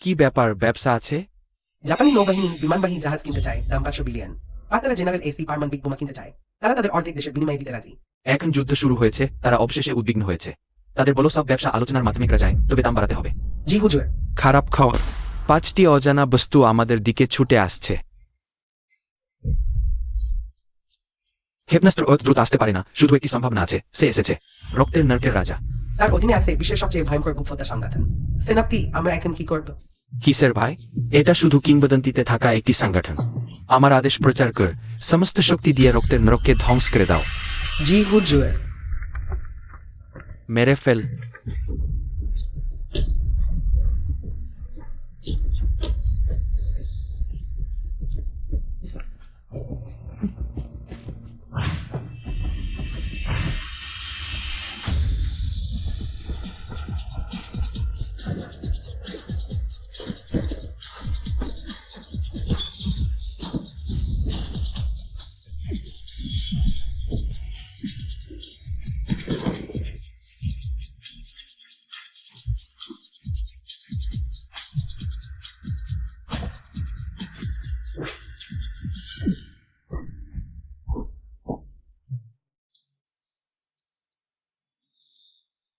কি ব্যাপার, ব্যবসা আছে? জাপানি নৌবাহিনী বিমানবাহী জাহাজ কিনতে চায়, দাম 500 বিলিয়ন। আর তারা জেনারেল এসি পারমাণবিক বোমা কিনতে চায়। তারা তাদের অর্ধেক দেশের বিনিময়ে দিতে রাজি। এখন যুদ্ধ শুরু হয়েছে, তারা অবশেষে উদ্বিগ্ন হয়েছে। তাদের বলো সব ব্যবসা আলোচনার মাধ্যমে করা যায়, তবে দাম বাড়াতে হবে। জি হুজুর। খারাপ খবর, 5টি অজানা বস্তু আমাদের দিকে ছুটে আসছে। ক্ষেপণাস্ত্র দ্রুত আসতে পারে না, শুধু একটি সম্ভাবনা আছে, সে এসেছে। রক্তের নরকের রাজা। তার অধীনে আছে বিশ্বের সবচেয়ে ভয়ঙ্কর গুপ্ততা সংগঠন। সেনাপতি, আমরা এখন কি করব? কিসের ভাই? এটা শুধু কিংবদন্তিতে থাকা একটি সংগঠন। আমার আদেশ প্রচার কর, সমস্ত শক্তি দিয়ে রক্তের নরককে ধ্বংস করে দাও। জি হুজুর। মেরে ফেল।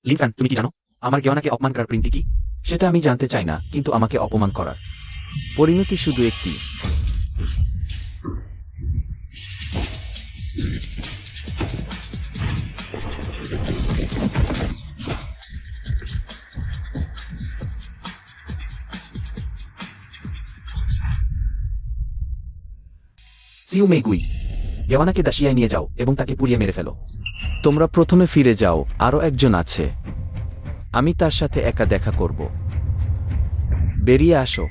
লিনফ্যান, তুমি কি জানো আমার জ্ঞানাকে অপমান করার পরিণতি কি? সেটা আমি জানতে চাই না, কিন্তু আমাকে অপমান করার পরিণতি শুধু একটি। সিউ মেগুই, জ্ঞানাকে দাসিয়ায় নিয়ে যাও এবং তাকে পুড়িয়ে মেরে ফেলো। তোমরা প্রথমে ফিরে যাও, আরও একজন আছে, আমি তার সাথে একা দেখা করব। বেরিয়ে আসো।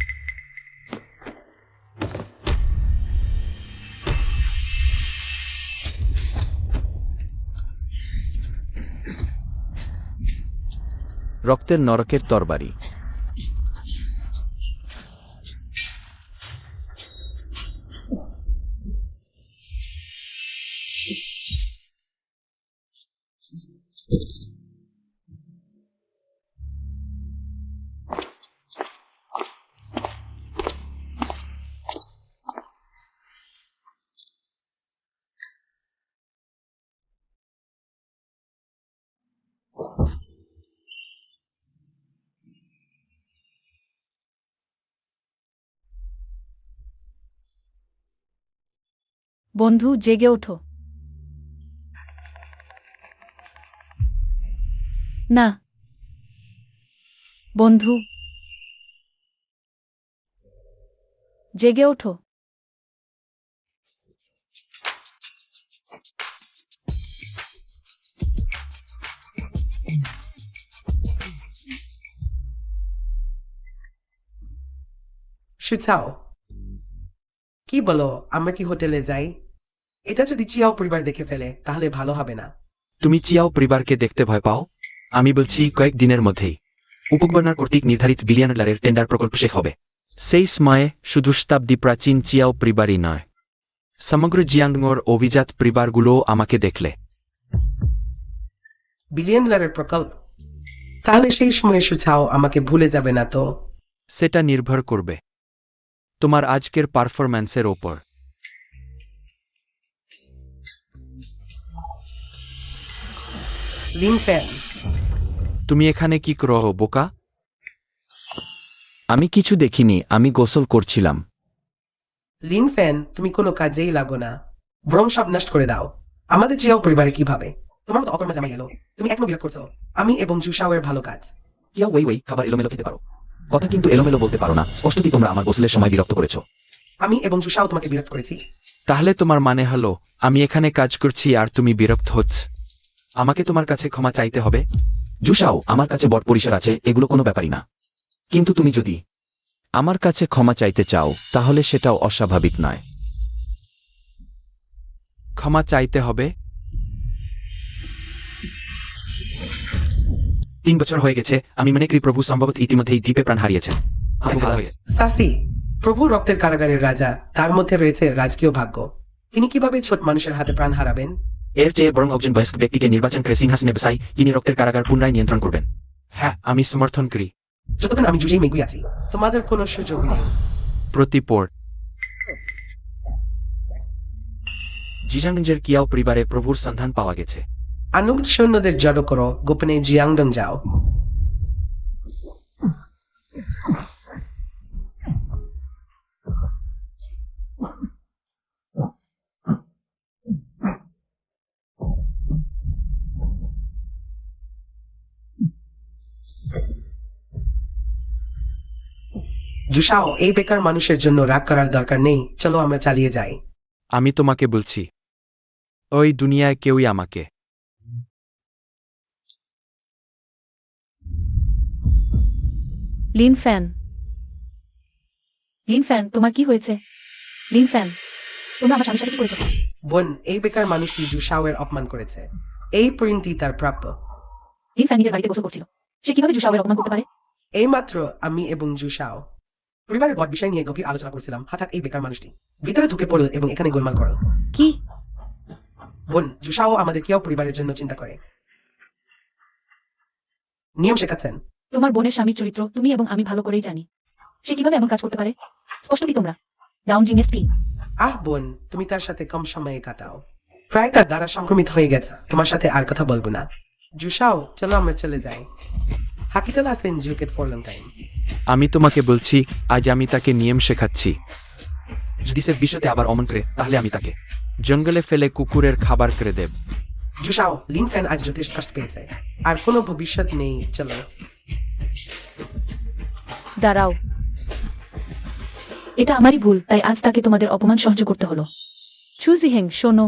রক্তের নরকের তরবারি। বন্ধু, জেগে ওঠো। না বন্ধু, জেগে ওঠো। সুচাও, কি বলো, আমরা কি হোটেলে যাই? এটা যদি চিয়াও পরিবার দেখে ফেলে তাহলে ভালো হবে না। তুমি চিয়াও পরিবারকে দেখতে ভয় পাও? আমি বলছি কয়েকদিনের মধ্যেই উপগভর্নর কর্তৃক নির্ধারিত বিলিয়ন ডলারের টেন্ডার প্রকল্প শেষ হবে। সেই সময়ে শুধু শতাব্দী প্রাচীন চিয়াও পরিবারই নয়, সমগ্র জিয়াংর অভিজাত পরিবারগুলো আমাকে দেখলে। বিলিয়ন ডলারের প্রকল্প? তাহলে সেই সময় সুচাও আমাকে ভুলে যাবে না তো? সেটা নির্ভর করবে তোমার আজকের পারফরম্যান্সের ওপর। লিনফ্যান, তুমি এখানে কি করো বোকা? আমি কিছু দেখিনি, আমি গোসল করছিলাম। লিনফ্যান, তুমি কোনো কাজেই লাগো না, বরং সব নষ্ট করে দাও। আমাদের চিয়াও পরিবারে কিভাবে তোমার মতো অকর্মা জামাই এলো? তুমি এখনো বিরক্ত করছো আমি এবং জুসাওয়ের ভালো কাজ। চিয়াও ওই খাবার এলোমেলো খেতে পারো, কথা কিন্তু এলোমেলো বলতে পারো না। স্পষ্টতই তোমরা আমার গোসলের সময় বিরক্ত করেছো। আমি এবং জুসাও তোমাকে বিরক্ত করেছি? তাহলে তোমার মানে হলো আমি এখানে কাজ করছি আর তুমি বিরক্ত হচ্ছ? আমাকে তোমার কাছে ক্ষমা চাইতে হবে। জুসাও, আমার কাছে বড় পরিসর আছে, এগুলো কোনো ব্যাপারই না। কিন্তু তুমি যদি আমার কাছে ক্ষমা চাইতে চাও তাহলে সেটাও অস্বাভাবিক নয়। ক্ষমা চাইতে হবে? 3 বছর হয়ে গেছে, আমি মনে করি প্রভু সম্ভবত ইতিমধ্যেই দ্বীপে প্রাণ হারিয়েছেন। সাসি, প্রভু রক্তের কারাগারের রাজা, তার মধ্যে রয়েছে রাজকীয় ভাগ্য। তিনি কিভাবে ছোট মানুষের হাতে প্রাণ হারাবেন? এর চেয়ে বরং একজন বয়স্ক ব্যক্তিকে নির্বাচন করে সিংহাসনে বসাই, যিনি রক্তের কারাগার পুনরায় নিয়ন্ত্রণ করবেন। হ্যাঁ, আমি সমর্থন করি। যতক্ষণ আমি জুজেই মেগুই আছি, তোমাদের কোনো সুযোগ নেই। প্রতিপোর জিজাংডের কিয়াও পরিবারে প্রভুর সন্ধান পাওয়া গেছে। আনুক সৈন্যদের জড়ো করো, গোপনে জিয়াংডং যাও। জুসাও, এই বেকার মানুষের জন্য রাগ করার দরকার নেই, চলো আমরা চালিয়ে যাই। আমি তোমাকে বলছি, ওই দুনিয়ায় কেউই আমাকে লিন ফ্যান, লিন ফ্যান, তোমার কি হয়েছে? লিন ফ্যান, তোমরা আমার স্বামীর সাথে কি করেছো? বোন, এই বেকার মানুষটি জুসাওয়ের অপমান করেছে। এই পরিণতি তার প্রাপ্য। লিন ফ্যান নিজের বাড়িতে গোসল করছিল, সে কিভাবে জুসাওয়ের অপমান করতে পারে? এইমাত্র আমি এবং জুসাও পরিবারের বড় বিষয় নিয়ে গভীর আলোচনা করছিলাম, হঠাৎ এই বেকার মানুষটি ভিতরে ঢুকে পড়ল এবং এখানে গোলমাল করল। কি? বোন, জুসাও আমাদের কেউ পরিবারের জন্য চিন্তা করে। নিয়ম শেখাচ্ছেন। তোমার বোনের স্বামীর চরিত্র তুমি এবং আমি ভালো করেই জানি, সে কিভাবে এমন কাজ করতে পারে। স্পষ্ট কি তোমরা ডাউন জিএসপি? আহ বোন, তুমি তার সাথে কম সময়ে কাটাও, প্রায় তার দ্বারা সংক্রমিত হয়ে গেছে। তোমার সাথে আর কথা বলবো না। জুসাও, চলো আমরা চলে যাই। হাকিটাল আছেন জুকেট ফর লং টাইম। আমি তোমাকে বলছি, আজ আমি তাকে নিয়ম শেখাচ্ছি। যদি সে বিশ্বতে আবার অমন করে, তাহলে আমি তাকে জঙ্গলে ফেলে কুকুরের খাবার করে দেব। জুসাও, লিন ফ্যান আজ যথেষ্ট কষ্ট পেয়েছে, আর কোনো ভবিষ্যৎ নেই, চলো। দাঁড়াও, এটা আমারই ভুল, তাই আজ তাকে তোমাদের অপমান সহ্য করতে হলো। চুজি হেং, শোনো,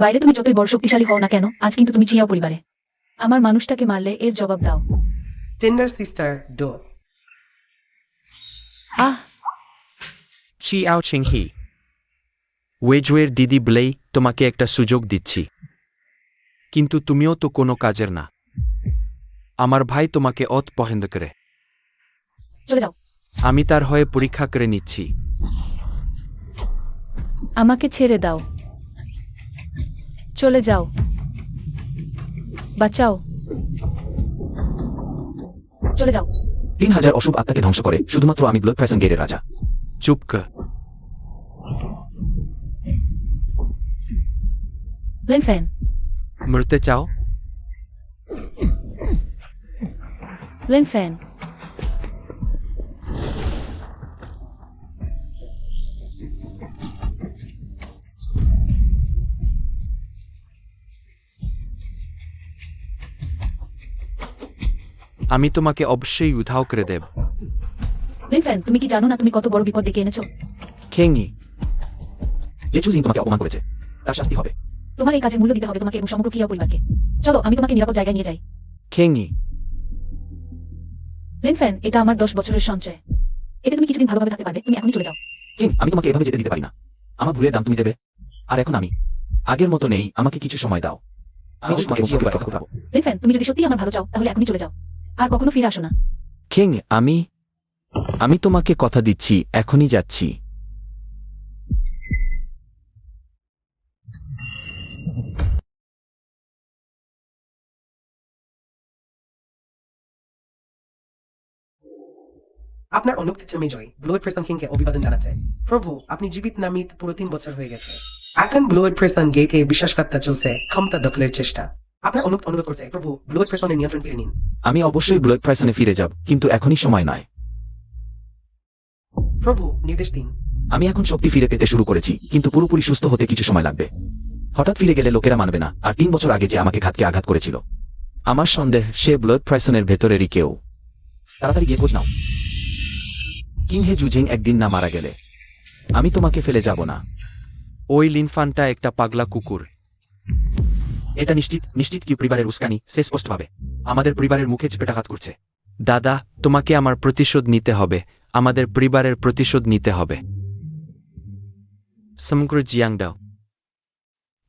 বাইরে তুমি যতই বড় শক্তিশালী হও না কেন, আজ কিন্তু তুমি চিয়াও পরিবারে। আমার মানুষটাকে মারলে এর জবাব দাও। টেন্ডার সিস্টার ডো। আহ, চিয়াও চিংহি, ওয়েজওয়ের দিদি ব্লেই তোমাকে একটা সুযোগ দিচ্ছি, কিন্তু তুমিও তো কোনো কাজের না। আমার ভাই তোমাকে অত পছন্দ করে, চলে যাও। আমি তার হয়ে পরীক্ষা করে নিচ্ছি। আমাকে ছেড়ে দাও, চলে যাও, বাঁচাও, চলে যাও। 3000 অশুভ আত্মাকে ধ্বংস করে শুধুমাত্র আমি ব্লাড প্রেসেন্ট গেটের রাজা। চুপ কর। লিন ফ্যান, মরতে চাও? লিন ফ্যান, আমি তোমাকে অবশ্যই উধাও করে দেব। লিন ফ্যান, তুমি কি জানো না তুমি কত বড় বিপদ ডেকে এনেছো? খেঙ্গি, যে চুজিং তোমাকে অপমান করেছে তার শাস্তি হবে। তোমার এই কাজের মূল্য দিতে হবে তোমাকে এবং সমগ্র কিয়া পরিবারকে। চলো, আমি তোমাকে নিরাপদ জায়গায় নিয়ে যাই। খেঙ্গি, লিন ফ্যান, এটা আমার 10 বছরের সঞ্চয়, এতে তুমি কিছুদিন ভালোভাবে থাকতে পারবে। তুমি এখনই চলে যাও। কিং, আমি তোমাকে এভাবে যেতে দিতে পারি না। আমার ভুলের দাম তুমি দেবে। আর এখন আমি আগের মতো নেই, আমাকে কিছু সময় দাও। আমি অবশ্যই তোমাকে পরিবারের কথা বলবো। লিন ফ্যান, তুমি যদি সত্যি আমার ভালো চাও তাহলে এখনই চলে যাও, আর কখনো ফিরে আসো না। কিং, আমি তোমাকে কথা দিচ্ছি, এখনই যাচ্ছি। আপনার অনুক্তি মেজয় ব্লুয়েড প্রেসন কিংকে অভিবাদন জানাচ্ছে। প্রভু, আপনি জীবিত নামিত পুরো 3 বছর হয়ে গেছে। এখন ব্লুয়েড প্রেসন গেটে বিশ্বাসঘাতকতা চলছে, ক্ষমতা দখলের চেষ্টা। আপনার অনুরোধ করছে, প্রভু, ব্লুয়েড প্রেসনের নিয়ন্ত্রণ ফিরে নিন। আমি অবশ্যই ব্লাড প্রেসনে ফিরে যাব, কিন্তু এখনই সময় নয়। প্রভু, নির্দেশ দিন। আমি এখন শক্তি ফিরে পেতে শুরু করেছি, কিন্তু পুরোপুরি সুস্থ হতে কিছু সময় লাগবে। হঠাৎ ফিরে গেলে লোকেরা মানবে না। আর 3 বছর আগে যে আমাকে ঘাতকে আঘাত করেছিল, আমার সন্দেহ সে ব্লাড প্রেসনের ভেতরেরই কেউ। তাড়াতাড়ি গিয়ে খোঁজ নাও। কিং হে জুজিং, একদিন না মারা গেলে আমি তোমাকে ফেলে যাব না। ওই লিনফানটা একটা পাগলা কুকুর। এটা নিশ্চিত কি পরিবারের উস্কানি। সে স্পষ্টভাবে আমাদের পরিবারের মুখে চেপেটাঘাত করছে। দাদা, তোমাকে আমার প্রতিশোধ নিতে হবে, আমাদের পরিবারের প্রতিশোধ নিতে হবে। সমগ্র জিয়াংডাও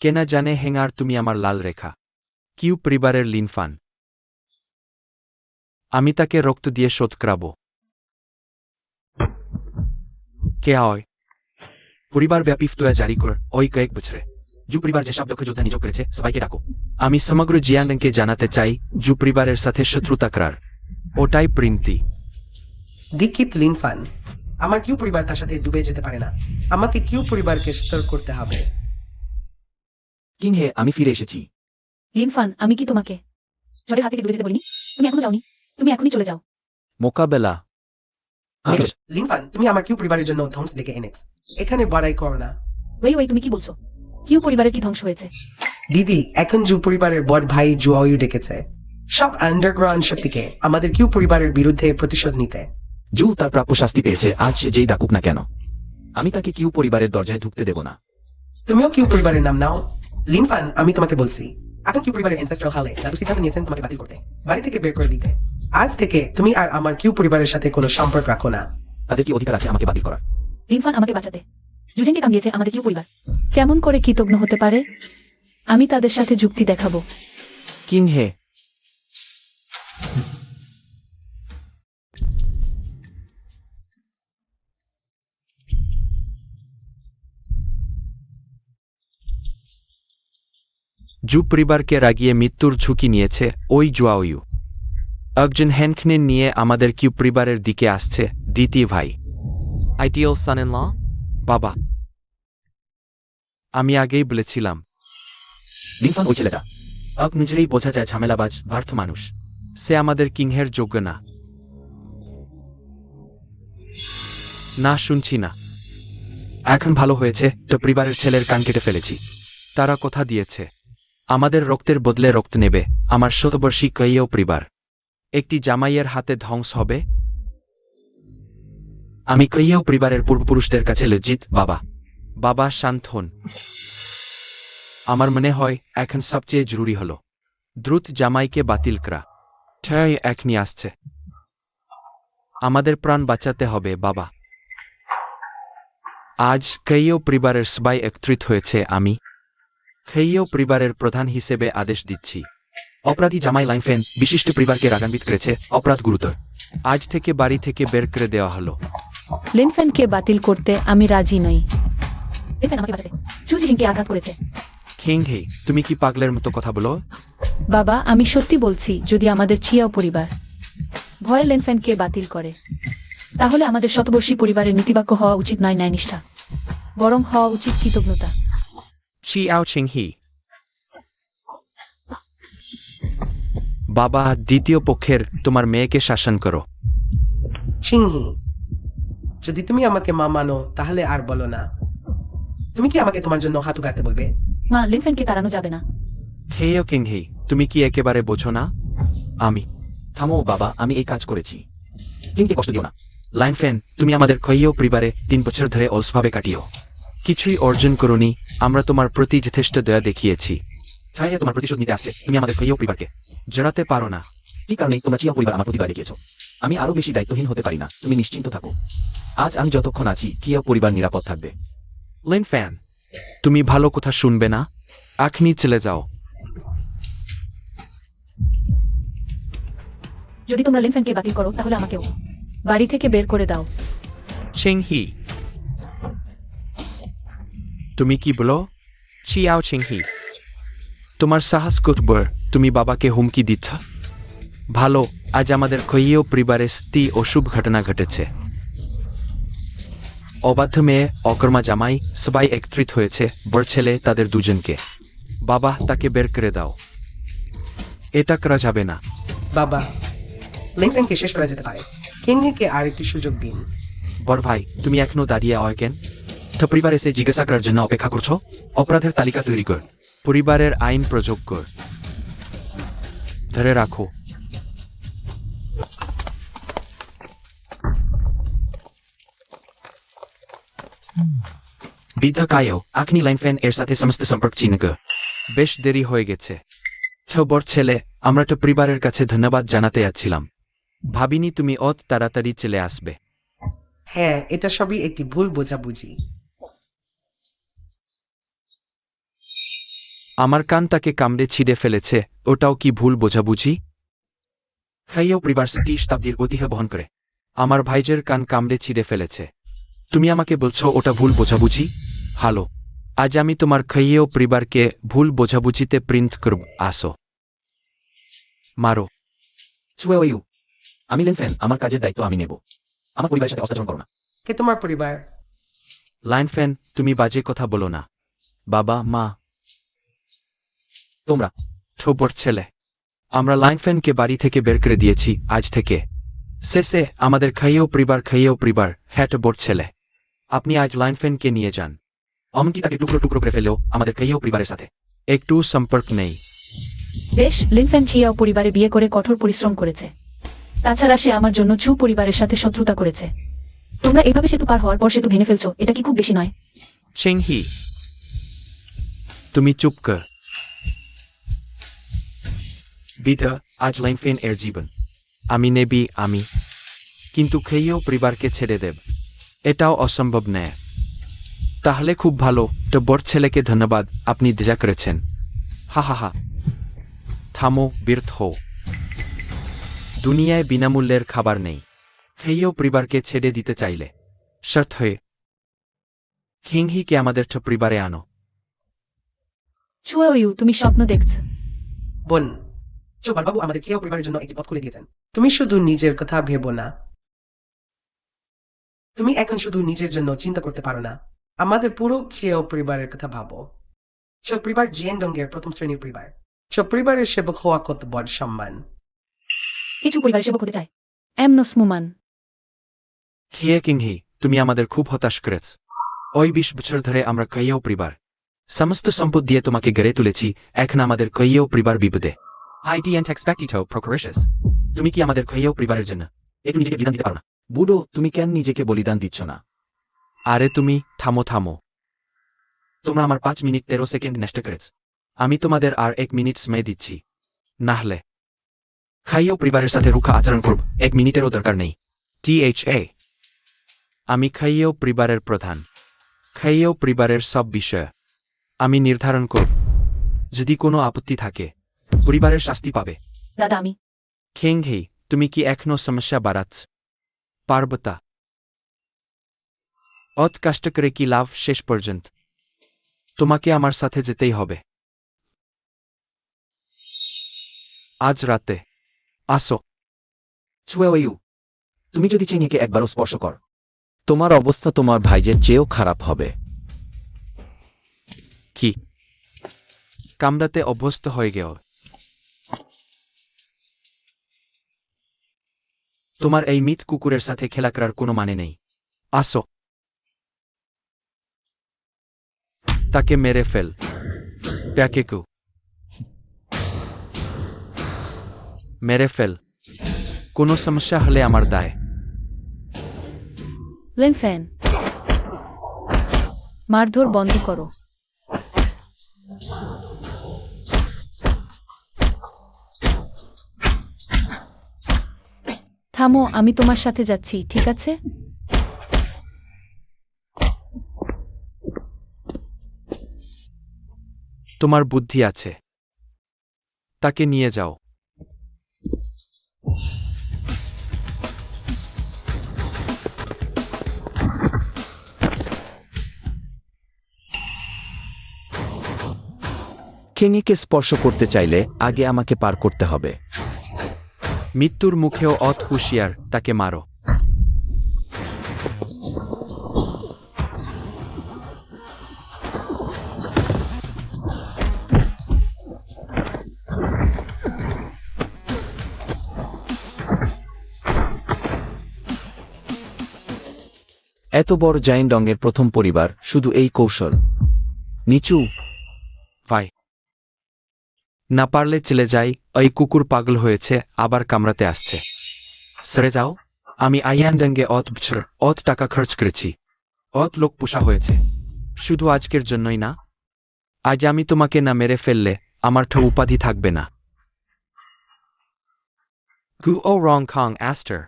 কেনা জানে হেঙ্গার, তুমি আমার লাল রেখা। কিউ পরিবারের লিনফান, আমি তাকে রক্ত দিয়ে শোধ করাবো। কে হয়? পরিবারব্যাপী ফতোয়া জারি কর ওই কয়েক বছরে জু পরিবার যেসব দক্ষ যোদ্ধা নিয়োগ করেছে সবাইকে ডাকো। আমি সমগ্র জিয়ানকে জানাতে চাই জু পরিবারের সাথে শত্রুতা করার ওটাই প্রিন্তি। দীক্ষিত লিনফান, আমার কিউ পরিবার তার সাথে ডুবে যেতে পারে না। আমাকে কিউ পরিবারকে স্তর করতে হবে। কিং হে, আমি ফিরে এসেছি। লিনফান, আমি কি তোমাকে ঝড়ের হাত থেকে দূরে যেতে বলিনি? তুমি এখনো যাওনি, তুমি এখনই চলে যাও। মোকাবেলা। লিনফান, তুমি আমার কিউ পরিবারের জন্য ধ্বংস ডেকে এনেছ। এখানে বড়াই করো না। ওই তুমি কি বলছো? কিউ পরিবারের কি ধ্বংস হয়েছে? দিদি, এখন জু পরিবারের বড় ভাই জুয়াইউ ডেকেছে সব আন্ডারগ্রাউন্ড শক্তিকে আমাদের কিউ পরিবারের বিরুদ্ধে প্রতিশোধ নিতে। জু তার প্রাপ্য শাস্তি পেয়েছে, আজ সে যেই ডাকুক না কেন। আমি তাকে কিউ পরিবারের দরজায় ঢুকতে দেব না। তুমিও কিউ পরিবারের নাম নাও। লিনফান, আমি তোমাকে বলছি, এখন কিউ পরিবারের এনসেস্ট্রাল হলে দাদু সিদ্ধান্ত নিয়েছেন তোমাকে বাতিল করতে, বাড়ি থেকে বের করে দিতে। আজ থেকে তুমি আর আমার কিউ পরিবারের সাথে কোনো সম্পর্ক রাখো না। তাদের কি অধিকার আছে আমাকে বাতিল করার? লিনফান আমাকে বাঁচাতে জুজেনকে কামিয়েছে আমাদের কিউ পরিবার। কেমন করে কৃতজ্ঞ হতে পারে? আমি তাদের সাথে যুক্তি দেখাবো। কিং হে, জু পরিবারকে রাগিয়ে মৃত্যুর ঝুঁকি নিয়েছে ওই জুয়াওয়ু। একজন হ্যানখনে নিয়ে আমাদের কিউ পরিবারের দিকে আসছে দ্বিতীয় ভাই। Ideal son in law. বাবা, আমি আগেই বলেছিলাম। লিনফান ওই ছেলেটা নিজেই বোঝা যায় ঝামেলাবাজ ব্যর্থ মানুষ। সে আমাদের কিংহের যোগ্য না। না, শুনছি না। এখন ভালো হয়েছে তো পরিবারের ছেলের কান কেটে ফেলেছি। তারা কথা দিয়েছে আমাদের রক্তের বদলে রক্ত নেবে। আমার শতবর্ষী কইয়েও পরিবার একটি জামাইয়ের হাতে ধ্বংস হবে। আমি কইয়েও পরিবারের পূর্বপুরুষদের কাছে লজ্জিত। বাবা, বাবা শান্ত হন। আমার মনে হয় এখন সবচেয়ে জরুরি হল দ্রুত জামাইকে বাতিল করা। ঠয় এখনই আসছে। আমাদের প্রাণ বাঁচাতে হবে বাবা। আজ কইয়েও পরিবারের সবাই একত্রিত হয়েছে। আমি কইয়েও পরিবারের প্রধান হিসেবে আদেশ দিচ্ছি। অপরাধী জামাই লাইনফেন বিশিষ্ট পরিবারকে রাগান্বিত করেছে, অপরাধ গুরুতর। আজ থেকে বাড়ি থেকে বের করে দেওয়া হলো। লিনফেনকে বাতিল করতে আমি রাজি নই। লিনফেন আমাকে বাঁচাতে জুজিনকে আঘাত করেছে। কিং হে, তুমি কি পাগলের মতো কথা বলো? বাবা, আমি সত্যি বলছি, যদি আমাদের চিয়াও পরিবার ভয়ে লিনফেনকে বাতিল করে তাহলে আমাদের শতবর্ষী পরিবারের নীতিবাক্য হওয়া উচিত নয় ন্যায়নিষ্ঠা, বরং হওয়া উচিত কৃতজ্ঞতা। চিয়াও চিংহি। বাবা, দ্বিতীয় পক্ষের তোমার মেয়েকে শাসন করো। সিংহি, যদি তুমি আমাকে মা মানো তাহলে আর বলো না। তুমি কি আমাকে তোমার জন্য হাঁটু গাড়তে বলবে? মা, লিনফেনকে তাড়ানো যাবে না। হেয় কিং হে, তুমি কি একেবারে বোঝো না? আমি থামো বাবা, আমি এই কাজ করেছি। কিংকে কষ্ট দিও না। লাইনফেন, তুমি আমাদের কইয়েও পরিবারে 3 বছর ধরে অলসভাবে কাটিও। কিছুই অর্জন করনি। আমরা তোমার প্রতি যথেষ্ট দয়া দেখিয়েছি। তাই তোমার প্রতিশোধ নিতে আসছে। তুমি আমাদের কইয়েও পরিবারকে জড়াতে পারো না। কি কারণে তোমরা চিয়া পরিবার আমার প্রতি দয়া দেখিয়েছ? আমি আরো বেশি দায়িত্বহীন হতে পারি না। তুমি নিশ্চিন্ত থাকো, আজ আমি যতক্ষণ আছি কিয়া পরিবার নিরাপদ থাকবে। লিনফেন, তুমি ভালো কথা শুনবে না? এখনই চলে যাও। যদি তোমরা লিনফেনকে বাতিল করো তাহলে আমাকেও বাড়ি থেকে বের করে দাও। চিংহি, তুমি কি বলো? চিয়াও চিংহি, তোমার সাহস কতবার? তুমি বাবাকে হুমকি দিচ্ছ? ভালো, আজ আমাদের কইয়েও পরিবারে স্ত্রী অশুভ ঘটনা ঘটেছে। অবাধ্য মেয়ে, অকর্মা জামাই, সবাই একত্রিত হয়েছে। বড় ছেলে তাদের দুজনকে। বাবা, তাকে বের করে দাও। এটা করা যাবে না। বাবা, লিনফেনকে শেষ করা যেতে পারে। কিংহিকে আর একটি সুযোগ দিন। বড় ভাই, তুমি এখনো দাঁড়িয়ে কেন? তো পরিবার এসে জিজ্ঞাসা করার জন্য অপেক্ষা করছো? অপরাধের তালিকা তৈরি কর। পরিবারের আইন প্রযোগ কর। ধরে রাখো। বৃদ্ধ কায়েও আখনি লাইনফেন এর সাথে সমস্ত সম্পর্ক ছিন্ন কর। বেশ দেরি হয়ে গেছে। বড় ছেলে, আমরা তো পরিবারের কাছে ধন্যবাদ জানাতে যাচ্ছিলাম। ভাবিনি তুমি অত তাড়াতাড়ি চলে আসবে। হ্যাঁ, এটা সবই একটি ভুল বোঝাবুঝি। আমার কান তাকে কামড়ে ছিঁড়ে ফেলেছে, ওটাও কি ভুল বোঝাবুঝি? খাইয়েও পরিবার 30 শতাব্দীর ঐতিহ্য বহন করে। আমার ভাইজের কান কামড়ে ছিঁড়ে ফেলেছে। তুমি আমাকে বলছো ওটা ভুল বোঝাবুঝি? হ্যালো, আজ আমি তোমার খাইয়েও পরিবারকে ভুল বোঝাবুঝিতে প্রিন্ট করব। আসো, মারো। চুয়েও আমি লেনফেন, আমার কাজের দায়িত্ব আমি নেব। আমার পরিবারের সাথে অত্যাচার করো না। কে তোমার পরিবার? লাইন ফ্যান, তুমি বাজে কথা বলো না। বাবা মা তোমরা ছোবর ছেলে। আমরা লাইন ফ্যানকে বাড়ি থেকে বের করে দিয়েছি আজ থেকে। শেষে আমাদের খাইয়েও পরিবার হ্যাট বোর ছেলে। আপনি আজ লাইন ফ্যানকে নিয়ে যান। এমনকি তাকে টুকরো টুকরো করে ফেলেও আমাদের খাইয়েও পরিবারের সাথে। একটু সম্পর্ক নেই। বেশ, লিনফেন চিয়াও পরিবারে বিয়ে করে কঠোর পরিশ্রম করেছে। তাছাড়া সে আমার জন্য চু পরিবারের সাথে শত্রুতা করেছে। তোমরা এইভাবে সেতু পার হওয়ার পর সেতু ভেঙে ফেলছো, এটা কি খুব বেশি নয়? চেংহি, তুমি চুপ কর। বিধা, আজ লাইন ফ্যান এর জীবন আমি নেবি আমি, কিন্তু খাইয়েও পরিবারকে ছেড়ে দেব এটাও অসম্ভব নয়। তাহলে খুব ভালো, তো বড় ছেলেকে ধন্যবাদ, আপনি দেজা করেছেন। হা হা হা। থামো, বীর্থ হও। দুনিয়ায় বিনামূল্যের খাবার নেই। খাইয়েও পরিবারকে ছেড়ে দিতে চাইলে শর্ত হয়ে হিংহিকে আমাদের পরিবারে আনো। চুয়াও, তুমি স্বপ্ন দেখছ। বোন, চোপার বাবু আমাদের খেয়েও পরিবারের জন্য একটি পথ খুলে দিয়েছেন। তুমি শুধু নিজের কথা ভেবো না। তুমি এখন শুধু নিজের জন্য চিন্তা করতে পারো না, আমাদের পুরো খেয়েও পরিবারের কথা ভাবো। সব পরিবার জিয়েন ডঙ্গের প্রথম শ্রেণীর পরিবার। সব পরিবারের সেবক হওয়া কত বড় সম্মান। কিছু পরিবারের সেবক হতে চায়। এমনস মুমান। হিয়ে কিংহি, তুমি আমাদের খুব হতাশ করেছ। ওই 20 বছর ধরে আমরা খাইয়েও পরিবার সমস্ত সম্পদ দিয়ে তোমাকে গড়ে তুলেছি, এখন আমাদের খাইয়েও পরিবার বিপদে। আইডিএন্ট এক্সপেক্টিটো প্রোকোরেশাস। তুমি কি আমাদের খাইয়েও পরিবারের জন্য একটু নিজেকে বলিদান দিতে পারো না? বুড়ো, তুমি কেন নিজেকে বলিদান দিচ্ছ না? আরে তুমি থামো। তোমরা আমার 5 মিনিট 13 সেকেন্ড নষ্ট করেছ। আমি তোমাদের আর 1 মিনিট সময় দিচ্ছি, নাহলে খাইয়েও পরিবারের সাথে রুখা আচরণ করব। 1 মিনিটেরও দরকার নেই। THA, আমি খাইয়েও পরিবারের প্রধান। খাইয়েও পরিবারের সব বিষয় আমি নির্ধারণ করব। যদি কোনো আপত্তি থাকে পরিবারের শাস্তি পাবে। দাদা আমি। খেংহি, তুমি কি এখনো সমস্যা বাড়াচ্ছ? পার্বতা, অত কষ্ট করে কি লাভ শেষ পর্যন্ত? তোমাকে আমার সাথে যেতেই হবে আজ রাতে। আসো। চুয়েও, তুমি যদি চেঙ্গিকে একবারও স্পর্শ কর, তোমার অবস্থা তোমার ভাইয়ের চেয়েও খারাপ হবে। কি কামড়াতে অভ্যস্ত হয়ে গেও? তোমার এই মিথ কুকুরের সাথে খেলা করার কোনো মানে নেই। আসো, তাকে মেরে ফেল। প্যাকেকু মেরে ফেল। কোনো সমস্যা হলে আমার দায়। লিনফেন, মারধর বন্ধ করো। থামো, আমি তোমার সাথে যাচ্ছি, ঠিক আছে? তোমার বুদ্ধি আছে, তাকে নিয়ে যাও। খেঙ্গিকে স্পর্শ করতে চাইলে আগে আমাকে পার করতে হবে। মৃত্যুর মুখেও অত হুঁশিয়ার, তাকে মারো। এত বড় জাইন্ডংয়ের প্রথম পরিবার, শুধু এই কৌশল। নিচু ভাই, না পারলে চলে যাই। ওই কুকুর পাগল হয়েছে, আবার কামড়াতে আসছে। সরে যাও। আমি আইয়ানডাঙ্গে অত টাকা খরচ করেছি, অত লোক পোষা হয়েছে, শুধু আজকের জন্যই না। আজ আমি তোমাকে না মেরে ফেললে আমার উপাধি থাকবে না। গু ও রং খং অ্যাস্টার।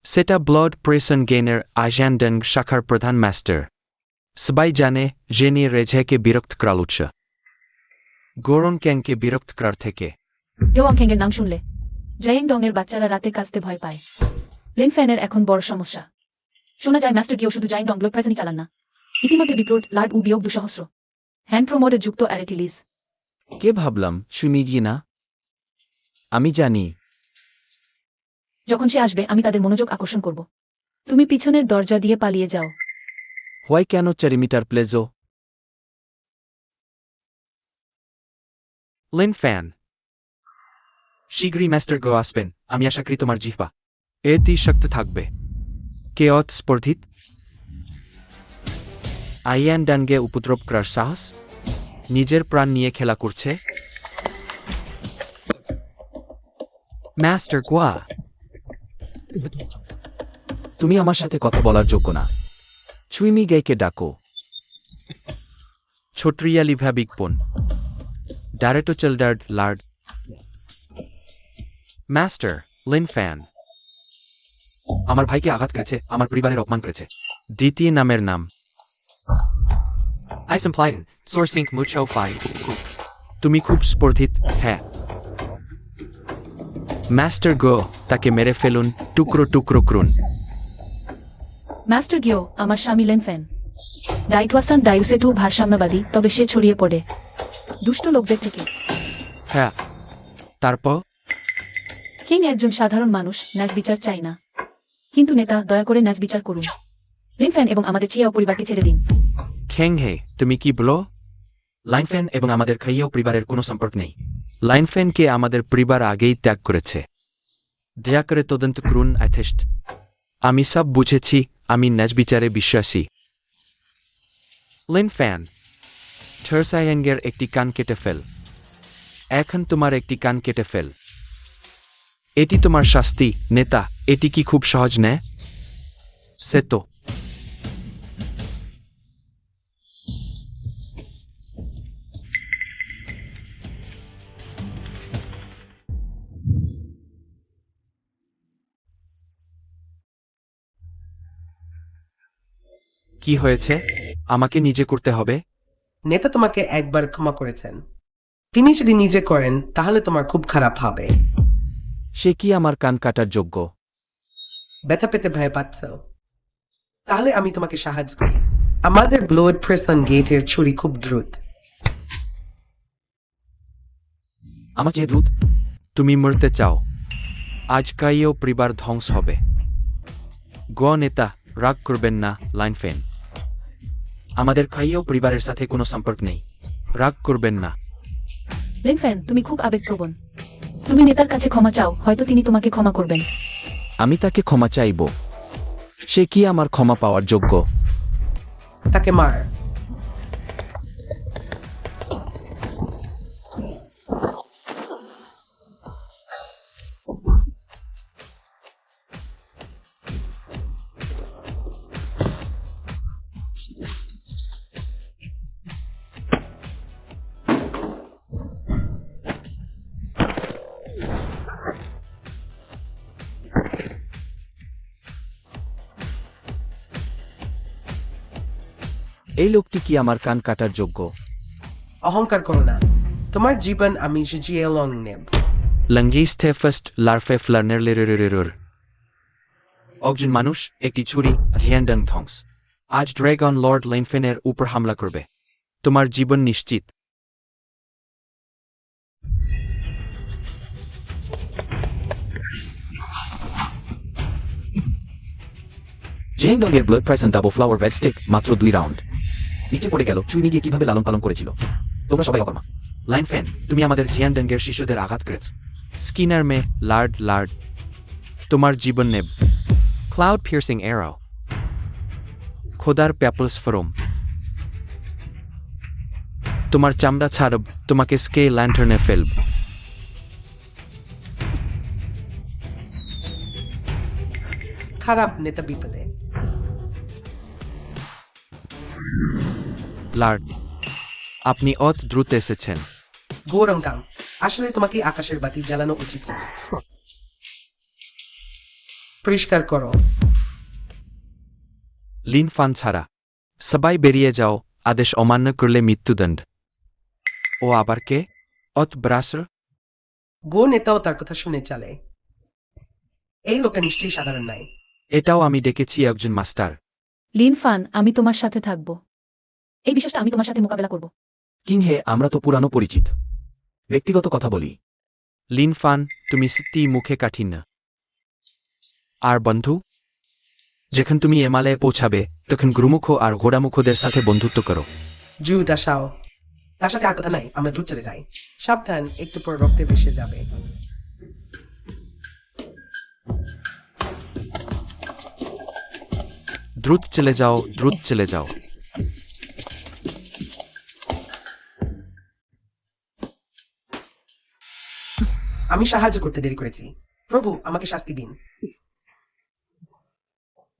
সেটা ব্লাড প্রেসন গেনের আইয়ানডাঙ্গ শাখার প্রধান মাস্টার। সবাই জানে জেনি রেঝেকে বিরক্ত করার উৎস। গোরন ক্যাংকে বিরক্ত করার থেকে। ইয়োয়াংখ্যাংয়ের নাম শুনলে জাইং ডং এর বাচ্চারা রাতে কাঁচতে ভয় পায়। লেন ফ্যানের এখন বড় সমস্যা। শোনা যায় মাস্টার গিয়েও শুধু জাইন্ট ব্লোড প্রেসিং চালান না, ইতিমধ্যে বিপ্লব লার্ড উ বিয়োগ 200 হ্যান্ড প্রমোডে যুক্ত অ্যারেটিলিস। কে ভাবলাম সুমিগি না? আমি জানি। যখন সে আসবে আমি তাদের মনোযোগ আকর্ষণ করব। তুমি পিছনের দরজা দিয়ে পালিয়ে যাও। হোয়াই কেন 4 মিটার প্লেজো? লিন ফ্যান, শীঘ্রই মাস্টার গো আসবেন। আমি আশা করি তোমার জিহ্বা এটি শক্ত থাকবে। কে অত স্পর্ধিত? আইয়ান ডানগে উপদ্রব করার সাহস? নিজের প্রাণ নিয়ে খেলা করছে। মাস্টার গোয়া, তুমি আমার সাথে কথা বলার যোগ্য না। চুইমি গেইকে ডাকো। ছোটরিয়া লিভাবিক বোন, ডারেটো চেলডার্ড লার্ড। মাস্টার লিন ফ্যান, আমার ভাইকে আঘাত করেছে, আমার পরিবারের অপমান করেছে। দ্বিতীয় নামের নাম আইসেমপ্লাইডেন সোর্সিং মুচাও ফাই। তুমি খুব স্পর্ধিত। হ্যাঁ মাস্টার গো, তাকে মেরে ফেলুন, টুকরো টুকরো করুন। মাস্টার গিও আমার স্বামী লেন ফ্যান। ডাইটওয়াসান ডাইউসেটু ভারসাম্যবাদী, তবে সে ছড়িয়ে পড়ে দুষ্ট লোকদের থেকে। হ্যাঁ, তারপর কিং একজন সাধারণ মানুষ, ন্যাজ বিচার চাই না। কিন্তু নেতা, দয়া করে ন্যাজ বিচার করুন। লিন ফ্যান এবং আমাদের চিয়াও পরিবারকে ছেড়ে দিন। খেং হে, তুমি কি বলো? লাইন ফ্যান এবং আমাদের খাইয়েও পরিবারের কোনো সম্পর্ক নেই। লাইন ফ্যানকে আমাদের পরিবার আগেই ত্যাগ করেছে। দয়া করে তদন্ত করুন অ্যাথেস্ট। আমি সব বুঝেছি, আমি ন্যাজ বিচারে বিশ্বাসী। লিন ফ্যান, থার্সাইয়েঙ্গের একটি কান কেটে ফেল। এখন তোমার একটি কান কেটে ফেল। এটি তোমার শাস্তি। নেতা, এটি কি খুব সহজ নে? সে তো কি হয়েছে? আমাকে নিজে করতে হবে? নেতা তোমাকে একবার ক্ষমা করেছেন। তিনি যদি নিজে করেন তাহলে তোমার খুব খারাপ হবে। সে কি আমার কান কাটার যোগ্য? ব্যথা পেতে ভয় পাচ্ছ? তাহলে আমি তোমাকে সাহায্য করি। আমাদের ব্লোড প্রেসন গেটের ছুরি খুব দ্রুত। আমার চেয়ে দ্রুত? তুমি মরতে চাও? আজ কাইও পরিবার ধ্বংস হবে। গো নেতা, রাগ করবেন না। লাইন ফ্যান, আমাদের খাইয়েও পরিবারের সাথে কোনো সম্পর্ক নেই। রাগ করবেন না। লিন ফ্যান, তুমি খুব আবেগপ্রবণ। তুমি নেতার কাছে ক্ষমা চাও, হয়তো তিনি তোমাকে ক্ষমা করবেন। আমি তাকে ক্ষমা চাইব। সে কি আমার ক্ষমা পাওয়ার যোগ্য? তাকে মার। এই লোকটি কি আমার কান কাটার যোগ্য? অহংকার করো না। তোমার জীবন আমি জিয়েলং নেব। লঙ্গিস্থে ফার্স্ট লার্ফে ফ্লার্নের লেরেরেরের। একজন মানুষ, একটি ছুরি, ধিয়ান্ডন ধ্বংস। আজ ড্রাগন লর্ড লেনফেনের উপর হামলা করবে। তোমার জীবন নিশ্চিত। জেং ডংয়ের ব্লাড প্রাইস ডাবল ফ্লাওয়ার ভেজ স্টিক মাত্র 2 রাউন্ড। নিচে পড়ে গেল। চুইনি গিয়ে কিভাবে লালন পালন করেছিল। তোমরা সবাই অকর্মা। লাইন ফ্যান, তুমি আমাদের জিয়ান্ডেঙ্গের শিশুদের আঘাত করেছ। স্কিনার মে লার্ড লার্ড, তোমার জীবন নেব। ক্লাউড পিয়ার্সিং এরাও, খোদার প্যাপলস ফরম, তোমার চামড়া ছাড়ব, তোমাকে স্কে ল্যান্টার্নে ফেলব। খারাপ নেতা বিপদে। লার্ড, আপনি অত দ্রুত এসেছেন। গোরঙ্গাম, আসলে তোমাকে আকাশের বাতি জ্বালানো উচিত ছিল। পরিষ্কার করো। লিন ফান ছাড়া সবাই বেরিয়ে যাও। আদেশ অমান্য করলে মৃত্যুদণ্ড। ও আবার কে? অত ব্রাসর? গো নেতাও তার কথা শুনে চলে। এই লোকটা নিশ্চয়ই সাধারণ নয়। এটাও আমি ডেকেছি একজন মাস্টার। লিন ফান, আমি তোমার সাথে থাকব। এই বিশ্বাসটা আমি তোমার সাথে মোকাবেলা করব। কিং হে, আমরা তো পুরানো পরিচিত। ব্যক্তিগত কথা বলি। লিন ফান, তুমি সত্যি মুখে কাঠিন না। আর বন্ধু, যখন তুমি এমালয়ে পৌঁছাবে তখন গুরুমুখ আর ঘোড়ামুখদের সাথে বন্ধুত্ব করো। জুট আসাও। তার সাথে আর কথা নাই, আমরা দ্রুত চলে যাই। সাবধান, একটু পর রক্তে ভেসে যাবে। দ্রুত চলে যাও, দ্রুত চলে যাও। আমি সাহায্য করতে দেরি করেছি। প্রভু, আমাকে শাস্তি দিন।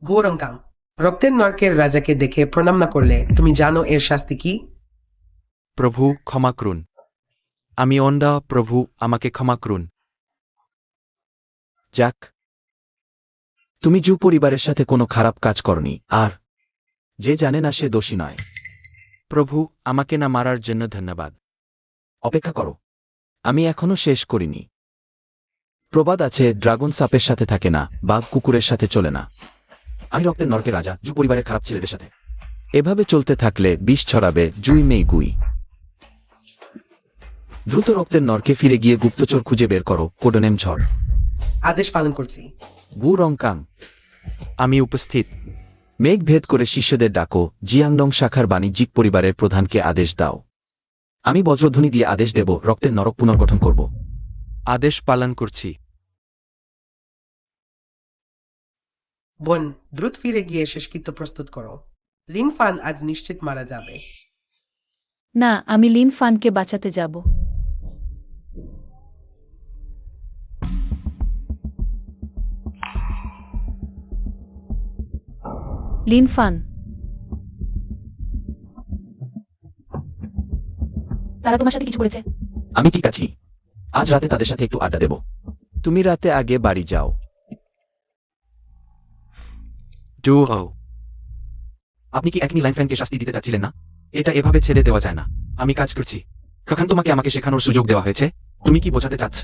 গোরঙ্কাম, রক্তের নরকের রাজাকে দেখে প্রণাম না করলে তুমি জানো এর শাস্তি কি? প্রভু ক্ষমা করুন। আমি অন্ধ, প্রভু আমাকে ক্ষমা করুন। যাক, তুমি জু পরিবারের সাথে কোনো খারাপ কাজ করনি, আর যে জানে না সে দোষী নয়। প্রভু আমাকে না মারার জন্য ধন্যবাদ। অপেক্ষা করো, আমি এখনো শেষ করিনি। প্রবাদ আছে, ড্রাগন সাপের সাথে থাকে না, বাঘ কুকুরের সাথে চলে না। আমি রক্তের নরকের রাজা, জু পরিবারের খারাপ ছেলেদের সাথে এভাবে চলতে থাকলে বিষ ছড়াবে জুই মেই গুই। দ্রুত রক্তের নরকে ফিরে গিয়ে গুপ্তচর খুঁজে বের করো, কোডনেম ঝড়। আদেশ পালন করছি। গু রংকাং, আমি উপস্থিত। মেঘ ভেদ করে শিষ্যদের ডাকো, জিয়াংডং শাখার বাণিজ্যিক পরিবারের প্রধানকে আদেশ দাও। আমি বজ্রধ্বনি দিয়ে আদেশ দেব, রক্তের নরক পুনর্গঠন করব। আদেশ পালন করছি। বোন, দ্রুত ফিরে গিয়ে শেষকৃত্য প্রস্তুত করো। লিন ফান আজ নিশ্চিত মারা যাবে। না, আমি লিন ফানকে বাঁচাতে যাব। লিন ফান, তারা তোমার সাথে কিছু করেছে? আমি ঠিক আছি। আজ রাতে তাদের সাথে একটু আড্ডা দেব। তুমি রাতে আগে বাড়ি যাও। আপনি কি এখনই লাইন ফ্যানকে শাস্তি দিতে চাচ্ছিলেন না? এটা এভাবে ছেড়ে দেওয়া যায় না। আমি কাজ করছি। কখন তোমাকে আমাকে শেখানোর সুযোগ দেওয়া হয়েছে? তুমি কি বোঝাতে চাচ্ছ?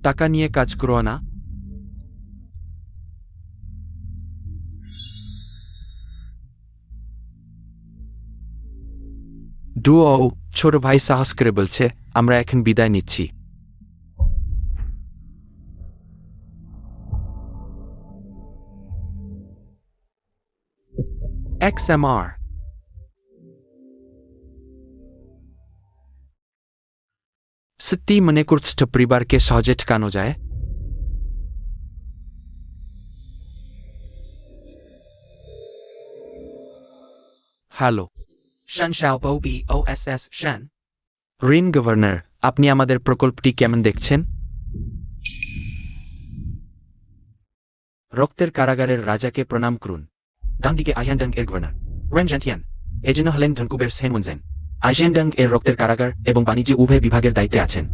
টাকা নিয়ে কাজ করো না। ছোট ভাই সাহস করে বলছে, আমরা এখন বিদায় নিচ্ছি। XMR সত্যি মনে করছ পরিবারকে সহজে ঠকানো যায়? হ্যালো, শান শাওপো BOSS শান। রিন গভর্নর, আপনি আমাদের প্রকল্পটি কেমন দেখছেন? রক্তের কারাগারের রাজাকে প্রণাম করুন। ডান দিকে আইহ্যান্ডাং এর গভর্নর রেন জ্যান্টিয়ান, এজন্য হলেন ধনকুবের সেনমুনজেন। আইহ্যান্ডাং এর রক্তের কারাগার এবং বাণিজ্য উভয় বিভাগের দায়িত্বে আছেন।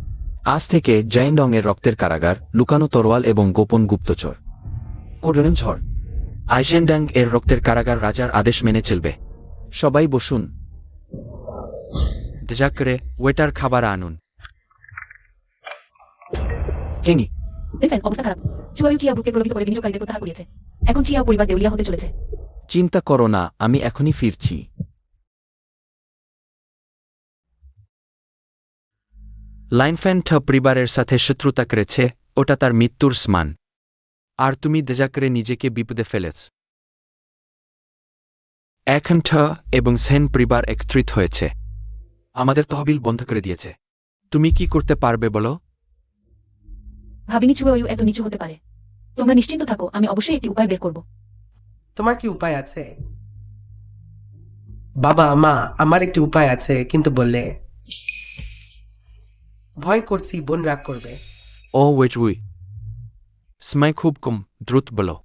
আজ থেকে জাইনডং এর রক্তের কারাগার, লুকানো তরোয়াল এবং গোপন গুপ্তচর। কোডনেম ঝড়। আইজেন্ডাং এর রক্তের কারাগার রাজার আদেশ মেনে চলবে। সবাই বসুন। দয়া করে ওয়েটার খাবার আনুন। কেঙ্গি, লিন ফান, অবস্থা খারাপ। চুয়াইউ চিয়া গ্রুপকে প্রলোভিত করে বিনিয়োগকারীদের প্রত্যাহার করিয়েছে। এখন চিয়াও পরিবার দেউলিয়া হতে চলেছে। চিন্তা করো না, আমি এখনই ফিরছি। লাইনফ্যান পরিবারের সাথে শত্রুতা করেছে, ওটা তার মৃত্যুর সমান। আর তুমি দয়া করে নিজেকে বিপদে ফেলেছ। এখন এবং সেন পরিবার একত্রিত হয়েছে। আমাদের তহবিল বন্ধ করে দিয়েছে। তুমি কি করতে পারবে বলো? ভাবিনি চুয়াইউ এত নিচু হতে পারে। তোমরা নিশ্চিন্ত থাকো, আমি অবশ্যই একটি উপায় বের করব। তোমার কি উপায় আছে? বাবা, মা, আমার একটি উপায় আছে, কিন্তু বললে ভয় করছি বোন রাগ করবে। ও ওয়েটউই, সময় খুব কম, দ্রুত বলো।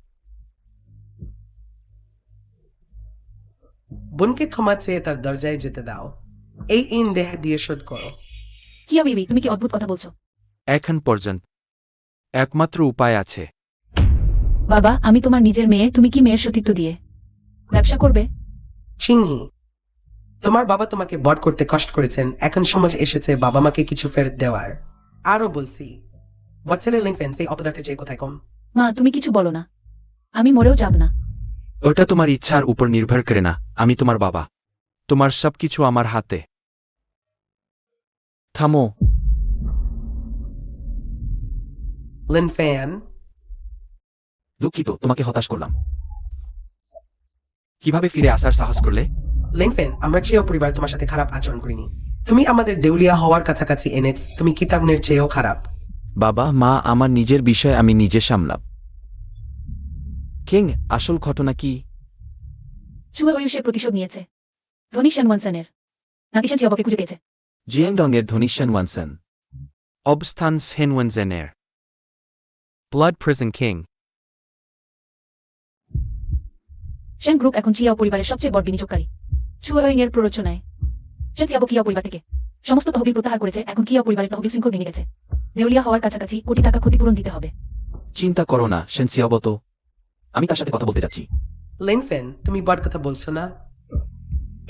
বোনকে ক্ষমা চেয়ে তার দরজায় যেতে দাও। এই ইন দেহ দিয়ে শোধ করো। চিয়াউই, তুমি কি অদ্ভুত কথা বলছো? এখন পর্যন্ত একমাত্র উপায় আছে। বাবা, আমি তোমার নিজের মেয়ে, তুমি কি মেয়ের সতীত্ব দিয়ে ব্যবসা করবে? চিংহি, তোমার বাবা তোমাকে বড় করতে কষ্ট করেছেন, এখন সময় এসেছে বাবা মাকে কিছু ফেরত দেওয়ার। আরো বলছি, বৎসেলের লিংফেন সেই অপদার্থের চেয়ে কোথায় কম। মা তুমি কিছু বলো না, আমি মরেও যাব না। ওটা তোমার ইচ্ছার উপর নির্ভর করে না, আমি তোমার বাবা। তোমার সবকিছু আমার হাতে। থামো। লিন ফ্যান, দুঃখিত, তোমাকে হতাশ করলাম। কিভাবে ফিরে আসার সাহস করলে? লিন ফ্যান, আমরা চিয়াও পরিবার তোমার সাথে খারাপ আচরণ করিনি। তুমি আমাদের দেউলিয়া হওয়ার কাছাকাছি এনেছ, তুমি কিতাবনের চেয়েও খারাপ। বাবা মা, আমার নিজের বিষয় আমি নিজে সামলাম। কিং, আসল ঘটনা কি? চুয়াওয়ু সে প্রতিশোধ নিয়েছে ধনী শেনওয়ানসেনের, নাকি সে চিয়াওকে খুঁজে পেয়েছে? জিয়াংডং এর ধনী শেনওয়ানসেন। অবস্থান সেনওয়েনজেনের। Blood prison king. শেন গ্রুপ এখন চিয়াও পরিবারের সবচেয়ে বড় বিনিয়োগকারী। চুয়াওয়িং এর প্ররোচনায় শেন চিয়াবো কিয়াও পরিবার থেকে সমস্ত তহবিল প্রত্যাহার করেছে। এখন কিয়াও পরিবারের তহবিল শৃঙ্খল ভেঙে গেছে। দেউলিয়া হওয়ার কাছাকাছি কোটি টাকা ক্ষতিপূরণ দিতে হবে। চিন্তা করো না শেন সিয়াবো তো। আমি তার সাথে কথা বলতে যাচ্ছি। লিন ফ্যান, তুমি বড় কথা বলছো না।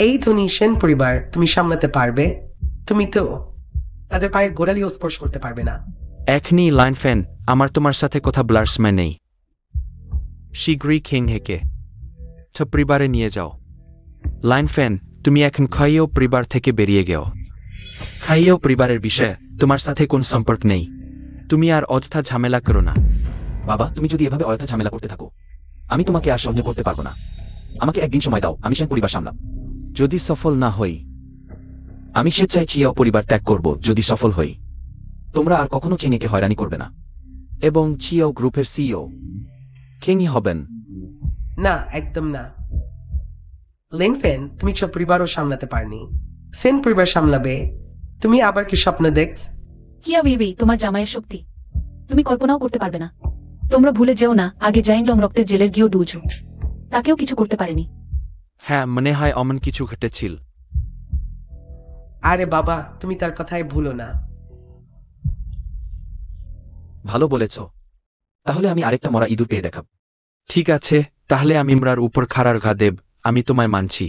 এই ধনী সেন পরিবার তুমি সামলাতে পারবে? তুমি তো তাদের পায়ের গোড়ালিও স্পর্শ করতে পারবে না। এখনি লাইন ফ্যান, আমার তোমার সাথে কথা বলার সময় নেই। শীঘ্রই কিং হেকে তো পরিবারে নিয়ে যাও। লাইন ফ্যান, তুমি এখন খাইয়েও পরিবার থেকে বেরিয়ে গেও। খাইয়েও পরিবারের বিষয়ে তোমার সাথে কোন সম্পর্ক নেই। তুমি আর অযথা ঝামেলা করো না। বাবা, তুমি যদি এভাবে অযথা ঝামেলা করতে থাকো, আমি তোমাকে আর সহ্য করতে পারবো না। আমাকে একদিন সময় দাও, আমি সেন পরিবার সামলাম। যদি সফল না হই, আমি স্বেচ্ছায় চিয়াও পরিবার ত্যাগ করব। যদি সফল হই, তোমরা আর কখনো চিনিকে হয়রানি করবে না, এবং চিয়াও গ্রুপের সিইও কিংই হবেন। না, একদম না। লিন ফ্যান, তুমি সব পরিবারও সামলাতে পারনি, সেন পরিবার সামলাবে। তুমি আবার কি স্বপ্ন দেখছ? চিয়াওয়ি তোমার জামাইয়ের শক্তি তুমি কল্পনাও করতে পারবে না। তোমরা ভুলে যেও না, আগে জাইন্ডং রক্তের জেলের গিয়েও ডুজু তাকেও কিছু করতে পারেনি। হ্যাঁ, মনে হয় অমন কিছু ঘটেছিল। আরে বাবা, তুমি তার কথাই ভুলো না। ভালো বলেছ। তাহলে আমি আরেকটা মরা ইঁদুর পেয়ে দেখাব। ঠিক আছে, তাহলে আমি ইমরার উপর খাড়ার ঘা দেব। আমি তোমায় মানছি,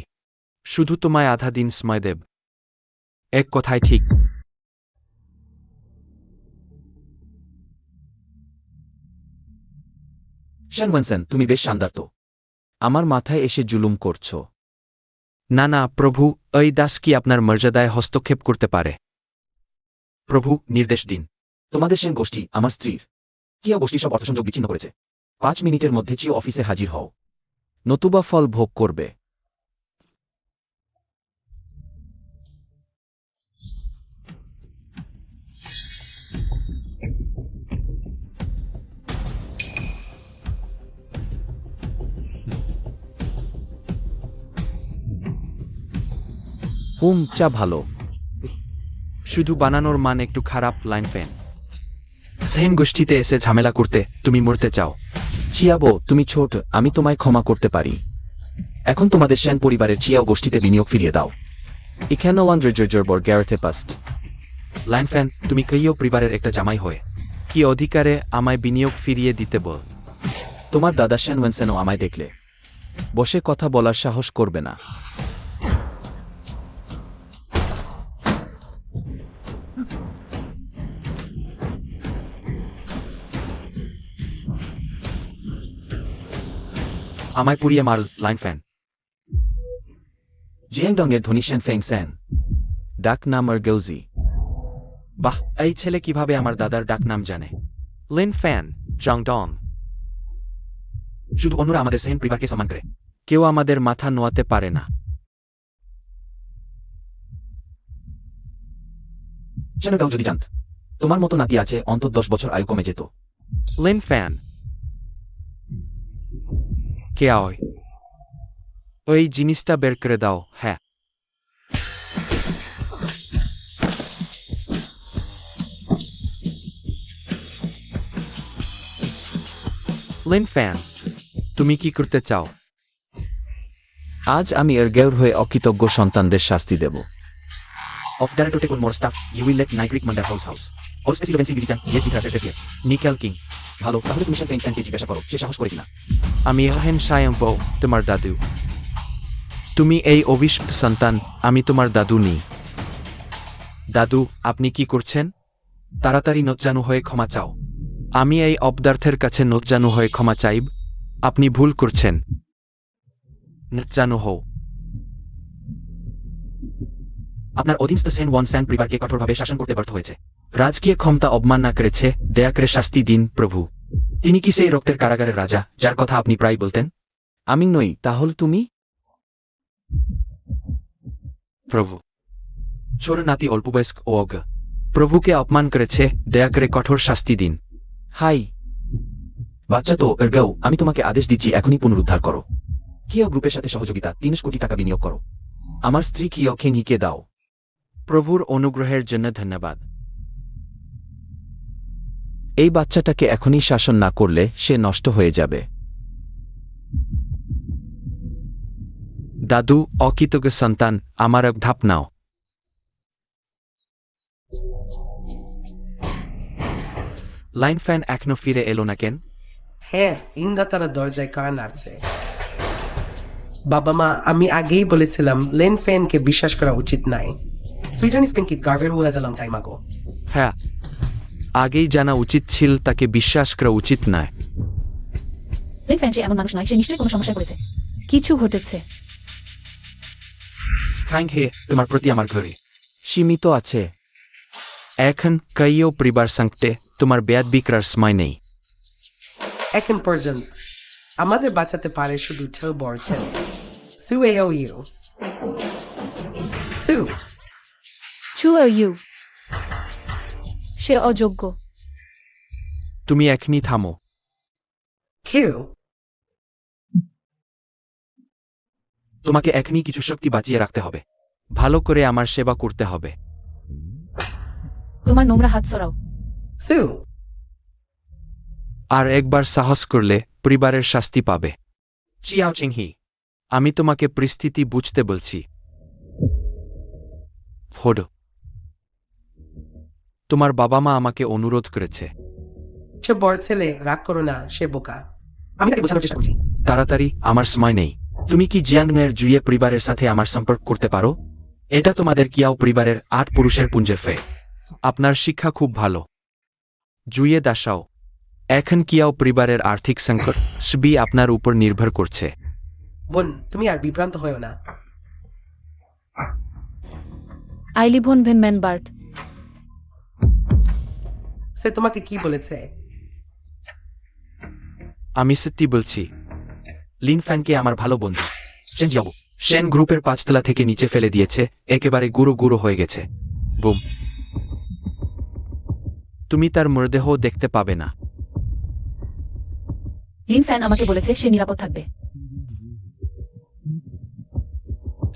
শুধু তোমায় আধা দিন সময় দেব। এক কথায় ঠিক। শেনওয়ানসেন, তুমি বেশ শানদার তো। আমার মাথায় এসে জুলুম করছো। না না প্রভু, ওই দাস কি আপনার মর্যাদায় হস্তক্ষেপ করতে পারে? প্রভু, নির্দেশ দিন। তোমাদের সেন গোষ্ঠী আমার স্ত্রীর কিয়া গোষ্ঠী সব অর্থসংযোগ বিচ্ছিন্ন করেছে। 5 মিনিটের মধ্যে চিও অফিসে হাজির হও, নতুবা ফল ভোগ করবে। চা ভালো, শুধু বানানোর মান একটু খারাপ। লাইন ফ্যান, সেন গোষ্ঠীতে এসে ঝামেলা করতে তুমি মরতে চাও? চিয়াবো তুমি ছোট, আমি তোমায় ক্ষমা করতে পারি। এখন তোমাদের সেন পরিবারের চিয়াও গোষ্ঠীতে বিনিয়োগ ফিরিয়ে দাও। এখানে 100 গ্যারেথে পাস্ট। লাইন ফ্যান, তুমি কেইও পরিবারের একটা জামাই হয়ে কি অধিকারে আমায় বিনিয়োগ ফিরিয়ে দিতে বল? তোমার দাদা শেনওয়েনসেনও আমায় দেখলে বসে কথা বলার সাহস করবে না। আমায় পুড়িয়ে মার। লাইন ফ্যান, জিয়াংডং এর ধনী শেন ফেং সেন, ডাক নাম গেউজি। বাহ, এই ছেলে কিভাবে আমার দাদার ডাক নাম জানে? Lin Fan, Zhang Dong. শুধু অন্যরা আমাদের সেন পরিবারকে সম্মান করে। কেউ আমাদের মাথা নোয়াতে পারে না। শেনগাও যদি জানত তোমার মতো নাতি আছে, অন্তত 10 বছর আয়ু কমে যেত। লিন ফ্যান, কে আয়? ওই জিনিসটা বের করে দাও। হ্যাঁ, লিন ফ্যান, তুমি কি করতে চাও? আজ আমি গেউর হয়ে অকৃতজ্ঞ সন্তানদের শাস্তি দেব। Of director take more staff, you will let নাইগ্রিক মান্ডার হাউস হাউস হাউস স্পেসিফিকেন্সি বিদিচান ইয়ে বিদ্রাসে শেষে। নিকেল কিং, ভালো, তাহলে তুমি শেন ফেং সেনকে জিজ্ঞাসা করো সে সাহস করে কিনা। আমি হেন সায়ম্প, তোমার দাদু। তুমি এই অভিশপ্ত সন্তান, আমি তোমার দাদু নি। দাদু, আপনি কি করছেন? তাড়াতাড়ি নজ্জানু হয়ে ক্ষমা চাও। আমি এই অপদার্থের কাছে নজ্জানু হয়ে ক্ষমা চাইব। আপনি ভুল করছেন। নজ্জানু হও। আপনার অধীনস্থ সেন ওয়ান স্যাং পরিবারকে কঠোরভাবে শাসন করতে ব্যর্থ হয়েছে। রাজকীয় ক্ষমতা অবমাননা করেছে, দয়া করে শাস্তি দিন প্রভু। তিনি কি সেই রক্তের কারাগারের রাজা যার কথা আপনি প্রায় বলতেন? আমি নই, তাহলে তুমি? প্রভু। ছোট নাতি অল্পবয়স্ক ও অজ্ঞ। প্রভুকে অপমান করেছে, দয়া করে কঠোর শাস্তি দিন। হাই বাচ্চা তো এরগাও, আমি তোমাকে আদেশ দিচ্ছি এখনই পুনরুদ্ধার করো। কিয় গ্রুপের সাথে সহযোগিতা ৩০ কোটি টাকা বিনিয়োগ করো। আমার স্ত্রী কিয় খেনিকে দাও। প্রভুর অনুগ্রহের জন্য ধন্যবাদ। এই বাচ্চাটাকে এখনই শাসন না করলে সে নষ্ট হয়ে যাবে। দাদু, অকৃতজ্ঞ সন্তান, আমার এক ধাপ নাও। লাইন ফ্যান এখনো ফিরে এলো না কেন? হ্যাঁ, ইন্দাতারা দরজায় কারা নাড়ছে। বাবা মা, আমি আগেই বলেছিলাম লেন ফ্যানকে বিশ্বাস করা উচিত নাই। সুইজান স্পেনকে গার্ভের হয়ে গেলাম টাইম আগো। হ্যাঁ, আগেই জানা উচিত ছিল তাকে বিশ্বাস করা উচিত নয়। লিন ফ্যান সে এমন মানুষ নয়, সে নিশ্চয়ই কোনো সমস্যায় পড়েছে। কিছু ঘটেছে। থ্যাংক হে, তোমার প্রতি আমার ঘরে সীমিত আছে। এখন কাইও পরিবার সংকটে তোমার বেয়াদবি করার সময় নেই। এখন পর্যন্ত আমাদের বাঁচাতে পারে শুধু ঠেল বড় ছেলে সু এও ইউ। সু, চু ইউ। সে অযোগ্য। তুমি এখনই থামো। কিউ, তোমাকে এখনই কিছু শক্তি বাঁচিয়ে রাখতে হবে। ভালো করে আমার সেবা করতে হবে। তোমার নোংরা হাত সরাও। সু, আর একবার সাহস করলে পরিবারের শাস্তি পাবে। চিয়াও চিংহি, আমি তোমাকে পরিস্থিতি বুঝতে বলছি। ফোড, তোমার বাবা মা আমাকে অনুরোধ করেছে। সে বড় ছেলে, রাগ করো না, সে বোকা। আমি তাকে বোঝানোর চেষ্টা করছি। তাড়াতাড়ি, আমার সময় নেই। তুমি কি জিয়াংয়ের জুয়ে পরিবারের সাথে আমার সম্পর্ক করতে পারো? এটা তোমাদের কিয়াও পরিবারের ৮ পুরুষের পুঞ্জের ফে। আপনার শিক্ষা খুব ভালো। জুয়ে দাসাও। এখন কিয়াও পরিবারের আর্থিক সংকট সবই আপনার উপর নির্ভর করছে। বোন, তুমি আর বিভ্রান্ত হয়েও না। আইলিভন ভেন ম্যানবার্ট। সে তোমাকে কি বলেছে? আমি সত্যি বলছি। লিন ফ্যানকে আমার ভালো বন্ধু সেন জিয়াবো সেন গ্রুপের ৫তলা থেকে নিচে ফেলে দিয়েছে, একেবারে গুঁড়ো গুঁড়ো হয়ে গেছে। বুম। তুমি তার মৃতদেহ দেখতে পাবে না। লিন ফ্যান আমাকে বলেছে সে নিরাপদ থাকবে।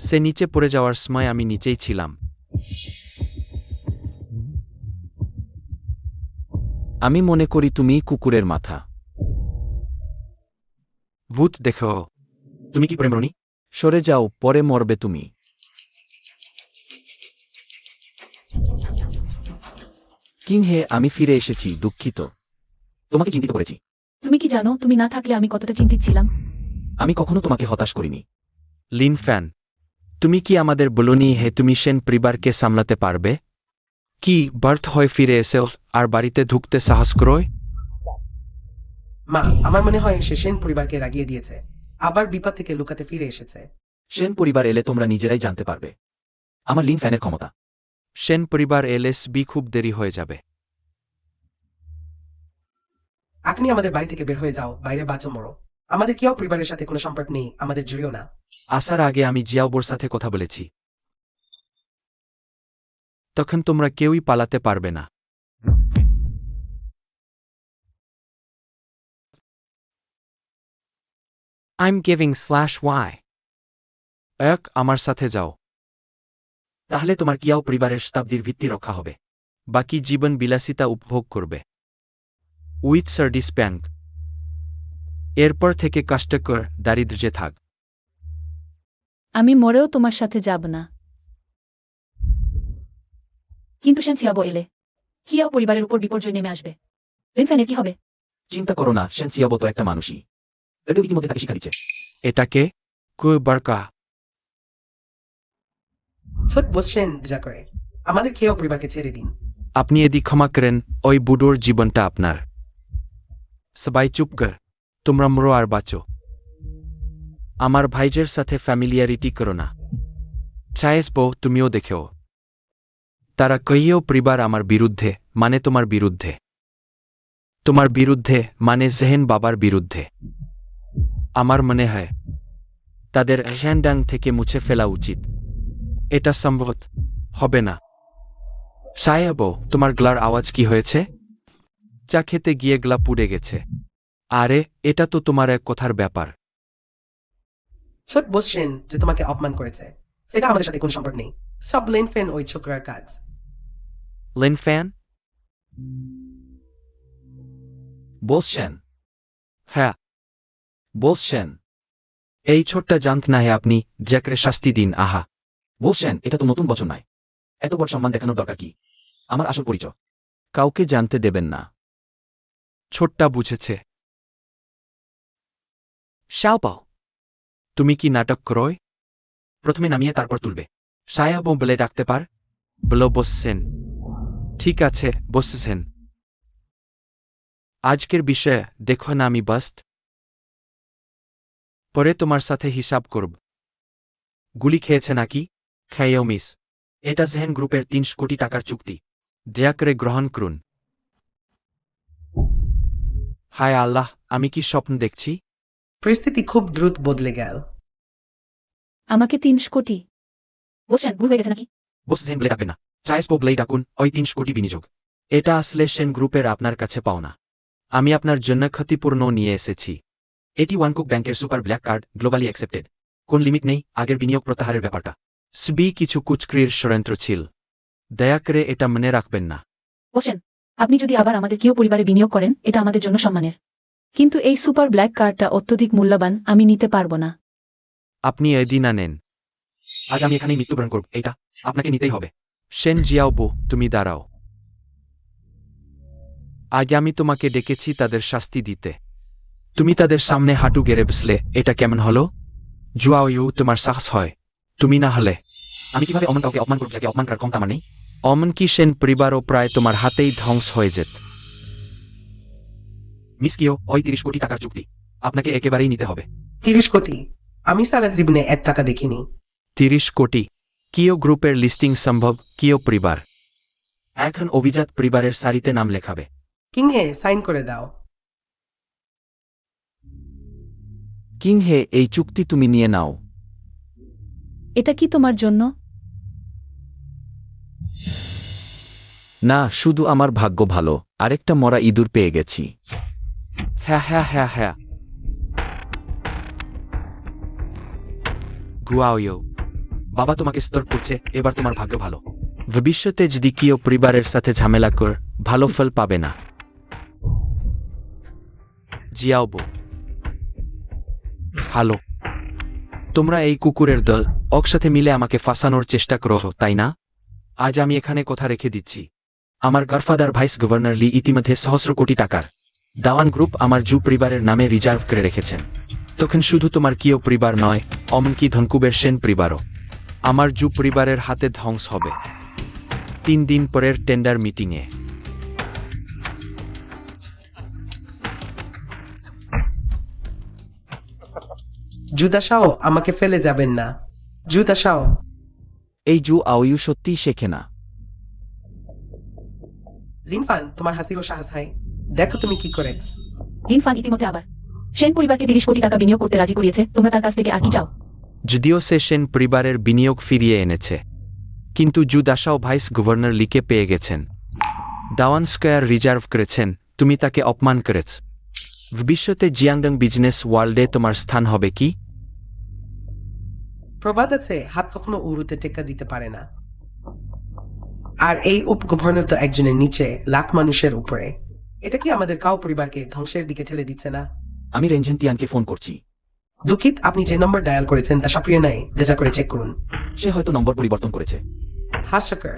সে নিচে পড়ে যাওয়ার সময় আমি নিচেই ছিলাম। আমি মনে করি তুমি কুকুরের মাথা। ভূত দেখো। তুমি কি প্রেম রনি? সরে যাও, পরে মরবে তুমি। কিং হে, আমি ফিরে এসেছি, দুঃখিত। তোমাকে চিন্তিত করেছি। তুমি কি জানো তুমি না থাকলে আমি কতটা চিন্তিত ছিলাম? আমি কখনো তোমাকে হতাশ করিনি। লিন ফ্যান, তুমি কি আমাদের বলনি হে তুমি সেন পরিবারকে সামলাতে পারবে? কি বার্থ হয়ে ফিরে এসে আর বাড়িতে ঢুকতে সাহস করোয়? মা, আমার মনে হয় সে সেন পরিবারকে রাগিয়ে দিয়েছে, আবার বিপদ থেকে লুকাতে ফিরে এসেছে। সেন পরিবার এলে তোমরা নিজেরাই জানতে পারবে আমার লিন ফ্যানের ক্ষমতা। সেন পরিবার এলএসবি খুব দেরি হয়ে যাবে। আপনি আমাদের বাড়ি থেকে বের হয়ে যাও, বাইরে বাঁচো মরো। আমাদের কেউ পরিবারের সাথে কোনো সম্পর্ক নেই, আমাদের জুড়িও না। আসার আগে আমি জিয়াওবোর সাথে কথা বলেছি। তখন তোমরা কেউই পালাতে পারবে না। I'm giving/y. এক, আমার সাথে যাও। তাহলে তোমার কিয়াও পরিবারের শতাব্দীর ভিত্তি রক্ষা হবে। বাকি জীবন বিলাসিতা উপভোগ করবে উইথ সার্ডিস ব্যাংক। এরপর থেকে কষ্টকর দারিদ্র্যে থাক। আমি মরেও তোমার সাথে যাব না। কিন্তু সেন সিয়াবো এলে কিয়াও পরিবারের উপর বিপর্যয় নেমে আসবে। লিন ফ্যানের কি হবে? চিন্তা করো না, সেন সিয়াবো তো একটা মানুষই। এটা ইতিমধ্যে তাকে শিক্ষা দিচ্ছে। এটাকে কুবারকা। ছোট বসছেন যা করে, আমাদের কেউ পরিবারকে ছেড়ে দিন। আপনি এদি ক্ষমা করেন, ওই বুড়োর জীবনটা আপনার। সবাই চুপ কর, তোমরা মরো আর বাঁচো। আমার ভাইজের সাথে ফ্যামিলিয়ারিটি করো না। চায়েস বউ, তুমিও দেখেও। তারা কইয়েও পরিবার আমার বিরুদ্ধে, মানে তোমার বিরুদ্ধে। তোমার বিরুদ্ধে মানে জেহেন বাবার বিরুদ্ধে। আমার মনে হয় তাদের হ্যান্ডাং থেকে মুছে ফেলা উচিত। এটা সম্ভব হবে না। সাহেব, তোমার গ্লার আওয়াজ কি হয়েছে? চা খেতে গিয়ে গ্লা পুড়ে গেছে। আরে, এটা তো তোমার এক কথার ব্যাপার। ছোট বসছেন যে তোমাকে অপমান করেছে, সেটা আমাদের সাথে কোনো সম্পর্ক নেই। সব লেন ফেন ওই ছোকরার কাজ। লিন ফ্যান? বলছেন হ্যাঁ, বলছেন এই ছোট্টা জানত না হে আপনি, যাকে শাস্তি দিন। আহা, বলছেন এটা তো নতুন বছর নয়, এত বড় সম্মান দেখানোর দরকার কি? আমার আসল পরিচয় কাউকে জানতে দেবেন না। ছোট্টা বুঝেছে। শাওপাও, তুমি কি নাটক করোয়? প্রথমে নামিয়ে তারপর তুলবে। সাহেব বলে ডাকতে পার? বলো বসছেন। ঠিক আছে, বসেছেন। আজকের বিষয়ে দেখো না আমি বাস্ট। পরে তোমার সাথে হিসাব করব। গুলি খেয়েছে নাকি? খেয়েও মিস। এটা জেহেন গ্রুপের 300 কোটি টাকার চুক্তি। দয়া করে গ্রহণ করুন। হায় আল্লাহ, আমি কি স্বপ্ন দেখছি? পরিস্থিতি খুব দ্রুত বদলে গেল। আমাকে 300 কোটি বলছেন, ভুল হয়ে গেছে নাকি? বস জেহেন বলে ডাকবে না, চায়েস বলেই ডাকুন। ওই 300 কোটি বিনিয়োগ। এটা আসলে সেন গ্রুপের আপনার কাছে পাওনা। আমি আপনার জন্য ক্ষতিপূর্ণ নিয়ে এসেছি। এটি ওয়ানকুক ব্যাংকের super black card, globally accepted. কোন লিমিট নেই, আগের বিনিয়োগ প্রত্যাহারের ব্যাপারটা। সবই কিছু কুচক্রির ষড়যন্ত্র ছিল। দয়া করে এটা মনে রাখবেন না। বলছেন, আপনি যদি আবার আমাদের কেউ পরিবারে বিনিয়োগ করেন, এটা আমাদের জন্য সম্মানের। কিন্তু এই সুপার ব্ল্যাক কার্ডটা অত্যধিক মূল্যবান, আমি নিতে পারবো না। আপনি এদিন আনেন। আজ আমি এখানেই মৃত্যুবরণ করব, এটা আপনাকে নিতেই হবে। সেন জিয়াওবো, তুমি দাঁড়াও। আজ আমি তোমাকে ডেকেছি তাদের শাস্তি দিতে। তুমি তাদের সামনে হাঁটু গেড়ে বসলে, এটা কেমন হলো? জুয়াও ইউ, তোমার সাহস হয়। তুমি না হলে আমি কিভাবে অমন কাউকে অপমান করব যাকে অপমান করার ক্ষমতা আমার নেই? অমন কি সেন পরিবারও প্রায় তোমার হাতেই ধ্বংস হয়ে যেত। মিস কিও, ওই 30 কোটি টাকার চুক্তি আপনাকে একেবারেই নিতে হবে। 30 কোটি? আমি সারা জীবনে 1 টাকা দেখিনি। 30 কোটি? কিও গ্রুপের লিস্টিং সম্ভব? কিও পরিবার এখন অভিজাত পরিবারের সারিতে নাম লেখাবে। কিং হে, সাইন করে দাও। কিং হে, এই চুক্তি তুমি নিয়ে নাও। এটা কি তোমার জন্য? না, শুধু আমার ভাগ্য ভালো, আরেকটা মরা ইঁদুর পেয়ে গেছি। হ্যাঁ হ্যাঁ হ্যাঁ হ্যাঁ। গুয়াও, বাবা তোমাকে স্তর্ক করছে, এবার তোমার ভাগ্য ভালো। ভবিষ্যতে যদি কিও পরিবারের সাথে ঝামেলা কর, ভালো ফল পাবে না। জিয়াওবো, হ্যালো। তোমরা এই কুকুরের দল একসাথে মিলে আমাকে ফাঁসানোর চেষ্টা করো, তাই না? আজ আমি এখানে কথা রেখে দিচ্ছি। আমার গডফাদার ভাইস গভর্নর লি ইতিমধ্যে সহস্র কোটি টাকার দাওয়ান গ্রুপ আমার জু পরিবারের নামে রিজার্ভ করে রেখেছেন। তখন শুধু তোমার কিও পরিবার নয়, এমনকি ধনকুবের সেন পরিবারও আমার জু পরিবারের হাতে ধ্বংস হবে। 3 দিন পরের টেন্ডার মিটিংয়ে। জুদাসাও, আমাকে ফেলে যাবেন না। জুদাসাও। এই জু আওয়ু সত্যিই শেখে না। লিনফান, তোমার হাসিরও সাহস হয়। দেখো তুমি কি করেছ। ইনফান ইতিমধ্যে আবার সেন পরিবারকে 30 কোটি টাকা বিনিয়োগ করতে রাজি করিয়েছে। তোমরা তার কাছ থেকে আর কি চাও? যদিও সে সেন পরিবারের বিনিয়োগ ফিরিয়ে এনেছে, কিন্তু জু দাসাও ভাইস গভর্নর লিকে পেয়ে গেছেন। দাওয়ান স্কয়ার রিজার্ভ করেছেন। তুমি তাকে অপমান করেছ। ভবিষ্যতে জিয়াংডং বিজনেস ওয়ার্ল্ডে তোমার স্থান হবে কি? প্রবাদ আছে, হাত কখনো উড়ুতে টেক্কা দিতে পারে না। আর এই উপ গভর্নর তো একজনের নিচে, লাখ মানুষের উপরে। এটা কি আমাদের কাউ পরিবারকে ধ্বংসের দিকে ঠেলে দিচ্ছে না? আমি রেঞ্জেন তিয়ানকে ফোন করছি। দুঃখিত, আপনি যে নম্বর ডায়াল করেছেন তা সক্রিয় নাই, দেখা করে চেক করুন। সে হয়তো নম্বর পরিবর্তন করেছে। হাস্যকর।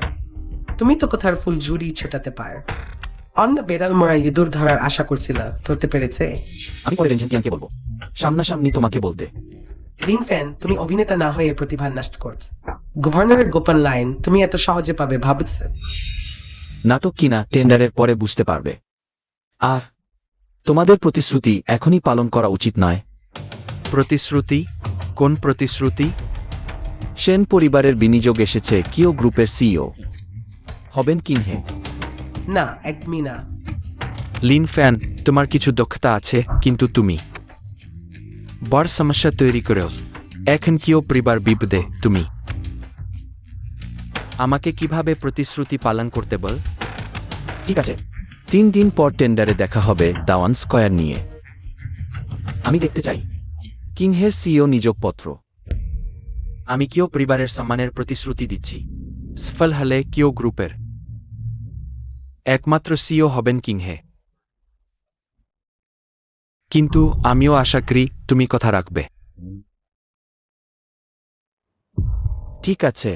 তুমি তো কোথার ফুল ঝুড়ি ছোটাতে পার। অন্য বেড়াল মরা ইঁদুর ধরার আশা করছিল, ধরতে পেরেছে? আমি পরে রেঞ্জেন তিয়ানকে বলবো সামনাসামনি তোমাকে বলতে। লিনফ্যান, তুমি অভিনেতা না হয়ে প্রতিভা নষ্ট করছ। গভর্নরের গোপন লাইন তুমি এত সহজে পাবে ভাবছ? নাটক কিনা টেন্ডারের পরে বুঝতে পারবে। আর তোমাদের প্রতিশ্রুতি এখনই পালন করা উচিত নয়। প্রতিশ্রুতি? কোন প্রতিশ্রুতি? সেন পরিবারের বিনিয়োগ এসেছে কিও গ্রুপের সিইও হবেন কিনহে। না, একদমই না। লিন ফ্যান, তোমার কিছু দক্ষতা আছে, কিন্তু তুমি বড় সমস্যা তৈরি করেও। এখন কিও পরিবার বিপদে, তুমি আমাকে কিভাবে প্রতিশ্রুতি পালন করতে বল? ঠিক আছে, 3 দিন পর টেন্ডারে দেখা হবে দাওয়ান স্কয়ার নিয়ে। আমি দেখতে চাই কিংহের সিইও নিয়োগপত্র। আমি কিও পরিবারের সম্মানের প্রতিশ্রুতি দিচ্ছি। সফল হলে কিও গ্রুপের একমাত্র সিইও হবেন কিংহে। কিন্তু আমিও আশা করি তুমি কথা রাখবে। ঠিক আছে,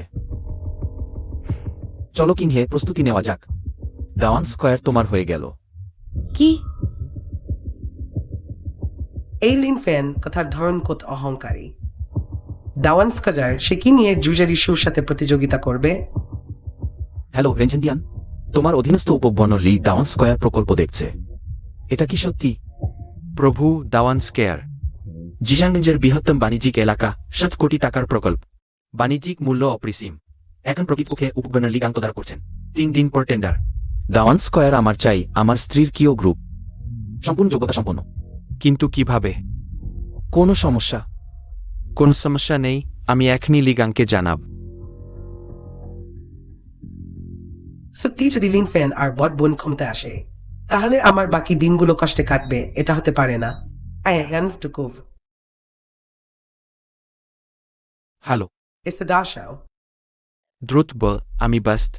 চলো কিংহে, প্রস্তুতি নেওয়া যাক। দাওয়ান স্কয়ার তোমার হয়ে গেল। কি? এই লিন ফ্যান কথার ধরন কত অহংকারী। দাওয়ান স্কাজার সে কি নিয়ে জুজের ইস্যুর সাথে প্রতিযোগিতা করবে? হ্যালো রেঞ্জেন্ডিয়ান, তোমার অধীনস্থ উপবর্ণ লি দাওয়ান স্কয়ার প্রকল্প দেখছে। এটা কি সত্যি? প্রভু, দাওয়ান স্কেয়ার জিজাংজের বৃহত্তম বাণিজ্যিক এলাকা, 7 কোটি টাকার প্রকল্প, বাণিজ্যিক মূল্য অপরিসীম। এখন প্রকৃতপক্ষে উপবর্ণ লীগ আঙ্কদার করছেন। 3 দিন পর টেন্ডার। দাওয়ান স্কয়ার আমার চাই, আমার স্ত্রীর কিও গ্রুপ সম্পূর্ণ যোগ্যতা সম্পন্ন। কিন্তু কিভাবে? কোনো সমস্যা? কোন সমস্যা নেই, আমি এখনই লিগাংকে জানাব। সত্যি যদি লিন ফ্যান আর বট বোন ক্ষমতা আসে, তাহলে আমার বাকি দিনগুলো কষ্টে কাটবে। এটা হতে পারে না। Hello, Ist da schau? দ্রুত বল, আমি ব্যস্ত।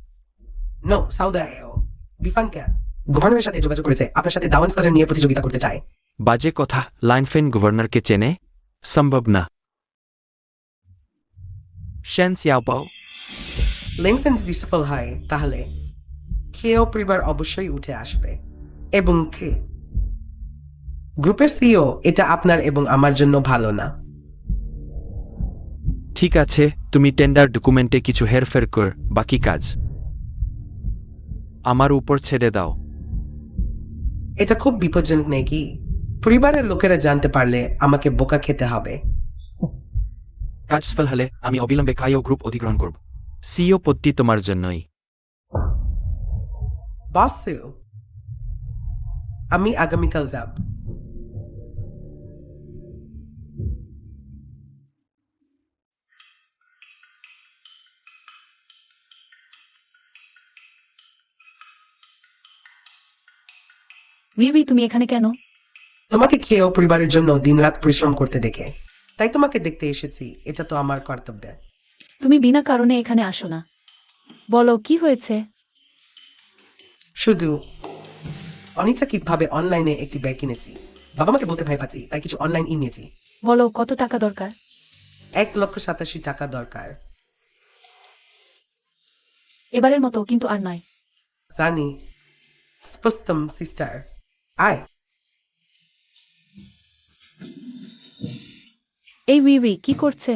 No, Saudaeo. বিফানকে গভর্নরের সাথে যোগাযোগ করেছে, আপনার সাথে দাওয়ান স্কাজার নিয়ে প্রতিযোগিতা করতে চায়। বাজে কথা। লাইনফেন গভর্নরকে চেনে? সম্ভব না। শেন সিয়াওপাও? লিনফেন যদি সফল হয়, তাহলে কেও পরিবার অবশ্যই উঠে আসবে। এবং কে গ্রুপের সিইও, এটা আপনার এবং আমার জন্য ভালো না। ঠিক আছে, তুমি টেন্ডার ডকুমেন্টে কিছু হেরফের কর, বাকি কাজ আমার উপর ছেড়ে দাও। এটা খুব বিপজ্জনক নাকি? পরিবারের লোকেরা জানতে পারলে আমাকে বোকা খেতে হবে। কাজ সফল হলে আমি অবিলম্বে কাইও গ্রুপ অধিগ্রহণ করব। সিইও পদটি তোমার জন্যই। বসু, আমি আগামীকাল যাব। উইবি, তুমি এখানে কেন? তোমাকে কেও পরিবারের জন্য দিনরাত পরিশ্রম করতে দেখে তাই তোমাকে দেখতে এসেছি। এটা তো আমার কর্তব্য। তুমি বিনা কারণে এখানে আসো না। বলো কি হয়েছে? শুধু অনিচ্ছাকৃতভাবে অনলাইনে একটি ব্যাগ কিনেছি। বাবা মাকে বলতে ভয় পাচ্ছি, তাই কিছু অনলাইন নিয়েছি। বলো কত টাকা দরকার? 1,87,000 টাকা দরকার। এবারের মতো কিন্তু আর নয়। জানি। স্পষ্টম সিস্টার, আয়। এই উইবি কি করছে?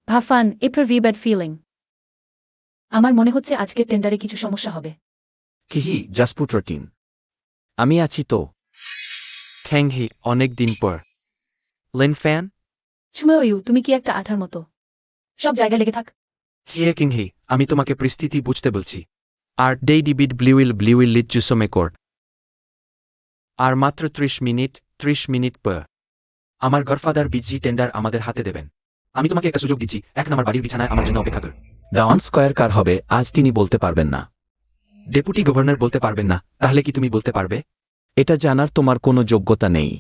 ভাফান, এপ্রিল ভি ব্যাড ফিলিং। আমার মনে হচ্ছে আজকের টেন্ডারে কিছু সমস্যা হবে। কিহি জাসপুট টিম, আমি আছি তো। খ্যাংহি, অনেক দিন পর। লিনফ্যান? সুময়ু, তুমি কি একটা আঠার মতো? সব জায়গায় লেগে থাক। হিয়ে কিংহি, আমি তোমাকে পরিস্থিতি বুঝতে বলছি। আর ডেইডিবিড ব্লিউইল লিচুসমে কোর্ট। আর মাত্র 30 মিনিট পর আমার গডফাদার বিজি টেন্ডার আমাদের হাতে দেবেন। আমি তোমাকে একটা সুযোগ দিচ্ছি, এখন আমার বাড়ির বিছানায় আমার জন্য অপেক্ষা কর। দাওয়ান স্কয়ার কার হবে আজ তিনি বলতে পারবেন না। ডেপুটি গভর্নর বলতে পারবেন না, তাহলে কি তুমি বলতে পারবে? এটা জানার তোমার কোনো যোগ্যতা নেই।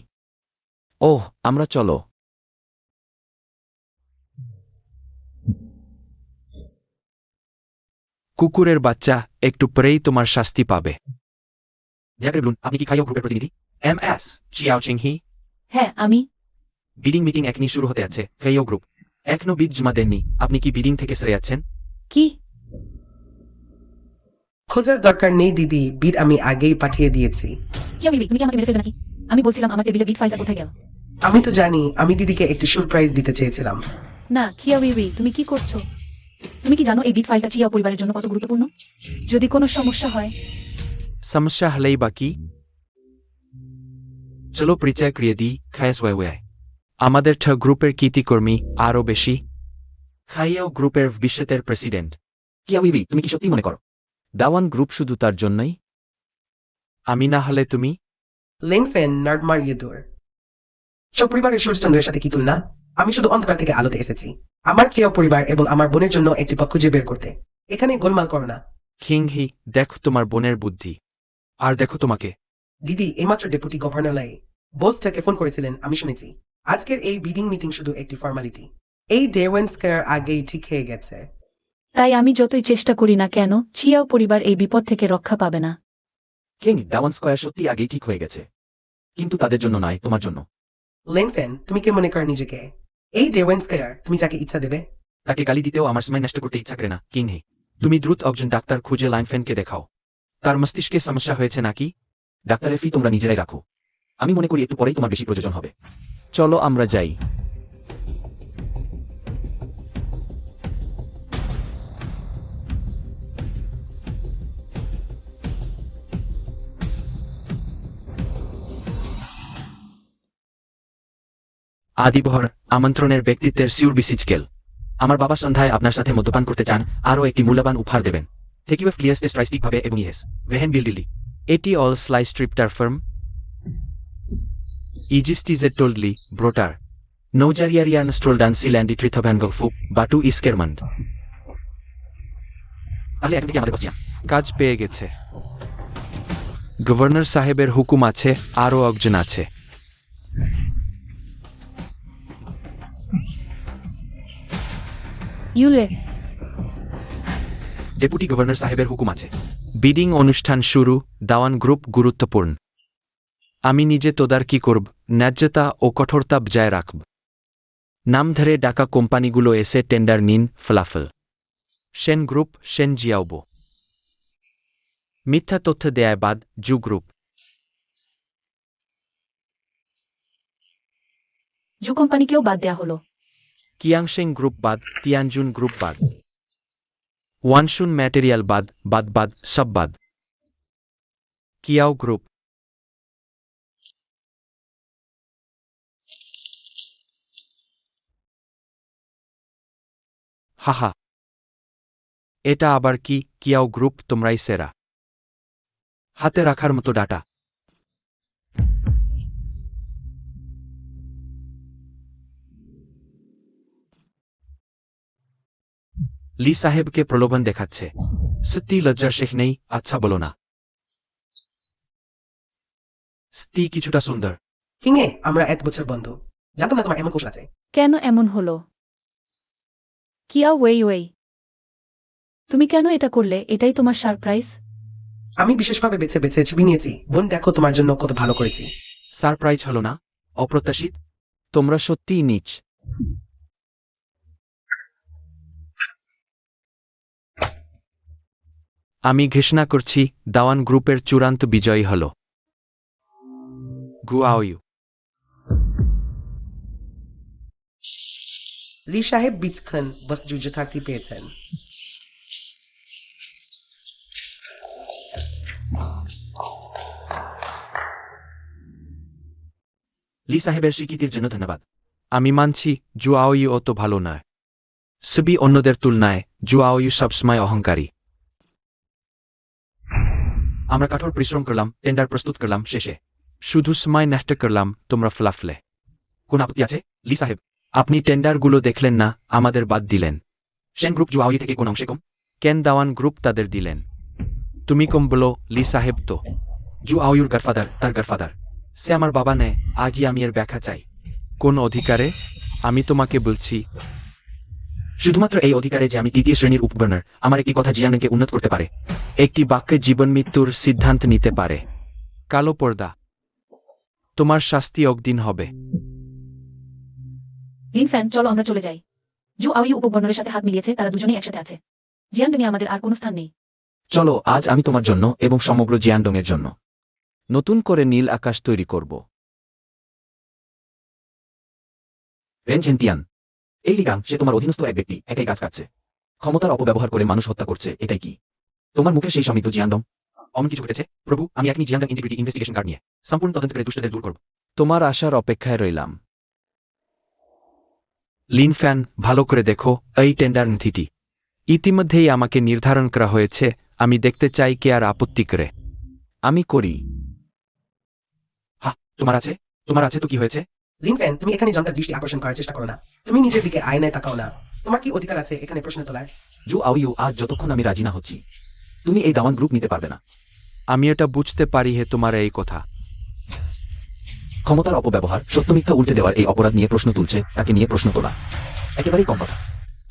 ওহ আমরা চলো। কুকুরের বাচ্চা, একটু পরেই তোমার শাস্তি পাবে। দয়া করে বলুন, আপনি কি খাইও গ্রুপের প্রতিনিধি? MS চিয়াও চিংহি। হ্যাঁ আমি। বিডিং মিটিং এখনই শুরু হতে আছে। খাইও গ্রুপ এখনো বিড জমা দেননি। আপনি কি বিডিং থেকে সেরে আছেন? কি? খোঁজার দরকার নেই দিদি, বিড আমি আগেই পাঠিয়ে দিয়েছি। কি আমি তুমি কি আমাকে মেরে ফেলবে নাকি? আমি বলছিলাম আমার টেবিলে বিট ফাইলটা কোথায় গেল? আমি তো জানি, আমি দিদিকে একটি সারপ্রাইজ দিতে চেয়েছিলাম। না কিয়াউই, তুমি কি করছো? তুমি কি জানো এই বিট ফাইলটা চিয়াও পরিবারের জন্য কত গুরুত্বপূর্ণ? যদি কোনো সমস্যা হয়। সমস্যা হলেই বাকি। চলো পরিচয় করিয়ে দিই। খায়াস ওয়াই। আমাদের গ্রুপের কীর্তিকর্মী আরও বেশি। খাইও গ্রুপের ভবিষ্যতের প্রেসিডেন্ট। কিয়াউই তুমি কি সত্যি মনে করো দাওয়ান গ্রুপ শুধু তার জন্যই? আমি না হলে তুমি? লেনফেন নার্ডমার ইয়েদুর সব পরিবারের সুরচন্দ্রের সাথে কি তুলনা? আমি শুধু অন্ধকার থেকে আলোতে এসেছি, আমার কেউ পরিবার এবং আমার বোনের জন্য একটি পক্ষ খুঁজে বের করতে। এখানে গোলমাল করো না। খিংহি, দেখো তোমার বোনের বুদ্ধি। আর দেখো তোমাকে। দিদি এইমাত্র ডেপুটি গভর্নর বোসটাকে ফোন করেছিলেন, আমি শুনেছি। আজকের এই বিডিং মিটিং শুধু একটি ফর্মালিটি। এই ডেওয়েন্সকার আগেই ঠিক হয়ে গেছে। তাই আমি যতই চেষ্টা করি না কেন, চিয়াও পরিবার এই বিপদ থেকে রক্ষা পাবে না। কিং দাওয়ান স্কয়ার সত্যি আগেই ঠিক হয়ে গেছে, কিন্তু তাদের জন্য নয়, তোমার জন্য। লেনফেন তুমি কে মনে কর নিজেকে? এই ডেওয়েন্সকার তুমি যাকে ইচ্ছা দেবে। তাকে গালি দিতেও আমার সময় নষ্ট করতে ইচ্ছা করে না। কিংহি, তুমি দ্রুত একজন ডাক্তার খুঁজে লাইনফ্যানকে দেখাও। তার মস্তিষ্কে সমস্যা হয়েছে নাকি? ডাক্তারের ফি তোমরা নিজেরাই রাখো, আমি মনে করি একটু পরেই তোমার বেশি প্রয়োজন হবে। চলো আমরা যাই। আদিবহর আমন্ত্রণের ব্যক্তিত্বের সিউর বিসিজকেল। আমার বাবা সন্ধ্যায় আপনার সাথে মদ্যপান করতে চান, আরও একটি মূল্যবান উপহার দেবেন। থেকে ফ্লিয়াসতে স্ট্রাইস্টিকভাবে এবং ইয়েস ভেহেন বিলডিলি। এটি অল স্লাইস স্ট্রিপ্টার ফার্ম ইজিস্টিজে টোল্ডলি ব্রোটার নৌজারিয়ারিয়ান স্ট্রোলডান সিল্যান্ডি ট্রিথভ্যানগফু বাটু ইস্কেরমান্ড। তাহলে এখন থেকে আমাদের বসিয়া কাজ পেয়ে গেছে। গভর্নর সাহেবের হুকুম আছে, আরও একজন আছে। ইউলে ডেপুটি গভর্নর সাহেবের হুকুম আছে। বিডিং অনুষ্ঠান শুরু। দাওয়ান গ্রুপ গুরুত্বপূর্ণ। আমি নিজে তদারকি করব, ন্যায্যতা ও কঠোরতা বজায় রাখব। নাম ধরে ডাকা কোম্পানিগুলো এসে টেন্ডার নিন। ফলাফল সেন গ্রুপ, সেন জিয়াওবো। মিথ্যা তথ্য দেয় বাদ জু গ্রুপ। জু কোম্পানিকেও বাদ দেয়া হলো। কিয়াংশেং গ্রুপ বাদ, তিয়ানজুন গ্রুপ বাদ, ওয়ানশুন ম্যাটেরিয়াল বাদ, বাদ বাদ সব বাদ। কিয়াও গ্রুপ। হাহা, এটা আবার কি? কিয়াও গ্রুপ তোমরাই সেরা। হাতে রাখার মতো ডাটা। লি সাহেবকে প্রলোভন দেখাচ্ছে। সত্যি লজ্জার শেখ নেই। আচ্ছা বলো না, স্ত্রী কিছুটা সুন্দর। কিংয়ে আমরা 1 বছর বন্ধু, জানতো না তোমার এমন কৌশল আছে। কেন এমন হলো? কিয়াও ওয়েই, তুমি কেন এটা করলে? এটাই তোমার সারপ্রাইজ? আমি বিশেষভাবে বেছে বেছে ছবি নিয়েছি। বোন দেখো তোমার জন্য কত ভালো করেছি। সারপ্রাইজ হলো না? অপ্রত্যাশিত? তোমরা সত্যিই নীচ। আমি ঘোষণা করছি, দাওয়ান গ্রুপের চূড়ান্ত বিজয়ী হল গুয়াওয়ু। লি সাহেব বিচখান বস যথার্থী পেয়েছেন। লি সাহেবের স্বীকৃতির জন্য ধন্যবাদ। আমি মানছি জুয়াওয়ু অত ভালো নয়। সবই অন্যদের তুলনায় জুয়াওয়ু সবসময় অহংকারী। আমরা কঠোর পরিশ্রম করলাম, টেন্ডার প্রস্তুত করলাম, শেষে শুধু সময় নষ্ট করলাম। তোমরা ফলাফলে কোন আপত্তি আছে? লি সাহেব, আপনি টেন্ডারগুলো দেখলেন না, আমাদের বাদ দিলেন। সেন গ্রুপ জুয়াওয়ু থেকে কোন অংশে কম? কেন দাওয়ান গ্রুপ তাদের দিলেন? তুমি কম বলো। লি সাহেব তো জুয়াওয়ুর গডফাদার, তার গডফাদার। সে আমার বাবা নেয়। আজই আমি এর ব্যাখ্যা চাই। কোন অধিকারে? আমি তোমাকে বলছি। শুধুমাত্র এই অধিকারে যে আমি তৃতীয় শ্রেণীর উপগভর্নর আমার একটি কথা জিয়াংকে উন্নত করতে পারে। একটি বাক্যে জীবন মৃত্যুর সিদ্ধান্ত নিতে পারে। কালো পর্দা, তোমার শাস্তি অগ্দিন হবে। লিন ফ্যান, চলো আমরা চলে যাই। জু আওয়ি উপগভর্নরের সাথে হাত মিলিয়েছে, তারা দুজনেই একসাথে আছে। জিয়ানডংয়ে আমাদের আর কোনো স্থান নেই। চলো আজ আমি তোমার জন্য এবং সমগ্র জিয়াংডংয়ের জন্য নতুন করে নীল আকাশ তৈরি করব। রেন ঝেনতিয়ান, এই লিগাং সে তোমার অধীনস্থ এক ব্যক্তি, একাই গাছ কাটছে, ক্ষমতার অপব্যবহার করে মানুষ হত্যা করছে, এটাই কি তোমার মুখে সেই সমৃদ্ধ জিয়াংডং? অমন কিছু ঘটেছে প্রভু, আমি এখনই জিয়াংডং ইন্টিগ্রিটি ইনভেস্টিগেশন কার্ড নিয়ে সম্পূর্ণ তদন্ত করে দুষ্টদের দূর করব। তোমার আসার অপেক্ষায় রইলাম। লিন ফ্যান, ভালো করে দেখো এই টেন্ডার নথিটি। ইতিমধ্যেই আমাকে নির্ধারণ করা হয়েছে, আমি দেখতে চাই কে আর আপত্তি করে। আমি করি। হ্যাঁ, তোমার আছে তো কি হয়েছে? লিন ফ্যান, তুমি এখানে জনতার দৃষ্টি আকর্ষণ করার চেষ্টা করো না। তুমি নিজের দিকে আয়নায় তাকাও না। তোমার কি অধিকার আছে এখানে প্রশ্ন তোলার? জু আওয়িউ, আজ যতক্ষণ আমি রাজি না হচ্ছি তুমি এই দাওয়ান গ্রুপ নিতে পারবে না। আমি এটা বুঝতে পারি হে তোমার এই কথা। ক্ষমতার অপব্যবহার, সত্য মিথ্যা উল্টে দেওয়ার এই অপরাধ নিয়ে প্রশ্ন তুলছে, তাকে নিয়ে প্রশ্ন তোলা একেবারেই কম কথা।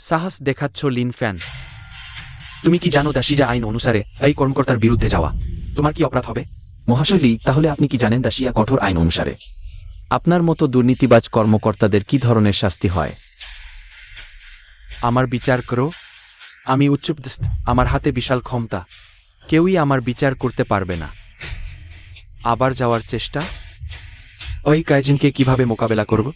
সাহস দেখাচ্ছ লিন ফ্যান। তুমি কি জানো দাসিজা আইন অনুসারে এই কর্মকর্তার বিরুদ্ধে যাওয়া তোমার কি অপরাধ হবে? মহাশয় লি, তাহলে আপনি কি জানেন দাসিয়া কঠোর আইন অনুসারে আপনার মতো দুর্নীতিবাজ কর্মকর্তাদের কি ধরনের শাস্তি হয়? আমার বিচার করো। আমি উচ্চপদস্থ, আমার হাতে বিশাল ক্ষমতা, কেউই আমার বিচার করতে পারবে না। আবার যাওয়ার চেষ্টা? ওই কাইজিনকে কিভাবে মোকাবেলা করব?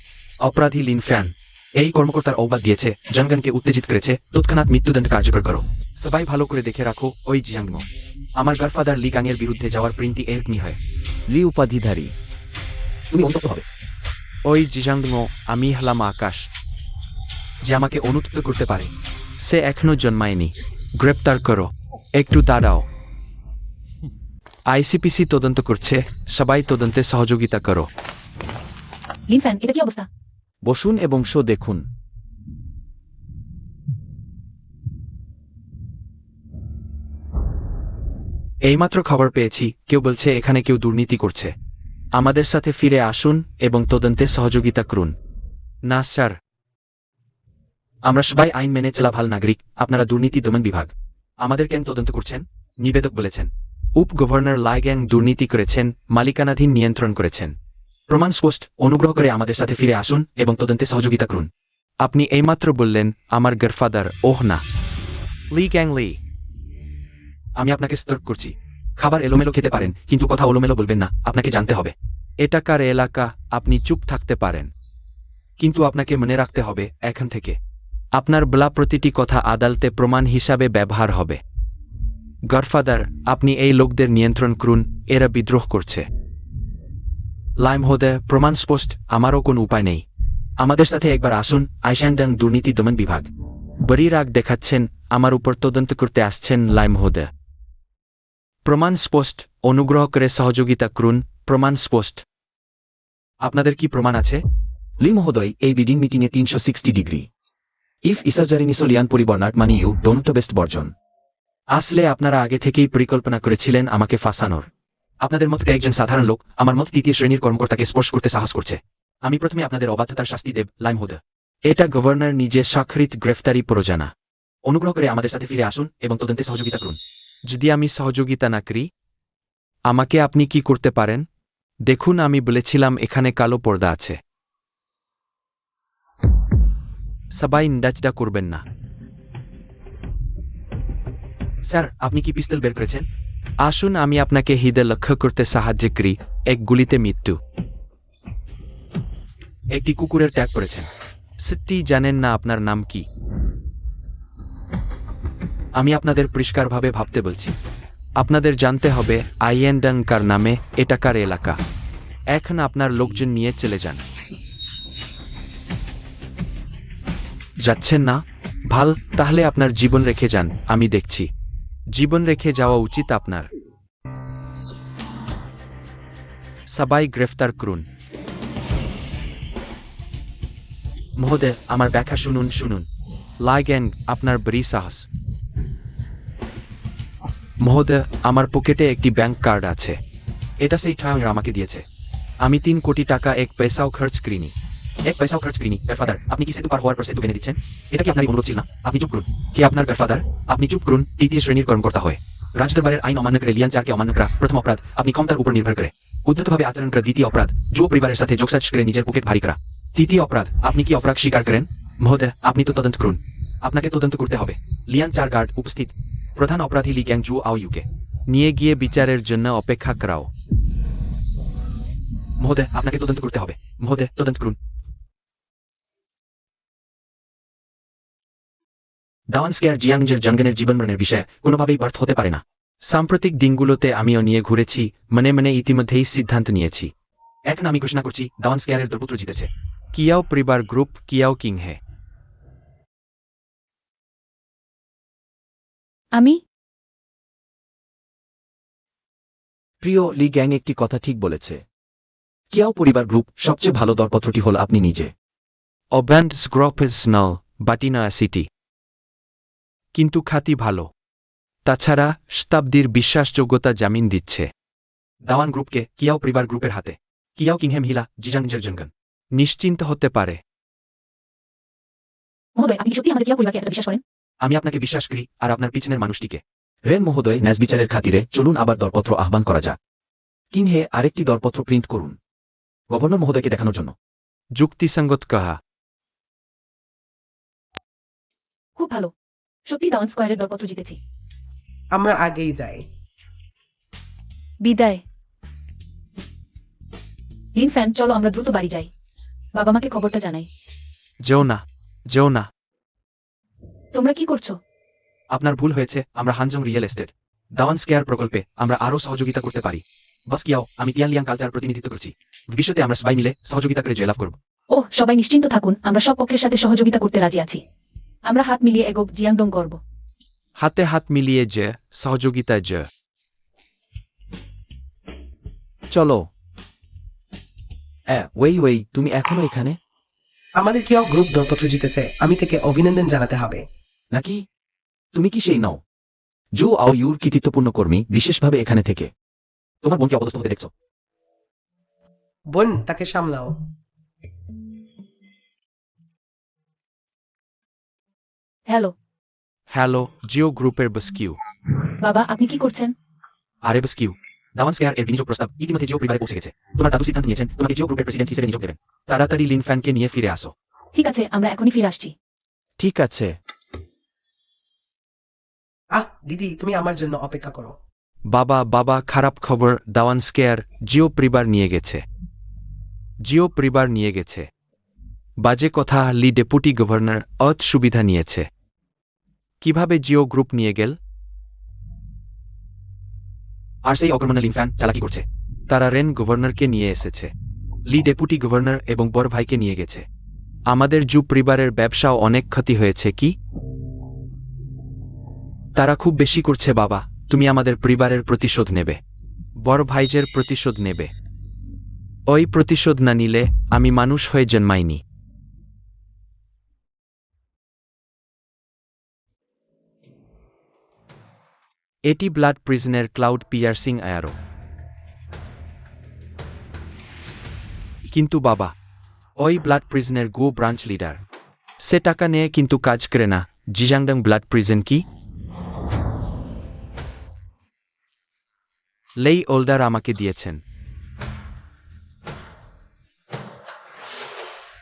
অপরাধী লিন ফ্যান এই কর্মকর্তার অবাদ দিয়েছে, জনগণকে উত্তেজিত করেছে, তৎক্ষণাৎ মৃত্যুদণ্ড কার্যকর করো। সবাই ভালো করে দেখে রাখো, ওই জিয়াংমো আমার গডফাদার লি গাংয়ের বিরুদ্ধে যাওয়ার প্রিন্টি এরকমই হয়। লি উপাধিধারী, তুমি অনুতপ্ত হবে। ওই জিজাংমো আমি হলাম আকাশ, যে আমাকে অনুতপ্ত করতে পারে। সে এখনো জন্মায়নি। গ্রেপ্তার করো। একটু দাঁড়াও। আইসিপিসি তদন্ত করছে, সবাই তদন্তে সহযোগিতা করো। লিন ফ্যান, এটা কি অবস্থা? বসুন এবং শো দেখুন। এইমাত্র খবর পেয়েছি, কেউ বলছে এখানে কেউ দুর্নীতি করছে। আমাদের সাথে ফিরে আসুন এবং তদন্তে সহযোগিতা করুন। না স্যার, আমরা সবাই আইন মেনে চলা ভাল নাগরিক, আপনারা দুর্নীতি দমন বিভাগ। আমাদের কেন তদন্ত করছেন? নিবেদক বলেছেন উপ গভর্নর লাই গ্যাং দুর্নীতি করেছেন, মালিকানাধীন নিয়ন্ত্রণ করেছেন। প্রমাণ স্পষ্ট, অনুগ্রহ করে আমাদের সাথে ফিরে আসুন এবং তদন্তে সহযোগিতা করুন। আপনি এইমাত্র বললেন আমার গডফাদার। ওহ না, লি গ্যাং লি, আমি আপনাকে সতর্ক করছি। খাবার এলোমেলো খেতে পারেন, কিন্তু কথা এলোমেলো বলবেন না, আপনাকে জানতে হবে এটা কার এলাকা। আপনি চুপ থাকতে পারেন, কিন্তু আপনাকে মনে রাখতে হবে এখন থেকে আপনার বলা প্রতিটি কথা আদালতে প্রমাণ হিসাবে ব্যবহার হবে। গডফাদার, আপনি এই লোকদের নিয়ন্ত্রণ করুন, এরা বিদ্রোহ করছে। লাইম হোদে, প্রমাণ স্পষ্ট, আমারও কোনো উপায় নেই। আমাদের সাথে একবার আসুন। আইশ্যান্ডাং দুর্নীতি দমন বিভাগ বড়ি রাগ দেখাচ্ছেন, আমার উপর তদন্ত করতে আসছেন। লাইম হোদে, প্রমাণ স্পষ্ট, অনুগ্রহ করে সহযোগিতা করুন। প্রমাণ স্পষ্ট। আপনাদের কি প্রমাণ আছে? লি মহোদয়, এই বিডিং মিটিংয়ে 360 ডিগ্রি ইফ ইসার্জারিনিসোলিয়ান পরিবর্নাট মানি ইউ ডোন্ট বেস্ট বর্জন। আসলে আপনারা আগে থেকেই পরিকল্পনা করেছিলেন আমাকে ফাঁসানোর। আপনাদের মতো একজন সাধারণ লোক আমার মত তৃতীয় শ্রেণীর কর্মকর্তাকে স্পর্শ করতে সাহস করছে। আমি প্রথমে আপনাদের অবাধ্যতার শাস্তি দেব। লাইম হোদে, এটা গভর্নর নিজে স্বাক্ষরিত গ্রেফতারি প্রযোজনা। অনুগ্রহ করে আমাদের সাথে ফিরে আসুন এবং তদন্তে সহযোগিতা করুন। যদি আমি সহযোগিতা না করি, আমাকে আপনি কি করতে পারেন? দেখুন, আমি বলেছিলাম এখানে কালো পর্দা আছে। সবাই নিন্দাচটা করবেন না। স্যার, আপনি কি পিস্তল বের করেছেন? আসুন আমি আপনাকে হৃদয় লক্ষ্য করতে সাহায্য করি। এক গুলিতে মৃত্যু। একটি কুকুরের ট্যাগ করেছেন। সত্যি জানেন না আপনার নাম কি? আমি আপনাদের পরিষ্কারভাবে ভাবতে বলছি। আপনাদের জানতে হবে আইয়েন্ডাং কার নামে, এটা কার এলাকা। এখন আপনার লোকজন নিয়ে চলে যান। যাচ্ছেন না? ভাল, তাহলে আপনার জীবন রেখে যান, আমি দেখছি। জীবন রেখে যাওয়া উচিত আপনার। সবাই গ্রেফতার করুন। মহোদয়, আমার ব্যাখ্যা শুনুন। লাই গ্যাং, আপনার বড়ি সাহস। মহোদয়, আমার পকেটে একটি ব্যাংক কার্ড আছে। এটা সেই ঠাউর আমাকে দিয়েছে। আমি 3 কোটি টাকা এক পয়সাও খরচ করিনি। এক পয়সাও খরচ করিনি গডফাদার আপনি কি সেতু পার হওয়ার পর সেতু ভেঙে দিচ্ছেন এটা কি আপনার অনুরোধ ছিল না আপনি চুপ করুন কে আপনার গডফাদার আপনি চুপ করুন তৃতীয় শ্রেণীর কর্মকর্তা হয় রাজদরবারের আইন অমান্য করে লিয়ান চারকে অমান্য করা প্রথম অপরাধ আপনি ক্ষমতার উপর নির্ভর করে উদ্ধতভাবে আচরণ করা দ্বিতীয় অপরাধ যুব পরিবারের সাথে যোগসাজ করে নিজের পকেট ভারী করা তৃতীয় অপরাধ আপনি কি অপরাধ স্বীকার করেন মহোদয় আপনি তো তদন্ত করুন আপনাকে তদন্ত করতে হবে লিয়ান চার গার্ড উপস্থিত প্রধান অপরাধী লি গ্যাং জু আও ইউকে নিয়ে গিয়ে বিচারের জন্য অপেক্ষা করাও মহোদয় আপনাকে তদন্ত করতে হবে মহোদয় তদন্ত করুন দাওয়ান স্কেয়ার জিয়াংজের জনগণের জীবনমরণের বিষয়ে কোনোভাবেই ব্যর্থ হতে পারে না সাম্প্রতিক দিনগুলোতে আমিও নিয়ে ঘুরেছি মনে মনে ইতিমধ্যেই সিদ্ধান্ত নিয়েছি এখন আমি ঘোষণা করছি দাওয়ান স্কেয়ারের দরপুত্র জিতেছে কিয়াও পরিবার গ্রুপ কিয়াও কিং হে আমি প্রিয় লি গ্যাং একটি কথা ঠিক বলেছে কিয়াও পরিবার গ্রুপ সবচেয়ে ভালো দরপত্রটি হল আপনি নিজে অব্যান্ড স্গ্রপ ইজ স্নল বাটিনা সিটি কিন্তু খাতি ভালো তাছাড়া শতাব্দীর বিশ্বাসযোগ্যতা জামিন দিচ্ছে দাওয়ান গ্রুপকে কিয়াও পরিবার গ্রুপের হাতে কিয়াও কিংহে মহিলা জিজাংজের জনগণ নিশ্চিন্ত হতে পারে মহোদয় আপনি কি সত্যি আমাদের কিয়া পরিবারকে এতটা বিশ্বাস করেন আমি আপনাকে বিশ্বাস করি আর আপনার পিছনের মানুষটিকে রেন মহোদয় ন্যাস বিচারের খাতিরে চলুন আবার দরপত্র আহ্বান করা যাক কিং হে আরেকটি দরপত্র প্রিন্ট করুন গভর্নর মহোদয়কে দেখানোর জন্য যুক্তিসঙ্গত কাহা খুব ভালো সত্যি দাওয়ান স্কয়ারের দরপত্র জিতেছি আমরা আগেই যাই বিদায় লিন ফ্যান চলো আমরা দ্রুত বাড়ি যাই বাবা মাকে খবরটা জানাই যেও না তোমরা কি করছো আপনার ভুল হয়েছে আমরা হানজং রিয়েল এস্টেট দাওয়ান স্কেয়ার প্রকল্পে আমরা আরও সহযোগিতা করতে পারি বাস কিয়াও আমি তিয়ানলিয়াং কালচার প্রতিনিধিত্ব করছি ভবিষ্যতে আমরা সবাই মিলে সহযোগিতা করে জয়লাভ করব ওহ সবাই নিশ্চিন্ত থাকুন আমরা সব পক্ষের সাথে সহযোগিতা করতে রাজি আছি আমরা হাত মিলিয়ে এগোব জিয়াংডং করব হাতে হাত মিলিয়ে যে সহযোগিতা যে চলো ওয়েই তুমি এখনো এখানে আমাদের কিয়াও গ্রুপ দরপত্র জিতেছে আমি থেকে অভিনন্দন জানাতে হবে নাকি তুমি কি সেই নও জু আও ইউর কৃতিত্বপূর্ণ কর্মী বিশেষভাবে এখানে থেকে তোমার বোনকে অবস্থা হতে দেখছো বোন তাকে সামলাও হ্যালো জিও গ্রুপের বসকিউ বাবা আপনি কি করছেন আরে বসকিউ দাওয়ান স্কেয়ার এর বিনিয়োগ প্রস্তাব ইতিমধ্যে জিও পরিবারে পৌঁছে গেছে তোমার দাদু সিদ্ধান্ত নিয়েছেন তোমাকে জিও গ্রুপের প্রেসিডেন্ট হিসেবে নিয়োগ দেবেন তাড়াতাড়ি লিন ফ্যানকে নিয়ে ফিরে আসো ঠিক আছে আমরা এখনই ফিরে আসছি ঠিক আছে দিদি তুমি আমার জন্য অপেক্ষা করো বাবা খারাপ খবর দাওয়ান স্কেয়ার জিও পরিবার নিয়ে গেছে বাজে কথা লি ডেপুটি গভর্নর সুবিধা নিয়েছে কিভাবে জিও গ্রুপ নিয়ে গেল আর সেই অগ্রমণে লিন ফ্যান চালাকি করছে তারা রেন গভর্নরকে নিয়ে এসেছে লি ডেপুটি গভর্নর এবং বড় ভাইকে নিয়ে গেছে আমাদের জু পরিবারের ব্যবসাও অনেক ক্ষতি হয়েছে কি তারা খুব বেশি করছে বাবা তুমি আমাদের পরিবারের প্রতিশোধ নেবে বড় ভাইজের প্রতিশোধ নেবে ওই প্রতিশোধ না নিলে আমি মানুষ হয়ে জন্মাইনি এটি ব্লাড প্রিজনের ক্লাউড পিয়ার্সিং অ্যারো কিন্তু বাবা ওই ব্লাড প্রিজনের গো ব্রাঞ্চ লিডার সে টাকা নিয়ে কিন্তু কাজ করে না জিজাংডং ব্লাড প্রিজন কি লেই ওল্ডার আমাকে দিয়েছেন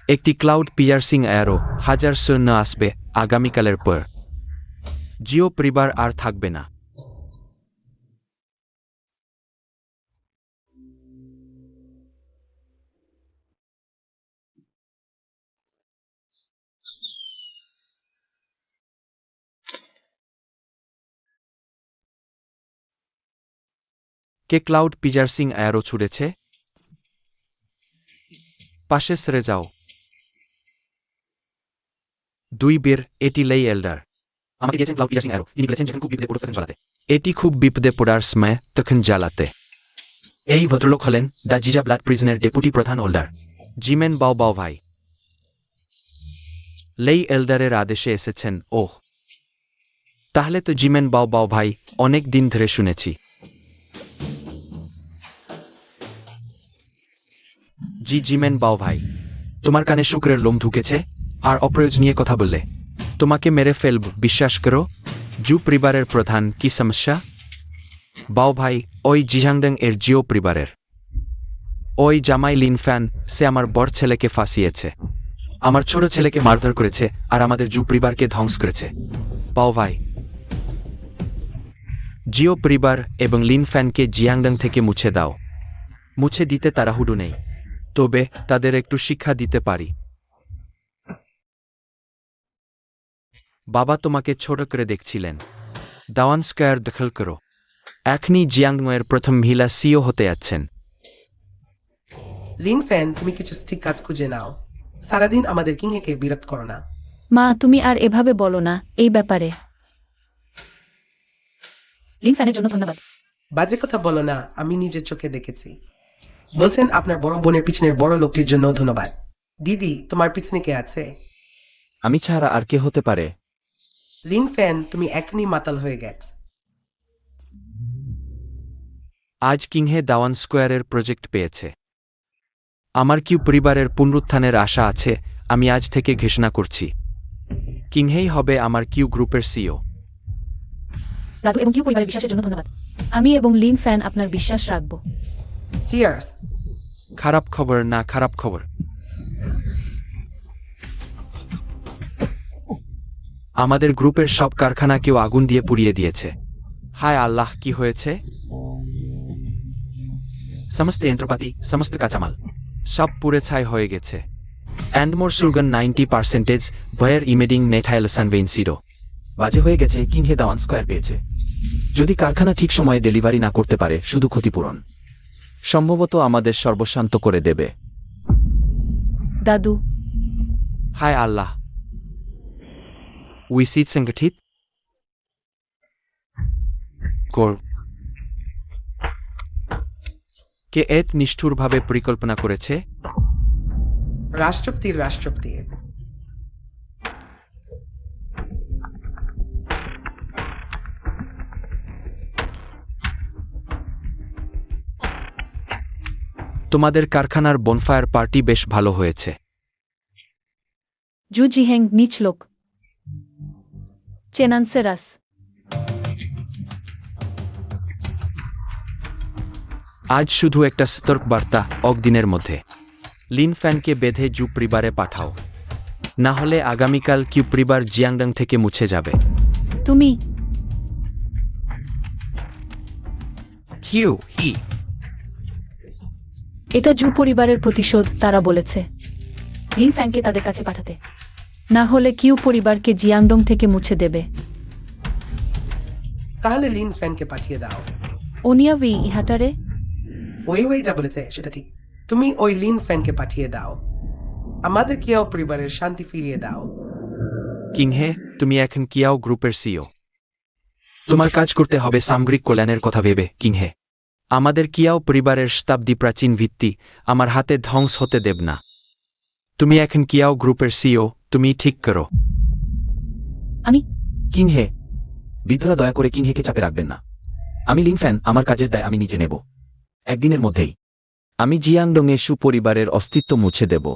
একটি ক্লাউড পিয়ার্সিং অ্যারো 1000 সৈন্য আসবে আগামীকালের পর জিও পরিবার আর থাকবে না কে ক্লাউড পিয়ার্সিং অ্যারো ছুড়েছে পাশে সরে যাও 2 বীর এটি লেই এল্ডার আমাকে দিয়েছেন ক্লাউড পিয়ার্সিং অ্যারো তিনি বলেছেন যখন খুব বিপদে পড়ে তখন জ্বালাতে এটি খুব বিপদে পড়ার সময় তখন জ্বালাতে এই ভদ্রলোক হলেন দ্য জিজা ব্লাড প্রিজনের ডেপুটি প্রধান ওল্ডার জিমেন বাও ভাই লেই এল্ডারের আদেশে এসেছেন ওহ তাহলে তো জিমেন বাও ভাই অনেক দিন ধরে শুনেছি জিমেন বাও ভাই তোমার কানে শুক্রের লোম ঢুকেছে আর অপ্রয়োজনীয় কথা বললে তোমাকে মেরে ফেলব বিশ্বাস করো জু পরিবারের প্রধান কি সমস্যা বাও ভাই ওই জিহাংডং এর জিও পরিবারের ওই জামাই লিনফ্যান সে আমার বড় ছেলেকে ফাঁসিয়েছে আমার ছোট ছেলেকে মারধর করেছে আর আমাদের জু পরিবারকে ধ্বংস করেছে বাও ভাই জিও পরিবার এবং লিনফ্যানকে জিয়াংডং থেকে মুছে দাও মুছে দিতে তাড়াহুড়ো নেই তবে তাদের একটু শিক্ষা দিতে পারি বাবা তোমাকে ছোট করে দেখছিলেন দাওয়ান স্কয়ার দখল করো এখনই জিয়াংডংয়ের প্রথম মহিলা সিও হতে যাচ্ছেন লিন ফ্যান তুমি কিছু ঠিক কাজ খুঁজে নাও সারাদিন আমাদের কিংকে বিরক্ত করো না মা তুমি আর এভাবে বলো না এই ব্যাপারে লিন ফ্যানের জন্য ধন্যবাদ বাজে কথা বলো না আমি নিজের চোখে দেখেছি বলছেন আপনার বড় বোনের পিছনের বড় লোকটির জন্য ধন্যবাদ দিদি তোমার পিছনে কে আছে আমি ছাড়া আর কে হতে পারে লিন ফ্যান তুমি এখনই মাতাল হয়ে গেছ আজ কিংহে দাওয়ান স্কোয়ারের প্রজেক্ট পেয়েছে আমার কিউ পরিবারের পুনরুত্থানের আশা আছে আমি আজ থেকে ঘোষণা করছি কিংহেই হবে আমার কিউ গ্রুপের সিও দাদু এবং কিউ পরিবারের বিশ্বাসের জন্য ধন্যবাদ আমি এবং লিন ফ্যান আপনার বিশ্বাস রাখবো চিয়ার্স খারাপ খবর না খারাপ খবর আমাদের গ্রুপের সব কারখানাকেও আগুন দিয়ে পুড়িয়ে দিয়েছে হায় আল্লাহ কি হয়েছে সমস্ত যন্ত্রপাতি সমস্ত কাঁচামাল সব পুড়ে ছাই হয়ে গেছে অ্যান্ডমোর সুরগান 90% বয়ের ইমেডিং নেঠাইল সানভেইনসিরো বাজে হয়ে গেছে কিংহে দাওয়ান স্কয়ার পেয়েছে যদি কারখানা ঠিক সময়ে ডেলিভারি না করতে পারে শুধু ক্ষতিপূরণ সম্ভবত আমাদের সর্বশান্ত করে দেবে দাদু হায় আল্লাহ উইসিট সংগঠিত কর কে এত নিষ্ঠুরভাবে পরিকল্পনা করেছে রাষ্ট্রপতি তোমাদের কারখানার বনফায়ার পার্টি বেশ ভালো হয়েছে জু জিহেং নিচ লোক চেনানসেরাস আজ শুধু একটা সতর্ক বার্তা অকদিনের মধ্যে লিন ফ্যানকে বেঁধে জু পরিবারে পাঠাও না হলে আগামীকাল কিউ পরিবার জিয়াংডং থেকে মুছে যাবে তুমি কিউ হি এটা জু পরিবারের প্রতিশোধ তারা বলেছে লিন ফ্যানকে তাদের কাছে পাঠাতে না হলে কিউ পরিবারকে জিয়াংডং থেকে মুছে দেবে তাহলে লিন ফ্যানকে পাঠিয়ে দাও ওনিয়াবি ইহাটারে ওই যা বলেছে সেটা ঠিক তুমি ওই লিন ফ্যানকে পাঠিয়ে দাও আমাদের কিয়াও পরিবারের শান্তি ফিরিয়ে দাও কিংহে তুমি এখন কিয়াও গ্রুপের সিও তোমার কাজ করতে হবে সামগ্রিক কল্যাণের কথা ভেবে কিংহে আমাদের কিয়াও পরিবারের শতাব্দী প্রাচীন ভিত্তি আমার হাতে ধ্বংস হতে দেব না তুমি এখন কিয়াও গ্রুপের সিও তুমি ঠিক করো আমি কিংহে বৃদ্ধরা দয়া করে কিংহেকে চাপে রাখবেন না আমি লিংফ্যান আমার কাজের দায় আমি নিজে নেব একদিনের মধ্যেই আমি জিয়াংডংয়ে সুপরিবারের অস্তিত্ব মুছে দেব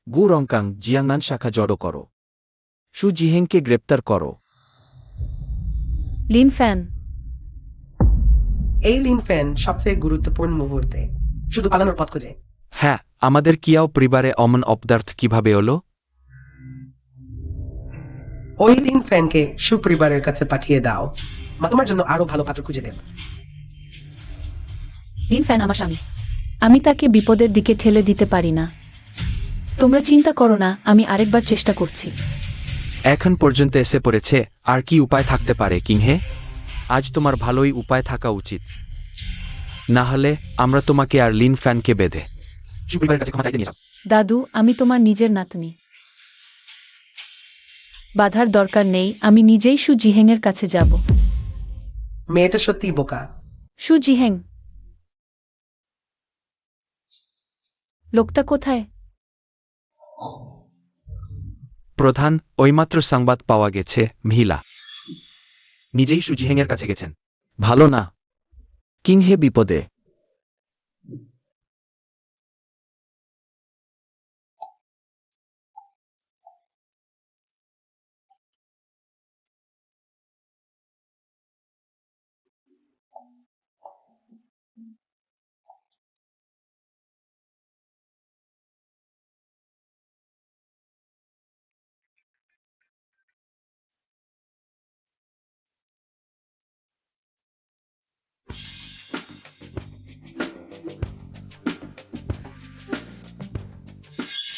গু রংকাং জিয়াংনান শাখা জড়ো করো সু জিহেংকে গ্রেপ্তার করো লিন ফ্যান এই লিন ফ্যান সবচেয়ে গুরুত্বপূর্ণ মুহূর্তে শুধু পালানোর পথ খোঁজে হ্যাঁ আমাদের কিয়াও পরিবারে অমন অপদার্থ কিভাবে এলো ওই লিন ফ্যানকে সুপরিবারের কাছে পাঠিয়ে দাও মা তোমার জন্য আরো ভালো পাত্র খুঁজে দেব লিন ফ্যান আমার স্বামী আমি তাকে বিপদের দিকে ঠেলে দিতে পারি না তোমরা চিন্তা করো না আমি আরেকবার চেষ্টা করছি এখন পর্যন্ত এসে পড়েছে আর কি উপায় থাকতে পারে কিংহে আজ তোমার ভালোই উপায় থাকা উচিত না হলে আমরা তোমাকে আর লিন ফ্যানকে বেঁধে সুপরিবারের কাছে ক্ষমা চাইতে নিয়ে যাও দাদু আমি তোমার নিজের নাতনি বাধার দরকার নেই আমি নিজেই সু জিহেংয়ের কাছে যাব মেয়েটা সত্যি বোকা সু জিহেং লোকটা কোথায় প্রধান ওইমাত্র সংবাদ পাওয়া গেছে মহিলা নিজেই সুজিহেংয়ের কাছে গেছেন ভালো না কিংহে বিপদে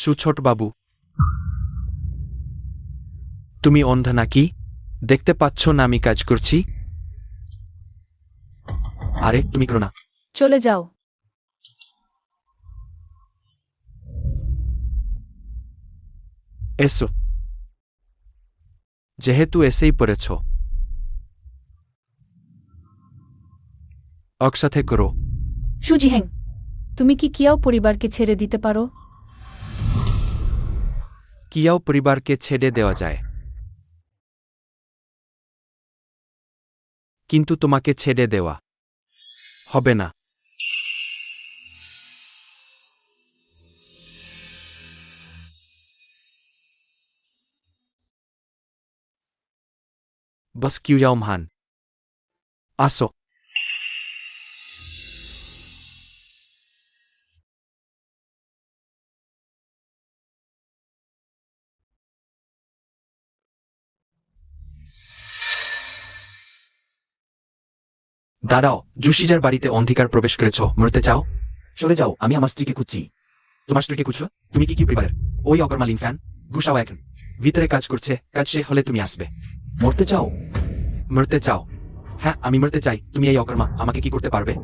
সুছোট বাবু, তুমি অন্ধ নাকি? দেখতে পাচ্ছ না আমি কাজ করছি? আরে তুমি করো না। চলে যাও। এসো, যেহেতু এসেই পড়েছ, একসাথে করো। সুজিহ্যাং, তুমি কি কিয়াও পরিবারকে ছেড়ে দিতে পারো? কিয়াও পরিবারকে ছেড়ে দেওয়া যায়, কিন্তু তোমাকে ছেড়ে দেওয়া হবে না। বস কিউয়াও মহান, আসো। দাঁড়াও, জুশিজার বাড়িতে অন্ধকার প্রবেশ করেছ, মরতে চাও? সরে যাও, আমি আমার স্ত্রীকে খুঁজছি। তোমার স্ত্রীকে খুঁজছো? তুমি কি পরিবারের? ওই অকর্মালিন ফ্যান ঘুষাও এখন ভিতরে কাজ করছে, কাজ শেষ হলে তুমি আসবে। মরতে চাও? মরতে চাও? হ্যাঁ, আমি মরতে চাই। তুমি এই অকর্মা আমাকে কি করতে পারবে?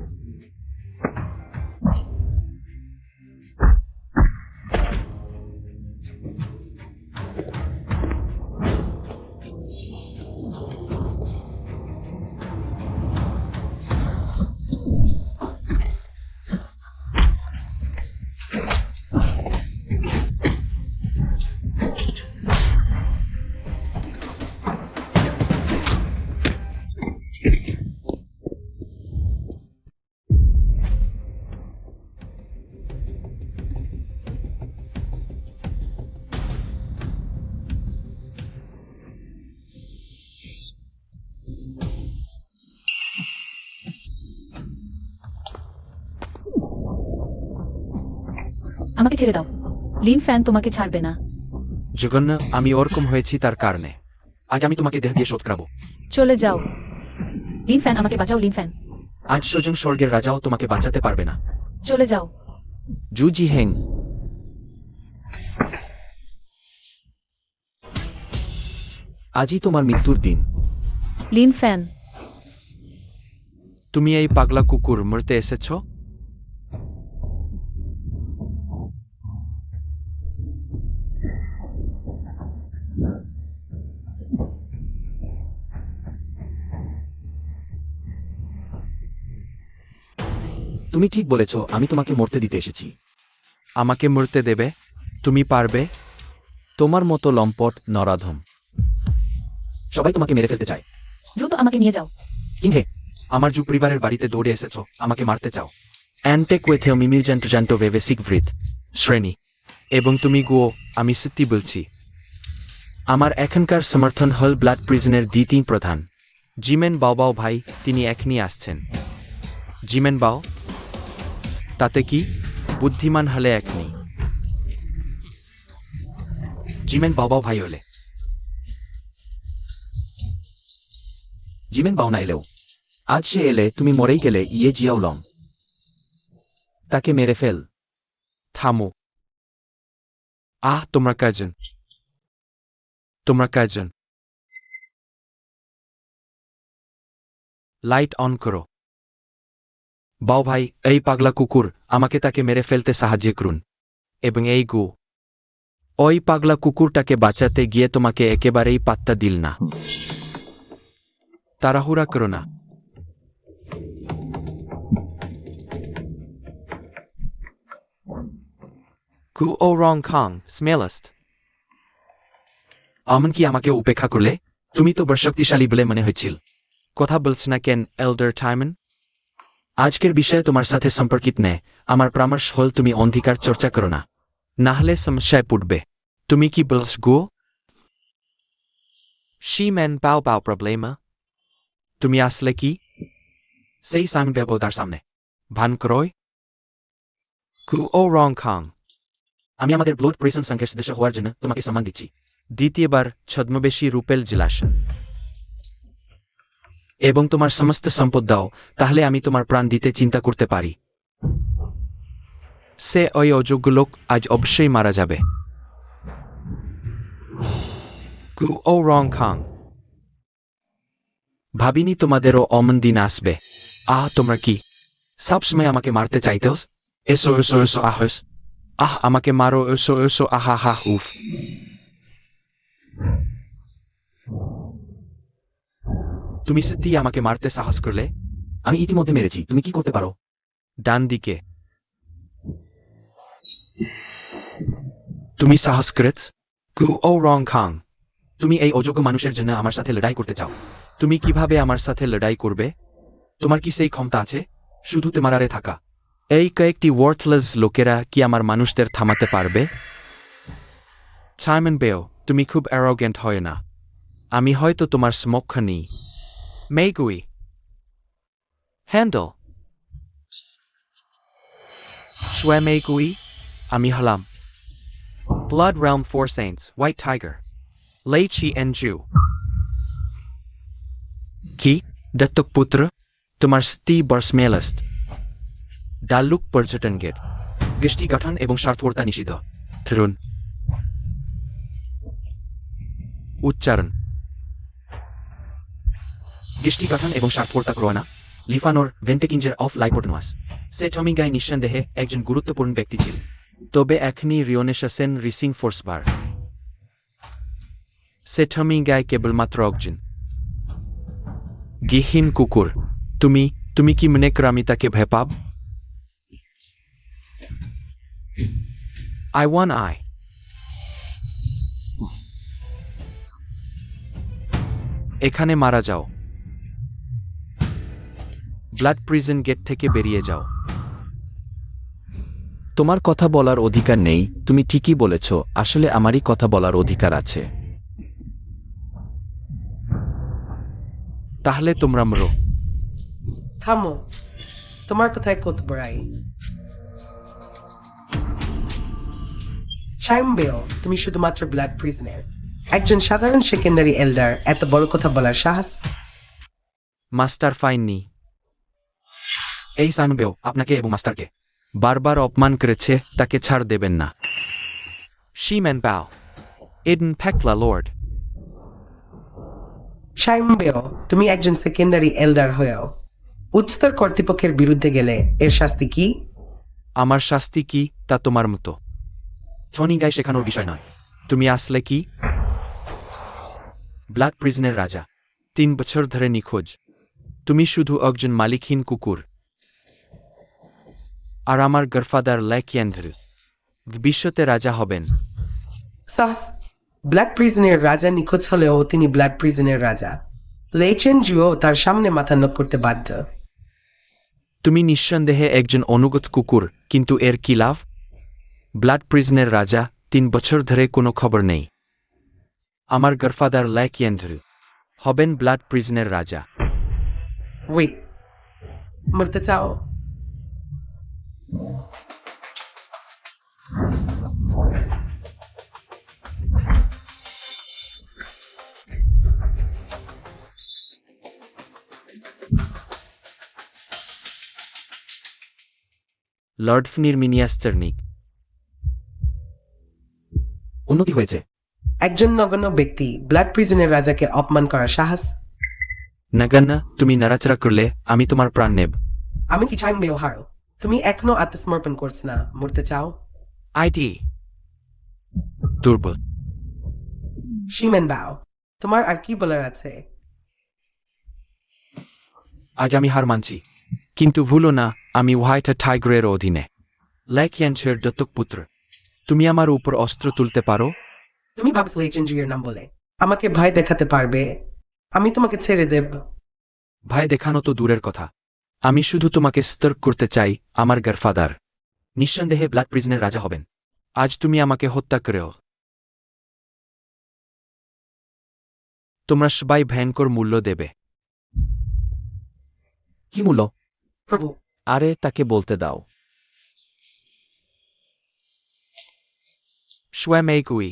আমাকে ছেড়ে দাও। লিন ফ্যান তোমাকে ছাড়বে না। জঘন্য, আমি ওরকম হয়েছি তার কারণে। আজ আমি তোমাকে দেহ দিয়ে শোধ করাবো। চলে যাও। লিন ফ্যান, আমাকে বাঁচাও লিন ফ্যান। আজ স্বজন স্বর্গের রাজাও তোমাকে বাঁচাতে পারবে না। চলে যাও। জু জি হেং, আজই তোমার মৃত্যুর দিন। লিন ফ্যান, তুমি এই পাগলা কুকুর মরতে এসেছ? তুমি ঠিক বলেছ, আমি তোমাকে মরতে দিতে এসেছি। আমাকে মরতে দেবে? তুমি পারবে? তোমার মতো লম্পট নরাধম সবাই তোমাকে মেরে ফেলতে চায়। দ্রুত আমাকে নিয়ে যাও। কিংহে, আমার জু পরিবারের বাড়িতে দৌড়ে এসেছ, আমাকে মারতে চাও। অ্যান্টেক ওয়েথেও মিমির জান্টু জান্টো ভেবে সিগভৃত শ্রেণী, এবং তুমি গুয়ো, আমি সত্যি বলছি। আমার এখানকার সমর্থন হল ব্লাড প্রিজনের দ্বিতীয় প্রধান জিমেন বাও ভাই, তিনি এখনই আসছেন। জিমেন বাও? তাতে কি? বুদ্ধিমান হলে এখনই। জিমেন বাও ভাই হলে? জিমেন বাও না এলেও আজ সে এলে তুমি মরেই গেলে। ইয়ে জিয়াও লং, তাকে মেরে ফেল। থামো। তোমরা কয়জন? তোমরা কয়জন? লাইট অন করো। বাও ভাই, এই পাগলা কুকুর, আমাকে তাকে মেরে ফেলতে সাহায্য করুন। এবং এই গু, ওই পাগলা কুকুরটাকে বাঁচাতে গিয়ে তোমাকে একেবারেই পাত্তা দিল না। তাড়াহুড়া করো না। কু ও রং খাং স্মেলস্ট। আমন কি আমাকে উপেক্ষা করলে? তুমি তো বড় শক্তিশালী বলে মনে হয়েছিল। কথা বলছ না কেন এল্ডার টাইমন? আজকের বিষয়ে তোমার সাথে সম্পর্কিত নেই। আমার পরামর্শ হল তুমি অধিকার চর্চা করো না, না হলে সমস্যায় পড়বে। তুমি কি বলছ গো? শিমেন পাও প্রবলেমা। তুমি আসলে কি? সেই সামনে ব্যবহার সামনে ভান ক্রয় কু ও রং খাং আমি আমাদের ব্লোড প্রেসন সংঘের সদস্য হওয়ার জন্য তোমাকে সম্মান দিচ্ছি। দ্বিতীয়বার ছদ্মবেশী রূপেল জিলাস এবং তোমার সমস্ত সম্পদ দাও, তাহলে আমি তোমার প্রাণ দিতে চিন্তা করতে পারি। সে ওই অযোগ্য লোক আজ অবশ্যই মারা যাবে। কু ও রং খাং ভাবিনি তোমাদেরও অমন দিন আসবে। তোমরা কি সবসময় আমাকে মারতে চাইতেও? এসো এসো এসো আহস, আমাকে মারো, এসো এসো, আহা হা উফ। তুমি সত্যি আমাকে মারতে সাহস করলে? আমি ইতিমধ্যে মেরেছি, তুমি কি করতে পারো? ডান দিকে। তুমি সাহস করেছ? কু ও রং খাং তুমি এই অযোগ্য মানুষের জন্য আমার সাথে লড়াই করতে চাও? তুমি কিভাবে আমার সাথে লড়াই করবে? তোমার কি সেই ক্ষমতা আছে? শুধু তোমারে থাকা। এই কয়েকটি ওয়ার্থলেস লোকেরা কি আমার মানুষদের থামাতে পারবে? সাইমন বেও, তুমি খুব অ্যারোগেন্ট হয় না? আমি হয়তো তোমার সমক্ষ নেই। মেইগুই হ্যান্ডেল শুয়ে মেইগুই, আমি হলাম blood realm 4 cents white tiger লেই চি এন জু। কি দত্তক পুত্র? তোমার স্ত্রী বর্সমেলস্ট ডালুক পর্যটন গেট গোষ্ঠী গঠন এবং স্বার্থপরতা নিষিদ্ধ। থরুন উচ্চারণ গোষ্ঠী গঠন এবং স্বার্থপরতা ক্রোয়ানা লিফানোর ভেন্টেকিঞ্জের অফ লাইপোটনোয়াস। সে টমিগাই নিঃসন্দেহে একজন গুরুত্বপূর্ণ ব্যক্তি ছিল। তবে এখনই রিওনেশাসেন রিসিং ফোর্স বার সেঠমি গায় কেবলমাত্র একজন গিহীন কুকুর। তুমি কি মনে কর আমি তাকে ভয় পাব? আই এখানে মারা যাও। ব্লাড প্রিজন গেট থেকে বেরিয়ে যাও। তোমার কথা বলার অধিকার নেই। তুমি ঠিকই বলেছ, আসলে আমারই কথা বলার অধিকার আছে। তাহলে তোমরা মরো। থামো, তোমার কথায় কত বড়াই। শাইম বেও, তুমি শুধুমাত্র ব্লাড প্রিজনার। একজন সাধারণ সেকেন্ডারি এল্ডার এত বড় কথা বলার সাহস? মাস্টার ফাইননি এই সাইমন বেও আপনাকে এবং মাস্টারকে বারবার অপমান করেছে, তাকে ছাড় দেবেন না। শিম্যান বাও এডেন প্যাকলা লর্ড। শাইম বেও, তুমি একজন সেকেন্ডারি এল্ডার হয়েও উচ্চতর কর্তৃপক্ষের বিরুদ্ধে গেলে এর শাস্তি কি? আমার শাস্তি কি তা তোমার মতো। টনিগাই শেখানোর বিষয় নয়। তুমি আসলে কি? ব্লাড প্রিজনের রাজা। 3 বছর ধরে নিখোঁজ। তুমি শুধু একজন মালিকহীন কুকুর। আর আমার গরফাদার ল্যাকিয়ান্ডার ভবিষ্যতে রাজা হবেন। সাহস! ব্লাড প্রিজনের রাজা নিখোঁজ হলেও তিনি ব্লাড প্রিজনের রাজা। লেচেন জুও তার সামনে মাথা নত করতে বাধ্য। তুমি নিঃসন্দেহে একজন অনুগত কুকুর, কিন্তু এর কি লাভ? ব্লাড প্রিজনের রাজা 3 বছর ধরে কোনো খবর নেই। আমার গরফাদার ল্যাকিয়ান্ডার হবেন ব্লাড প্রিজনের রাজা। ওয়েট, মরতে চাও? লর্ড ফনির মিনিয়াস্টারনিক। উন্নতি হয়েছে। একজন নগণ্য ব্যক্তি ব্লাড প্রিজনের রাজাকে অপমান করার সাহস? নাগান্না, তুমি নাড়াচাড়া করলে আমি তোমার প্রাণ নেব। আমি কি চাইম বেও হারো? তুমি এখনো আত্মসমর্পণ করছ না, মরতে চাও? আইটি দুর্বল। শিমেন বাও, তোমার আর কি বলার আছে? আজ আমি হার মানছি, কিন্তু ভুলো না আমি হোয়াইট টাইগারের অধীনে ল্যাকিয়ানশের দত্তক পুত্র। তুমি আমার উপর অস্ত্র তুলতে পারো? তুমি ভাবছো লেজেন্ডারির নাম বলে আমাকে ভয় দেখাতে পারবে? আমি তোমাকে ছেড়ে দেব। ভয় দেখানো তো দূরের কথা, আমি শুধু তোমাকে সতর্ক করতে চাই, আমার গরফাদার নিঃসন্দেহে ব্লাড প্রিজনের রাজা হবেন। আজ তুমি আমাকে হত্যা করেও তোমরা সবাই ভয়ঙ্কর মূল্য দেবে। কি মূল্য? প্রভু আরে তাকে বলতে দাও। সোয়ামেকুই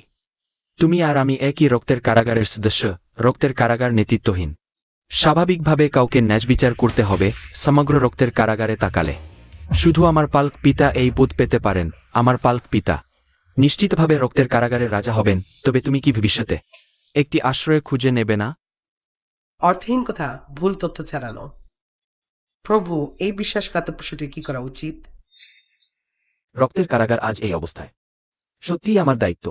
তুমি আর আমি একই রক্তের কারাগারের সদস্য, রক্তের কারাগার নেতৃত্বহীন। স্বাভাবিকভাবে কাউকে ন্যায়বিচার করতে হবে সমগ্র রক্তের কারাগারে তাকালে। শুধু আমার পালক পিতা এই পদ পেতে পারেন, আমার পালক পিতা নিশ্চিতভাবে রক্তের কারাগারের রাজা হবেন। তবে তুমি কি ভবিষ্যতে একটি আশ্রয় খুঁজে নেবে না? অর্থহীন কথা, ভুল তথ্য ছাড়ানো। প্রভু এই বিশ্বাসঘাতক পশুটির কি করা উচিত? রক্তের কারাগার আজ এই অবস্থায় সত্যিই আমার দায়িত্ব।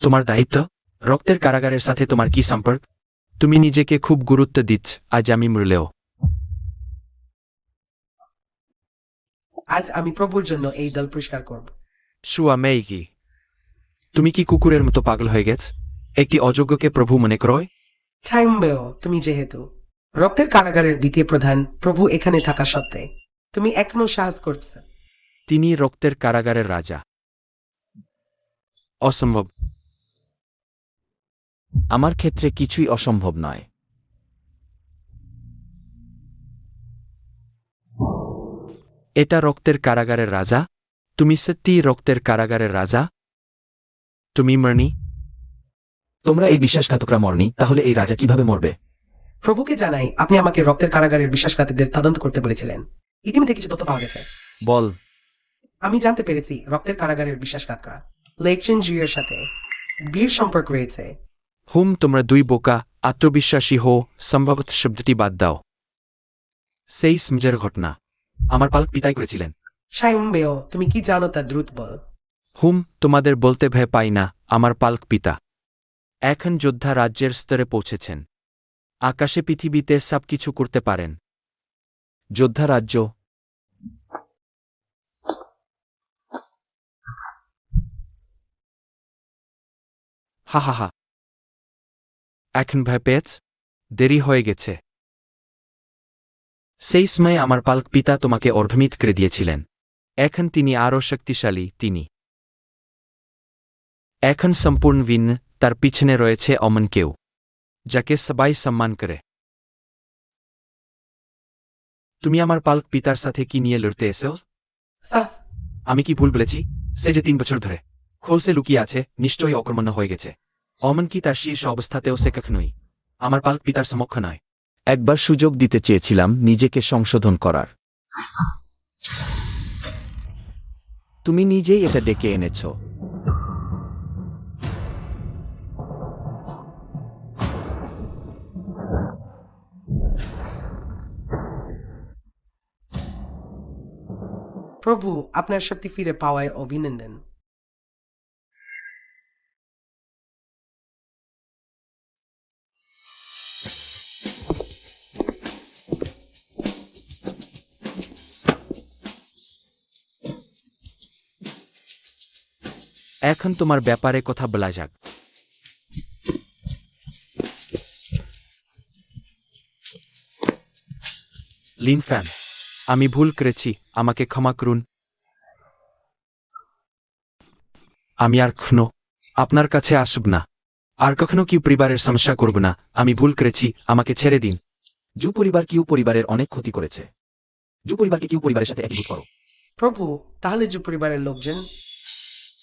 তোমার দায়িত্ব? রক্তের কারাগারের সাথে তোমার কি সম্পর্ক? তুমি নিজেকে খুব গুরুত্ব দিচ্ছ আজ আমি মরলেও। আজ আমি প্রভুর জন্য এই দল পরিষ্কার করব। সোয়ামেকি তুমি কি কুকুরের মতো পাগল হয়ে গেছ? একটি অযোগ্যকে প্রভু মনে করো? ছাইম্বেও তুমি যেহেতু রক্তের কারাগারের দ্বিতীয় প্রধান, প্রভু এখানে থাকা সত্ত্বে তুমি এখনো সাহস করছ। তিনি রক্তের কারাগারের রাজা। অসম্ভব। আমার ক্ষেত্রে কিছুই অসম্ভব নয়। এটা রক্তের কারাগারের রাজা? তুমি সত্যিই রক্তের কারাগারের রাজা? তুমি মরনি? তোমরা এই বিশ্বাসঘাতকরা মরনি, তাহলে এই রাজা কিভাবে মরবে? প্রভুকে জানাই আপনি আমাকে রক্তের কারাগারের বিশ্বাসঘাতকদের তদন্ত করতে বলেছিলেন। ইতিমধ্যে কিছু তথ্য পাওয়া গেছে। বল। আমি জানতে পেরেছি রক্তের কারাগারের বিশ্বাসঘাতকরা লেকচেন জিয়ের সাথে বীর সম্পর্ক রয়েছে। হুম, তোমরা দুই বোকা, আত্মবিশ্বাসী হো। সম্ভবত শব্দটি বাদ দাও। সেই সমঝের ঘটনা আমার পালক পিতাই করেছিলেন। ছাইম্বেও তুমি কি জানো তা দ্রুত বল। হুম, তোমাদের বলতে ভয় পাই না। আমার পালক পিতা এখন যোদ্ধা রাজ্যের স্তরে পৌঁছেছেন। আকাশে পৃথিবীতে সবকিছু করতে পারেন। যোদ্ধা রাজ্য? হা হা হা। এখন ভয় পেয়েছ? দেরি হয়ে গেছে। সেই সময়ে আমার পালক পিতা তোমাকে অর্ধমিত করে দিয়েছিলেন। এখন তিনি আরও শক্তিশালী। তিনি এখন সম্পূর্ণ ভিন্ন। তার পিছনে রয়েছে অমন কেউ যাকে সবাই সম্মান করে। তুমি আমার পালক পিতার সাথে কি নিয়ে লড়তে এসেও? সাস আমি কি ভুল বলেছি? সে যে 3 বছর ধরে খোলসে লুকিয়ে আছে, নিশ্চয়ই অকর্মণ্য হয়ে গেছে। অমন কি তার শীর্ষ অবস্থাতেও সে কখনোই আমার পালক পিতার সমক্ষ নয়। একবার সুযোগ দিতে চেয়েছিলাম নিজেকে সংশোধন করার। তুমি নিজেই এটা ডেকে এনেছ। প্রভু আপনার শক্তি ফিরে পাওয়ায় অভিনন্দন। এখন তোমার ব্যাপারে কথা বলা যাক। লিন ফ্যান, আমি ভুল করেছি, আমাকে ক্ষমা করুন। আমি আর কখনো আপনার কাছে আসব না, আর কখনো কিউ পরিবারের সমস্যা করব না। আমি ভুল করেছি, আমাকে ছেড়ে দিন। জু পরিবার কিউ পরিবারের অনেক ক্ষতি করেছে। জু পরিবারকে কিউ পরিবারের সাথে একীভূত করো। প্রভু তাহলে যে পরিবারের লোকজন,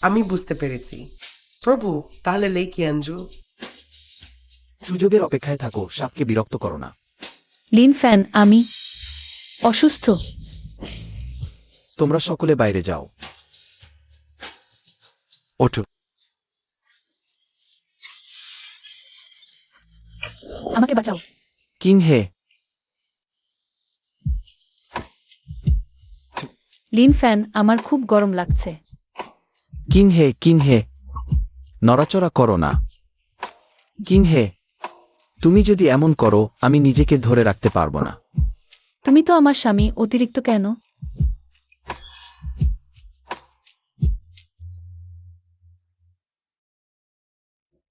আমি বুঝতে পেরেছি। প্রভু তাহলে লেইকিয়ানজু। সুযোগের অপেক্ষায় থাকো, সাপকে বিরক্ত করো না। লিন ফ্যান, আমি অসুস্থ। তোমরা সকলে বাইরে যাও। ওঠো। আমাকে বাঁচাও। কিং হে। লিন ফ্যান, আমার খুব গরম লাগছে। কিং হে, কিং হে, নড়াচড়া করো না। কিং হে, তুমি যদি এমন করো আমি নিজেকে ধরে রাখতে পারবো না। তুমি তো আমার স্বামী, অতিরিক্ত কেন?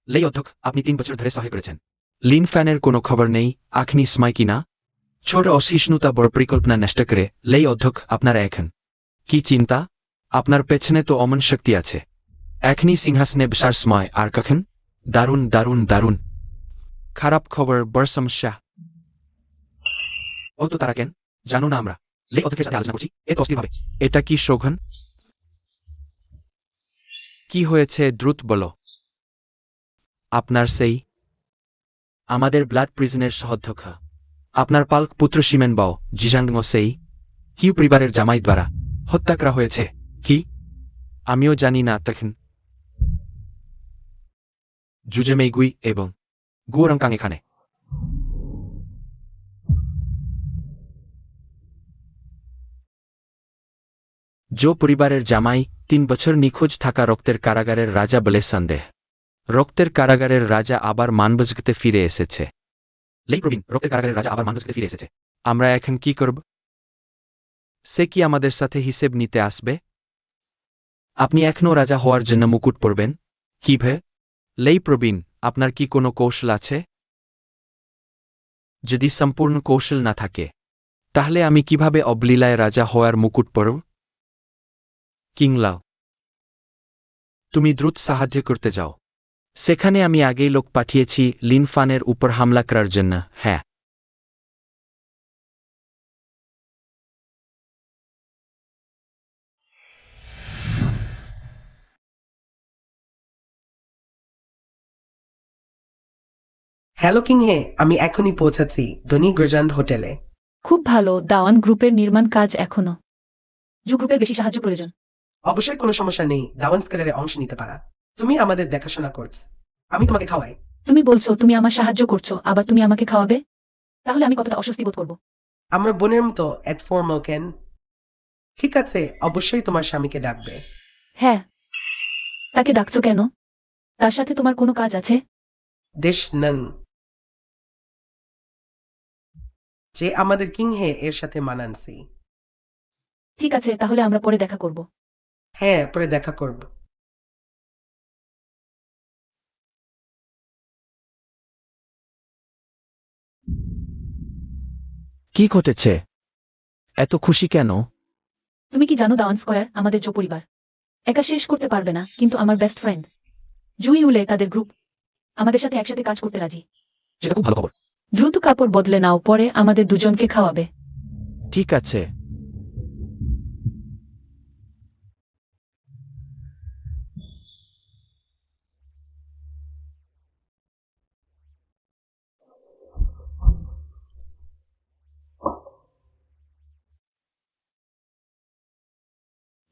লেই অধ্যক্ষ, আপনি 3 বছর ধরে সহায় করেছেন। লিন ফ্যানের কোনো খবর নেই, আখনি সময় কিনা ছোট অসহিষ্ণুতা বড় পরিকল্পনা নষ্ট করে। লেই অধ্যক্ষ, আপনার এখন কি চিন্তা? আপনার পেছনে তো অমন শক্তি আছে। এখনই সিংহাসনে বসার সময়, আর কখন? দারুণ দারুণ দারুণ। খারাপ খবর, বড় সমস্যা। অত তারা কেন? জানো না আমরা লে অধ্যক্ষের সাথে আলোচনা করছি এত অস্থিরভাবে। এটা কি শোভন? কি হয়েছে দ্রুত বলো। আপনার সেই আমাদের ব্লাড প্রিজনের সহধ্যক্ষ আপনার পালক পুত্র সিমেন বাও জিজাঙ্গ সেই হিউ পরিবারের জামাই দ্বারা হত্যা করা হয়েছে। কি? আমিও জানি না তখন জুজেমেই গুই এবং গুয়রংকাং এখানে। জো পরিবারের জামাই 3 বছর নিখোঁজ থাকা রক্তের কারাগারের রাজা বলে সন্দেহ। রক্তের কারাগারের রাজা আবার মানবজগতে ফিরে এসেছে। লেই প্রবীণ রক্তের কারাগারের রাজা আবার মানবজগতে ফিরে এসেছে। আমরা এখন কি করব? সে কি আমাদের সাথে হিসেব নিতে আসবে? আপনি এখনও রাজা হওয়ার জন্য মুকুট পরবেন? কি ভে? লেই প্রবীণ, আপনার কি কোনো কৌশল আছে? যদি সম্পূর্ণ কৌশল না থাকে তাহলে আমি কিভাবে অবলীলায় রাজা হওয়ার মুকুট পরব? কিংলাও, তুমি দ্রুত সাহায্য করতে যাও। সেখানে আমি আগেই লোক পাঠিয়েছি লিনফানের উপর হামলা করার জন্য। হ্যাঁ, হ্যালো কিং হে, আমি এখনই পৌঁছাচ্ছি ধনী গ্রান্ড হোটেলে। খুব ভালো। দাওয়ান গ্রুপের নির্মাণ কাজ এখনো জু গ্রুপের বেশি সাহায্য প্রয়োজন। অবশ্যই কোনো সমস্যা নেই দাওয়ান স্কেলারে অংশ নিতে পারা। তুমি আমাদের দেখাশোনা করছ, আমি তোমাকে খাওয়াই। তুমি বলছো তুমি আমার সাহায্য করছো, আবার তুমি আমাকে খাওয়াবে? তাহলে আমি কতটা অস্বস্তি বোধ করব। আমরা বোনের মতো এত ফর্মাল কেন? ঠিক আছে, অবশ্যই তোমার স্বামীকে ডাকবে। হ্যাঁ, তাকে ডাকছো কেন? তার সাথে তোমার কোনো কাজ আছে? দেশ নন যে আমাদের কিং হে এর সাথে মানানসি। ঠিক আছে, তাহলে আমরা পরে দেখা করব। হ্যাঁ, পরে দেখা করব। কি ঘটেছে? এত খুশি কেন? তুমি কি জানো দাওয়ান স্কয়ার আমাদের জো পরিবার একা শেষ করতে পারবে না, কিন্তু আমার বেস্ট ফ্রেন্ড জুই উলে তাদের গ্রুপ আমাদের সাথে একসাথে কাজ করতে রাজি। সেটা খুব ভালো খবর। দ্রুত কাপড় বদলে নাও, পরে আমাদের দুজনকে খাওয়াবে। ঠিক আছে।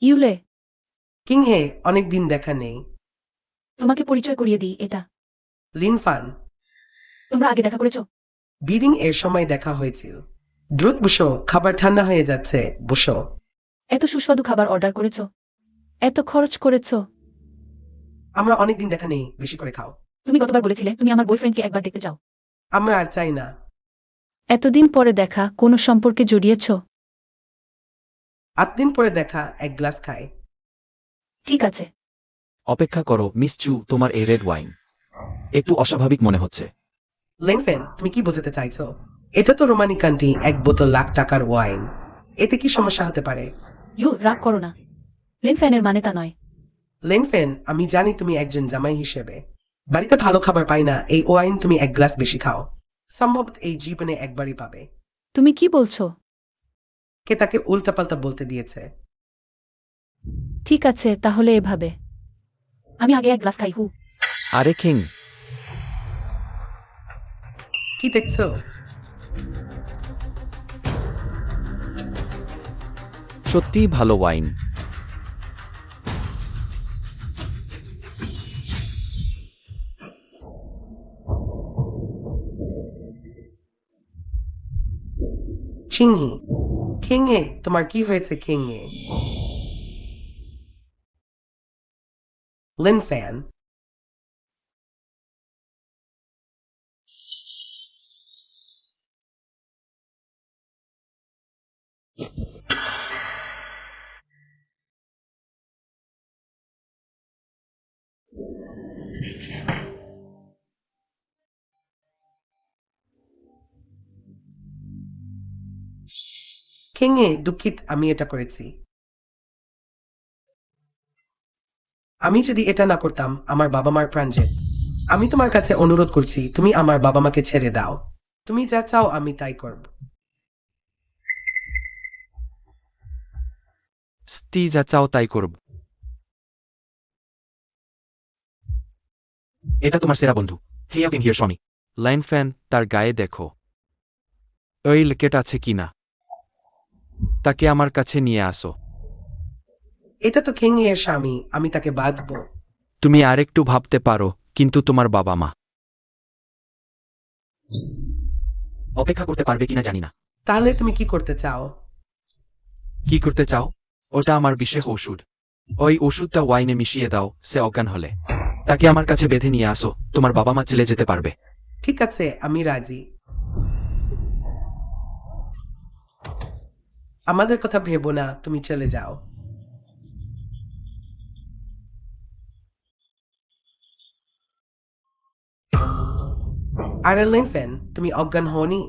ইউলে, কিং হে, অনেকদিন দেখা নেই। তোমাকে পরিচয় করিয়ে দিই, এটা লিনফান। তোমরা আগে দেখা করেছো? বিডিং এর সময় দেখা হয়েছিল। দ্রুত বসো, খাবার ঠান্ডা হয়ে যাচ্ছে, বসো। এত সুস্বাদু খাবার অর্ডার করেছো, এত খরচ করেছো। আমরা অনেকদিন দেখা নেই, বেশি করে খাও। তুমি গতবার বলেছিলে তুমি আমার বয়ফ্রেন্ডকে একবার দেখতে চাও। আমরা আর চাই না। এতদিন পরে দেখা, কোনো সম্পর্কে জড়িয়েছো? 8 দিন পরে দেখা, এক গ্লাস খাই। ঠিক আছে। অপেক্ষা করো মিস চু, তোমার এই রেড ওয়াইন একটু অস্বাভাবিক মনে হচ্ছে। লেনফেন, তুমি কি বোঝাতে চাইছো? এটা তো রোমানি কান্ট্রি, 1 বোতল লাখ টাকার ওয়াইন। এতে কি সমস্যা হতে পারে? ইউ, রাগ করো না। লেন ফ্যানের মানে তা নয়। লেনফেন, আমি জানি তুমি একজন জামাই হিসেবে বাড়িতে ভালো খাবার পাই না, এই ওয়াইন তুমি এক গ্লাস বেশি খাও। সম্ভবত এই জীবনে একবারই পাবে। তুমি কি বলছো? কে তাকে উল্টাপাল্টা বলতে দিয়েছে? ঠিক আছে, তাহলে এভাবে আমি আগে এক গ্লাস খাই। হু, আরে কিং, কি দেখছো? সত্যিই ভালো ওয়াইন। চিংহি, কিংহে, তোমার কি হয়েছে কিংহে? লিনফ্যান, কিংহে, দুঃখিত আমি এটা করেছি। আমি যদি এটা না করতাম, আমার বাবা মার প্রাণ যেত। আমি তোমার কাছে অনুরোধ করছি, তুমি আমার বাবা মাকে ছেড়ে দাও। তুমি যা চাও আমি তাই করব। স্ত্রী যা চাও তাই করব। এটা তোমার সেরা বন্ধু হিয়াও কিং হিয়ার স্বামী। লাইন ফ্যান, তার গায়ে দেখো ওই লেকেট আছে কিনা। তাকে আমার কাছে নিয়ে আসো। এটা তো কিং এর স্বামী, আমি তাকে বাঁধবো। তুমি আরেকটু ভাবতে পারো, কিন্তু তোমার বাবা মা অপেক্ষা করতে পারবে কিনা জানি না। তাহলে তুমি কি করতে চাও? কি করতে চাও? ওটা আমার বিশেষ ওষুধ। ওই ওষুধটা ওয়াইনে মিশিয়ে দাও, সে অজ্ঞান হলে তাকে আমার কাছে বেঁধে নিয়ে আসো, তোমার বাবা মা চলে যেতে পারবে। ঠিক আছে, আমি রাজি। আমাদের কথা ভেবো না, তুমি চলে যাও। আরে লিনফেন, তুমি অজ্ঞান হওনি?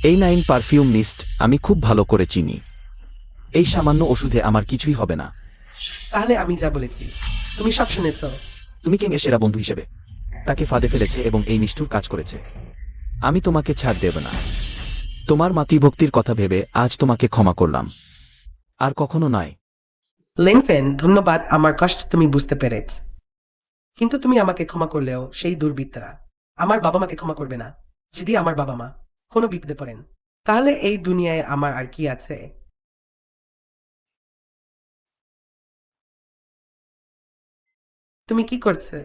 এই 9 পারফিউম মিস্ট আমি খুব ভালো করে চিনি। এই সামান্য ওষুধে আমার কিছুই হবে না। তাহলে আমি যা বলেছি তুমি সব শুনেছ। তুমি কিং এর সেরা বন্ধু হিসেবে তাকে ফাঁদে ফেলেছে এবং এই নিষ্ঠুর কাজ করেছে। আমি তোমাকে ছাড় দেব না। তোমার মাতৃভক্তির কথা ভেবে আজ তোমাকে ক্ষমা করলাম, আর কখনো নয়। লিনফেন, ধন্যবাদ, আমার কষ্ট তুমি বুঝতে পেরেছ। কিন্তু তুমি আমাকে ক্ষমা করলেও সেই দুর্বৃত্তরা আমার বাবা মাকে ক্ষমা করবে না। যদি আমার বাবা মা কোনো বিপদে পড়েন, তাহলে এই দুনিয়ায় আমার আর কি আছে? তুমি কি করছে?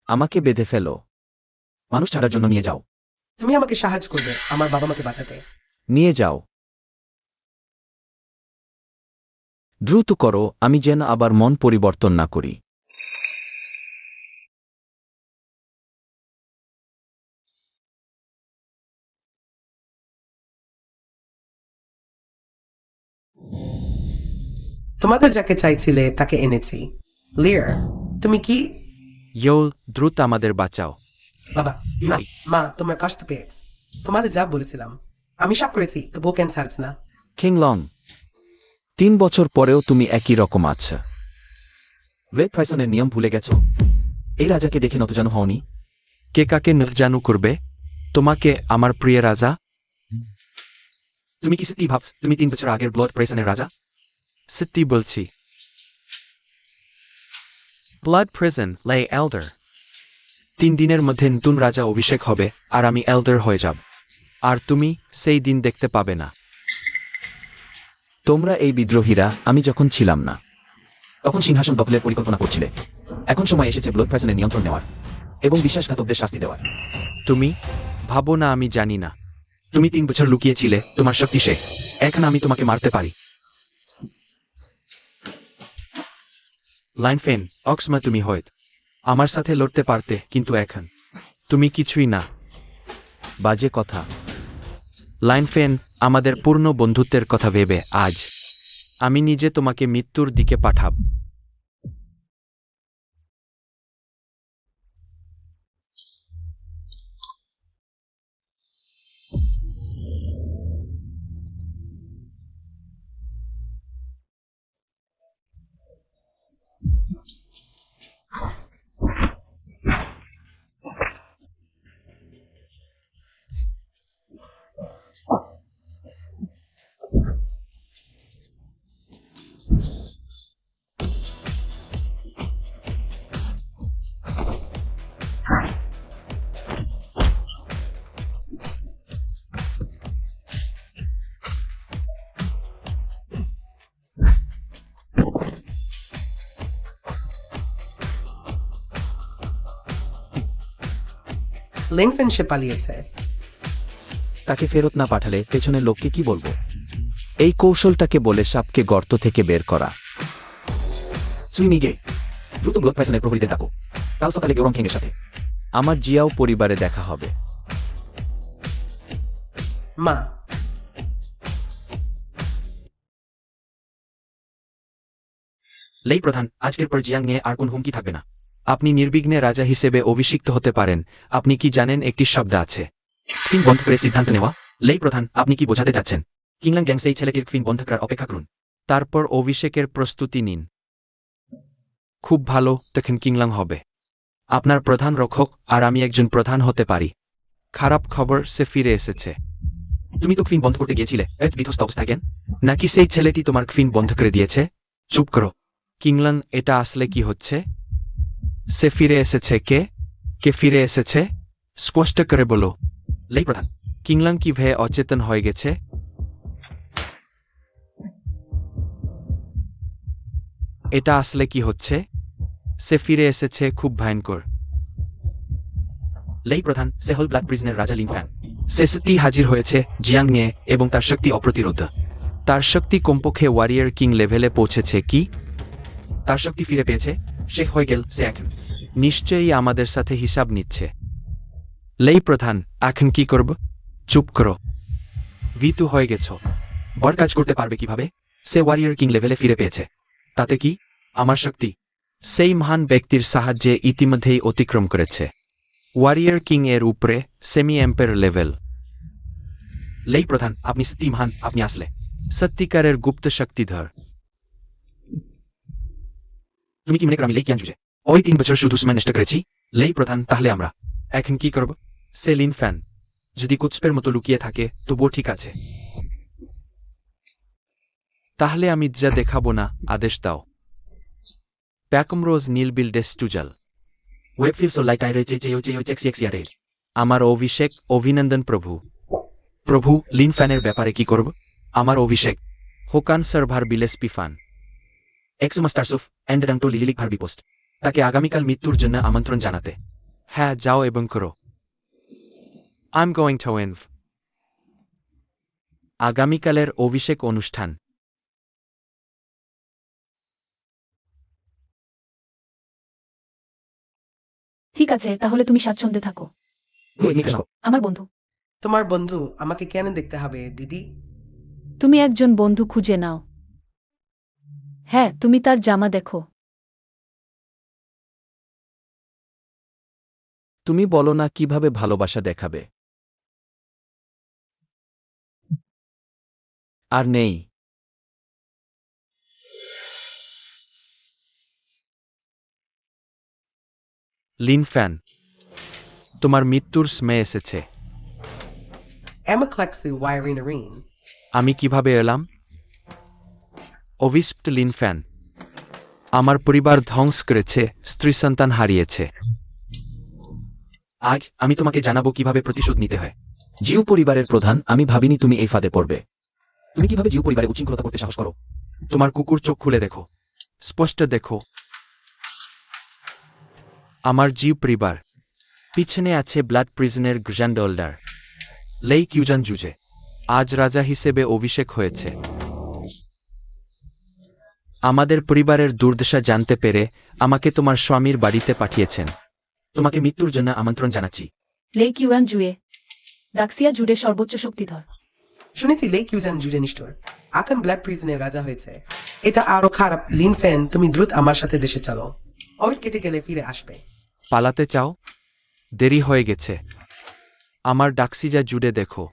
আমাকে বেঁধে ফেলো, মানুষ ছাড়ার জন্য নিয়ে যাও। তুমি আমাকে সাহায্য করবে আমার বাবা মাকে বাঁচাতে। নিয়ে যাও, দ্রুত করো, আমি যেন আবার মন পরিবর্তন না করি। তোমাদের যাকে চাইছিলে তাকে এনেছি। লিয়ার, তুমি কি? ইয়োল, দ্রুত আমাদের বাঁচাও। বাবা, মা তোমার কষ্ট পেয়েছ। তোমাদের যা বলেছিলাম আমি সব করেছি, তো বউ কেন ছাড়ছ না? কিং লং, 3 বছর পরেও তুমি একই রকম আছো। ওয়েব ফ্রাইসনের নিয়ম ভুলে গেছো? এই রাজাকে দেখে নতজানু হওনি? কে কাকে নির্জানু করবে? তোমাকে, আমার প্রিয় রাজা? তুমি কি সত্যি ভাবছ তুমি 3 বছর আগের ব্লড প্রেসনের রাজা? সত্যি বলছি। ব্লাড প্রেজেন লাই এল্ডার। 3 দিনের মধ্যে নতুন রাজা অভিষেক হবে, আর আমি এল্ডার হয়ে যাব। আর তুমি সেই দিন দেখতে পাবে না। তোমরা এই বিদ্রোহীরা আমি যখন ছিলাম না তখন সিংহাসন দখলের পরিকল্পনা করছিলে। এখন সময় এসেছে ব্লড প্রেসনের নিয়ন্ত্রণ নেওয়ার এবং বিশ্বাসঘাতকদের শাস্তি দেওয়ার। তুমি ভাবো না আমি জানি না। তুমি 3 বছর লুকিয়েছিলে তোমার শক্তি সে। এখন আমি তোমাকে মারতে পারি। লাইন ফেন, অক্সমা তুমি হয়ত আমার সাথে লড়তে পারতে, কিন্তু এখন তুমি কিছুই না। বাজে কথা। লাইন ফেন, আমাদের পূর্ণ বন্ধুত্বের কথা ভেবে আজ আমি নিজে তোমাকে মৃত্যুর দিকে পাঠাব। লিনফেন সে পালিয়েছে। তাকে ফেরত না পাঠালে পেছনের লোককে কি বলবো? এই কৌশলটাকে বলে সাপকে গর্ত থেকে বের করা। সুইমিগে, দ্রুত ব্লড প্রেসনের প্রহরীদের ডাকো। কাল সকালে গৌরং খেঙ্গের সাথে আমার জিয়াও পরিবারে দেখা হবে। মা, লেই প্রধান, আজকের পর জিয়াং নিয়ে আর কোন হুমকি থাকবে না। আপনি নির্বিঘ্নে রাজা হিসেবে অভিষিক্ত হতে পারেন। আপনি কি জানেন একটি শব্দ আছে? ক্ফিন বন্ধ করে সিদ্ধান্ত নেওয়া। লেই প্রধান, আপনি কি বোঝাতে চাচ্ছেন? কিংলাং গ্যাং সেই ছেলেটির ক্ফিন বন্ধ করার অপেক্ষা করুন। তারপর অভিষেকের প্রস্তুতি নিন। খুব ভালো, তখন কিংলাং হবে আপনার প্রধান রক্ষক, আর আমি একজন প্রধান হতে পারি। খারাপ খবর, সে ফিরে এসেছে। তুমি তো ক্ফিন বন্ধ করতে গিয়েছিলে এক বিধ্বস্ত অবস্থায় কেন? নাকি সেই ছেলেটি তোমার ক্ফিন বন্ধ করে দিয়েছে? চুপ করো কিংলান, এটা আসলে কি হচ্ছে? সে ফিরে এসেছে? কে ফিরে এসেছে? স্পষ্ট করে বলো। লেই প্রধান, কিংলাং কি ভয়ে অচেতন হয়ে গেছে? এটা আসলে কি হচ্ছে? সে ফিরে এসেছে, খুব ভয়ঙ্কর। লেই প্রধান, সে হল ব্ল্যাক প্রিজনের রাজা লিন ফ্যান। সে সত্যি হাজির হয়েছে জিয়াং নিয়ে এবং তার শক্তি অপ্রতিরোধ। তার শক্তি কমপক্ষে ওয়ারিয়ার কিং লেভেলে পৌঁছেছে। কি তার শক্তি ফিরে পেয়েছে? সে হয়ে গেল সে এখন নিশ্চয়ই আমাদের সাথে হিসাব নিচ্ছে। লেই প্রধান, এখন কি করব? চুপ করো, ভিতু হয়ে গেছ। বড় কাজ করতে পারবে কিভাবে? সে ওয়ারিয়ার কিং লেভেলে ফিরে পেয়েছে। তাতে কি? আমার শক্তি সেই মহান ব্যক্তির সাহায্যে ইতিমধ্যেই অতিক্রম করেছে ওয়ারিয়ার কিং এর উপরে সেমি এম্পায়ার লেভেল। লেই প্রধান, আপনি সত্যি মহান, আপনি আসলে সত্যিকারের গুপ্ত শক্তিধর। তুমি কি মনে করো আমি লেই কিয়ান জুজে ওই 3 বছর শুধু সময় নষ্ট করেছি? লেই প্রধান, তাহলে আমরা এখন কি করব? সে লিন ফ্যান যদি কুৎসপের মতো লুকিয়ে থাকে তবুও ঠিক আছে। তাহলে আমি যা দেখাবো না, আদেশ দাও। প্যাকমরোজ নীলবিল ডেস্টুজাল ওয়েবফিল সোলাই টাইরে চেক্সিয়ারে আমার অভিষেক, অভিনন্দন প্রভু। প্রভু, লিন ফ্যানের ব্যাপারে কি করব? আমার অভিষেক হোকান সার্ভার বিলেস পিফান এক্সমাস্টারসুফ অ্যান্ডাংটো লিলিলিক ভার্বি পোস্ট তাকে আগামীকাল মৃত্যুর জন্য আমন্ত্রণ জানাতে। হ্যাঁ, যাও এবং করো। I am going to env আগামীকালের অভিষেক অনুষ্ঠান। ঠিক আছে, তাহলে তুমি স্বাচ্ছন্দ্যে থাকো। আমার বন্ধু, তোমার বন্ধু আমাকে কেন দেখতে হবে দিদি? তুমি একজন বন্ধু খুঁজে নাও। হ্যাঁ, তুমি তার জামা দেখো। তুমি বলো না কিভাবে ভালোবাসা দেখাবে। আর নেই। লিন ফ্যান, তোমার মৃত্যুর সময় এসেছে। Amaklaxu Wirinarine. আমি কিভাবে এলাম? অভিশপ্ত লিন ফ্যান আমার পরিবার ধ্বংস করেছে, স্ত্রী সন্তান হারিয়েছে। আজ আমি তোমাকে জানাবো কিভাবে প্রতিশোধ নিতে হয়। জিউ পরিবারের প্রধান, আমি ভাবিনি তুমি এই ফাঁদে পড়বে। তুমি কিভাবে জিউ পরিবারে উচ্ছৃঙ্খলতা করতে সাহস করো? তোমার কুকুর চোখ খুলে দেখো, স্পষ্ট দেখো। আমার জিউ পরিবার পিছনে আছে ব্লাড প্রিজনের গ্র্যান্ড ওল্ডার লেই কিউজান জুজে। আজ রাজা হিসেবে অভিষেক হয়েছে। আমাদের পরিবারের দুর্দশা জানতে পেরে আমাকে তোমার স্বামীর বাড়িতে পাঠিয়েছেন। তোমাকে মৃত্যুর জন্য আমন্ত্রণ জানাচ্ছি। লেই কিউয়ান জুয়ে, দাক্সিয়া জুডে সর্বোচ্চ শক্তিধর। শুনেছি লেক ইউজান জুডে নিষ্ঠুর। আকান ব্ল্যাক প্রিজনের রাজা হয়েছে। এটা আরো খারাপ। লিন ফ্যান, তুমি দ্রুত আমার সাথে দেশে চলো। ওই কেটে গেলে ফিরে আসবে। পালাতে চাও? দেরি হয়ে গেছে। আমার ডাক্সিজা জুড়ে দেখো,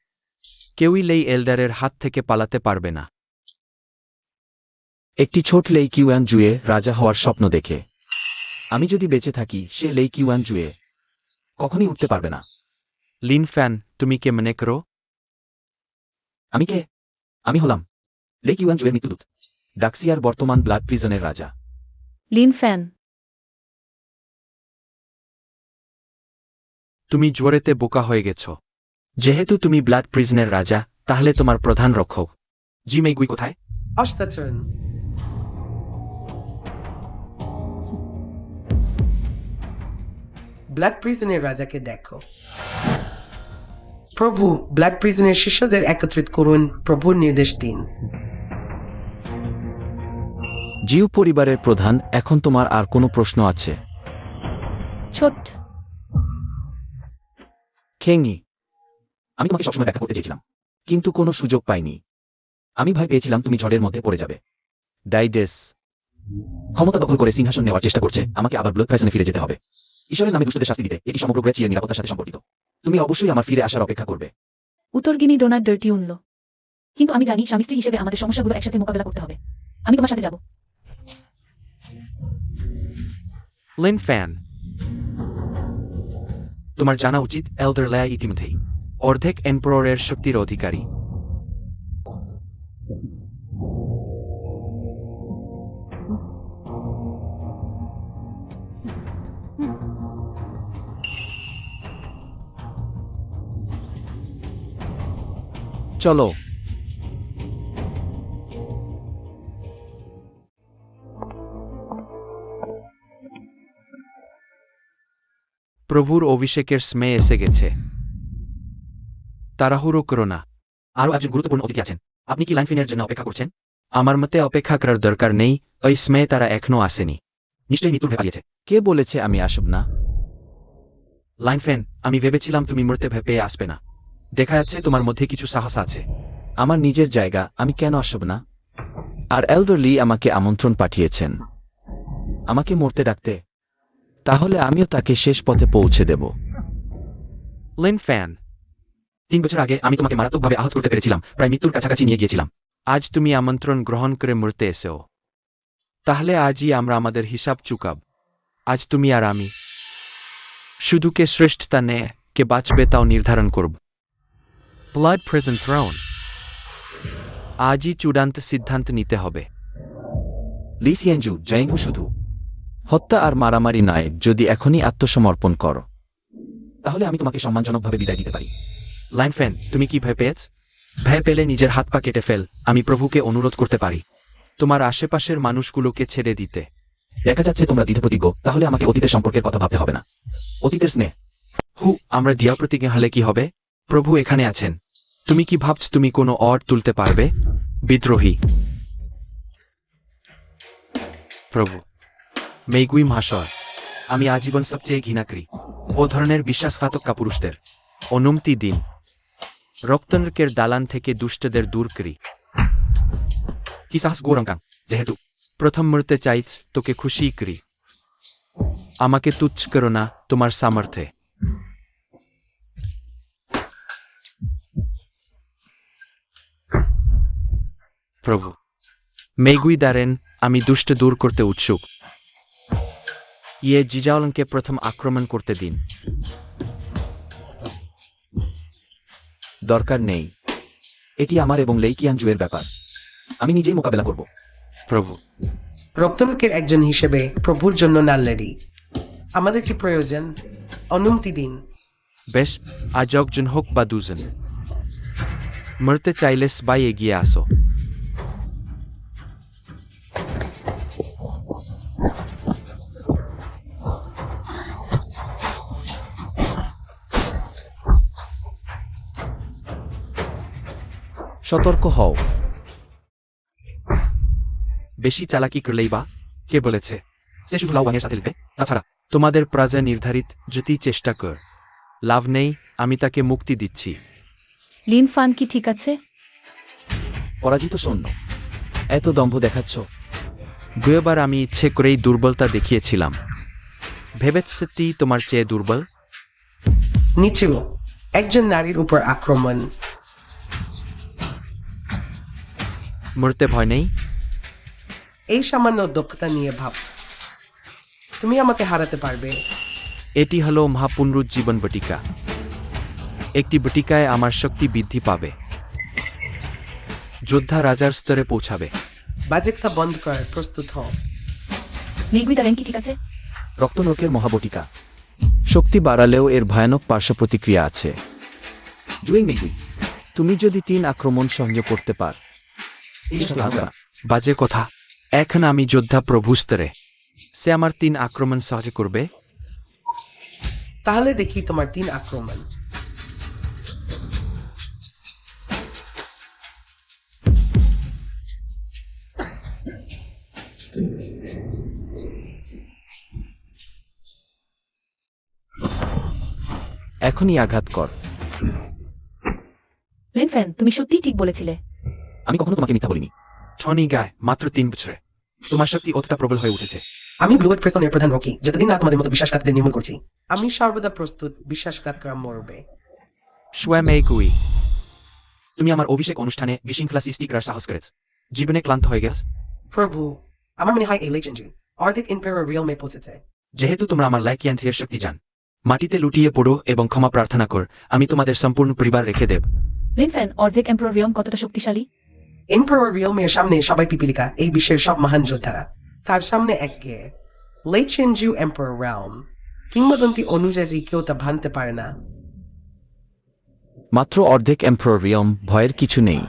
কেউই লেই এল্ডারের হাত থেকে পালাতে পারবে না। একটি ছোট লেই কিউয়ান জুয়ে রাজা হওয়ার স্বপ্ন দেখে। আমি যদি বেঁচে থাকি, সে লেই কিউয়ান জুয়ে কখনই উঠতে পারবে না। লিন ফ্যান, তুমি কে মনে করো? আমি কে? আমি হলাম লেই কিউয়ান জুয়ের মৃত্যুদূত, ডাক্সিয়ার বর্তমান ব্লাড প্রিজনের রাজা। লিন ফ্যান, তুমি জোরেতে বোকা হয়ে গেছ। যেহেতু তুমি ব্লাড প্রিজনের রাজা, তাহলে তোমার প্রধান রক্ষক জি মেগুই কোথায়? অস্তাচরণ। ব্লাড প্রিজনের রাজাকে দেখো। প্রভু, ব্লাড প্রিজনের শিষ্যদের একত্রিত করুন। প্রভুর নির্দেশ দিন। জিউ পরিবারের প্রধান, এখন তোমার আর কোনো প্রশ্ন আছে? ছোট খেঙ্গি, আমি তোমাকে সবসময় দেখা করতে চেয়েছিলাম, কিন্তু কোনো সুযোগ পাইনি। আমি ভয় পেয়েছিলাম তুমি ঝড়ের মধ্যে পড়ে যাবে। ডাইডেস ক্ষমতা দখল করে সিংহাসন নেওয়ার চেষ্টা করছে, আমাকে আবার ব্লাড প্রাইসনে ফিরে যেতে হবে। ঈশ্বরের নামে দুষ্টদের শাস্তি দিতে এটি সমগ্র গ্রেচিয়ের নিরাপত্তার সাথে সম্পর্কিত। তুমি অবশ্যই আমার ফিরে আসার অপেক্ষা করবে। উত্তরগিনি ডোনার ডার্টি উনল। কিন্তু আমি জানি স্বামী স্ত্রী হিসেবে আমাদের সমস্যাগুলো একসাথে মোকাবেলা করতে হবে। আমি তোমার সাথে যাব। লিন ফ্যান, তোমার জানা উচিত এল্ডার লেয়া ইতিমধ্যেই অর্ধেক এম্পাররের শক্তির অধিকারী। চলো। প্রভুর অভিষেকের স্মে এসে গেছে। তাড়াহুড়ো করো না। আরও একজন গুরুত্বপূর্ণ অতিথি আছেন। আপনি কি লাইনফিনের জন্য অপেক্ষা করছেন? আমার মতে অপেক্ষা করার দরকার নেই, ওই স্মে তারা এখনো আসেনি। নিশ্চয়ই মৃত্যুর ভয় পালিয়েছে। কে বলেছে আমি আসব না? লাইনফ্যান, আমি ভেবেছিলাম তুমি মরতে ভয় পেয়ে আসবে না। দেখা যাচ্ছে তোমার মধ্যে কিছু সাহস আছে। আমার নিজের জায়গা, আমি কেন আসব না? আর এল্ডারলি আমাকে আমন্ত্রণ পাঠিয়েছেন আমাকে মরতে ডাকতে। তাহলে আমিও তাকে শেষ পথে পৌঁছে দেব। লিনফ্যান, 3 বছর আগে আমি তোমাকে মারাত্মকভাবে আহত করতে পেরেছিলাম, প্রায় মৃত্যুর কাছাকাছি নিয়ে গিয়েছিলাম। আজ তুমি আমন্ত্রণ গ্রহণ করে মরতে এসেও। তাহলে আজই আমরা আমাদের হিসাব চুকাব। আজ তুমি আর আমি শুধু কে শ্রেষ্ঠতা নেয়, কে বাঁচবে তাও নির্ধারণ করব। Blood present throne. আজই চূড়ান্ত সিদ্ধান্ত নিতে হবে। লি সিয়েনজু, জয়েঙ্গু শুধু হত্যা আর মারামারি নয়। যদি এখনই আত্মসমর্পণ করো তাহলে আমি তোমাকে সম্মানজনকভাবে বিদায় দিতে পারি। লাইনফ্যান, তুমি কি ভয় পেয়েছ? ভয় পেলে নিজের হাত পা কেটে ফেল। আমি প্রভুকে অনুরোধ করতে পারি তোমার আশেপাশের মানুষগুলোকে ছেড়ে দিতে। দেখা যাচ্ছে তোমরা দ্বিধাপ্রতিজ্ঞ। তাহলে আমাকে অতীতের সম্পর্কের কথা ভাবতে হবে না। অতীতের স্নেহ। আমরা দিয়া প্রতিজ্ঞা হলে কি হবে? প্রভু এখানে আছেন। তুমি কি ভাবছ তুমি কোনো অর তুলতে পারবে? বিদ্রোহী প্রভু। মেইগুই মহাশয়, আমি আজীবন সবচেয়ে ঘৃণা করি ও ধরনের বিশ্বাসঘাতক কাপুরুষদের। অনুমতি দিন রক্তনরকের দালান থেকে দুষ্টদের দূর করি। কি সাহস গৌরঙ্কাং, যেহেতু প্রথম মরতে চাইছ তোকে খুশি করি। আমাকে তুচ্ছ করো না তোমার সামর্থ্যে। প্রভু, মেগুই দারেন, আমি দুষ্ট দূর করতে উৎসুক। জিজাওলনকে প্রথম আক্রমণ করতে দিন। দরকার নেই। এটি আমার এবং লেই কিয়ানজুয়ের ব্যাপার। আমি নিজেই মোকাবেলা করব। প্রভু, রক্তনকের একজন হিসেবে প্রভুর জন্য নাল্লেরি আমাদের কি প্রয়োজন? অনুমতি দিন। বেশ, আজ একজন হোক বা দুজন, মরতে চাইলে সবাই এগিয়ে আসো। সতর্ক হও। বেশি চালাকি করলেই বা কে বলেছে? সে শুধু লাউয়াংয়ের সাথে লিখবে, তাছাড়া তোমাদের প্রাজা নির্ধারিত যদি চেষ্টা কর, লাভ নেই। আমি তাকে মুক্তি দিচ্ছি। লিনফান কি ঠিক আছে? পরাজিত সৈন্য। এত দম্ভ দেখাচ্ছ? গতবার আমি ইচ্ছে করেই দুর্বলতা দেখিয়েছিলাম। ভেবেছি তোমার চেয়ে দুর্বল। নিচেও একজন নারীর উপর আক্রমণ। মরতে ভয় নেই। এই সামান্য দক্ষতা নিয়ে ভাব, তুমি আমাকে হারাতে পারবে। এটি হলো মহাপুনরুজ্জীবন বটিকা। একটি বটিকায় আমার শক্তি বৃদ্ধি পাবে, যোদ্ধা রাজার স্তরে পৌঁছাবে। বাজে কথা বন্ধ কর, প্রস্তুত হও। মেগুই দারেন কি ঠিক আছে? রক্তনরকের মহাবটিকা। শক্তি বাড়ালেও এর ভয়ানক পার্শ্ব প্রতিক্রিয়া আছে। জুইং মেগুই, তুমি যদি 3 আক্রমণ সংযোগ করতে পার। বাজে কথা। এখন আমি যোদ্ধা প্রভু স্তরে। সে আমার 3 আক্রমণ সহজে করবে। তাহলে দেখি তোমার 3 আক্রমণ। এখনই আঘাত কর। লিনফ্যান, তুমি সত্যিই ঠিক বলেছিলে। আমি কখনো তোমাকে মিথ্যা বলিনি। টনি গায় মাত্র 3 বছরে তোমার শক্তি অতটা প্রবল হয়ে উঠেছে। আমি ব্লুয়েড প্রেসনের প্রধান রকি, যতদিন না তোমাদের মতো বিশ্বাসঘাতদের নির্মূল করছি। আমি সর্বদা প্রস্তুত, বিশ্বাসঘাতকরা মরবে। মেগুই, তুমি আমার অভিষেক অনুষ্ঠানে বিশৃঙ্খলা সৃষ্টি করার সাহস করেছ। জীবনে ক্লান্ত হয়ে গেছ। প্রভু, আমার মনে হয় এই লেজেন্ডারি অর্ধেক এম্পায়ার রিয়েলমে পৌঁছেছে। যেহেতু তোমরা আমার লাইকিয়ান্থিয়ের শক্তি জান, মাটিতে লুটিয়ে পড়ো এবং ক্ষমা প্রার্থনা কর, আমি তোমাদের সম্পূর্ণ পরিবার রেখে দেব। লিনফেন, অর্ধেক এম্প্রোরিয়ম কতটা শক্তিশালী? এম্পারার রিয়মের সামনে সবাই পিপিলিকা, এই বিশ্বের সব মহান যোদ্ধারা। তার সামনে এককে লেচেনজু এম্পারার রাউম, কিংবদন্তি অনুযায়ী কেউ তা ভাঙতে পারে না। মাত্র অর্ধেক এম্প্রোরিয়ম, ভয়ের কিছু নেই।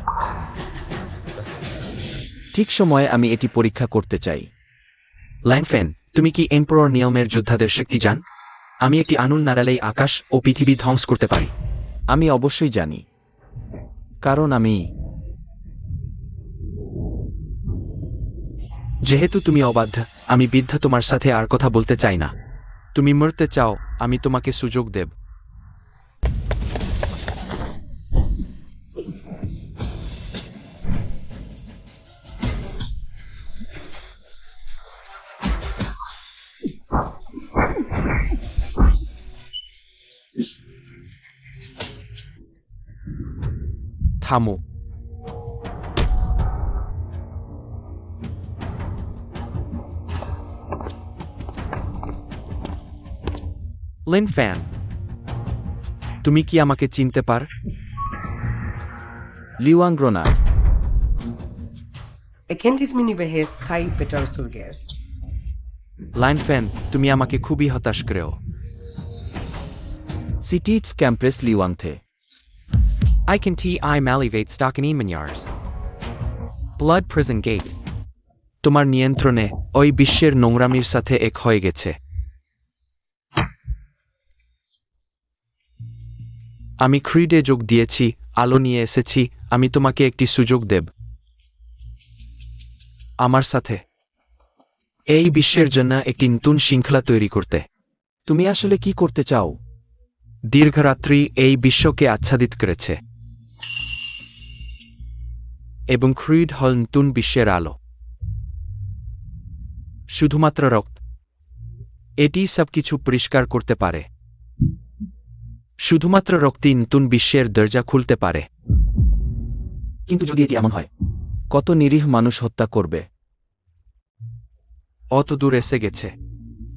ঠিক সময়ে আমি এটি পরীক্ষা করতে চাই। লাইনফেন, তুমি কি এম্পারর নিয়মের যোদ্ধাদের শক্তি জান? আমি একটি আনুন নাড়ালেই আকাশ ও পৃথিবী ধ্বংস করতে পারি। আমি অবশ্যই জানি, কারণ আমি যেহেতু তুমি অবাধ্য, আমি বৃদ্ধ তোমার সাথে আর কথা বলতে চাই না। তুমি মরতে চাও, আমি তোমাকে সুযোগ দেব। থামো। লিনফ্যান, তুমি কি আমাকে চিনতে পার? লিওয়াংগ্রোনার। Erkenntnis mir nie behes Thai Peter Surger. লাইনফ্যান, তুমি আমাকে খুবই হতাশ করো। সিটিটস ক্যাম্প্রেস লিওয়াংথে। I can I malivate stock in Emanars. Blood prison gate. তোমার নিয়ন্ত্রণে ওই বিশ্বের নোংরামির সাথে এক হয়ে গেছে। আমি ক্রিডে যোগ দিয়েছি, আলো নিয়ে এসেছি, আমি তোমাকে একটি সুযোগ দেব। আমার সাথে এই বিশ্বের জন্য একটি নতুন শৃঙ্খলা তৈরি করতে। তুমি আসলে কি করতে চাও? দীর্ঘরাত্রি এই বিশ্বকে আচ্ছাদিত করেছে এবং ক্রিড হল নতুন বিশ্বের আলো। শুধুমাত্র রক্ত এটি সবকিছু পরিষ্কার করতে পারে। শুধুমাত্র রক্তই নতুন বিশ্বের দরজা খুলতে পারে। কিন্তু যদি এটি এমন হয়, কত নিরীহ মানুষ হত্যা করবে? অত দূর এসে গেছে,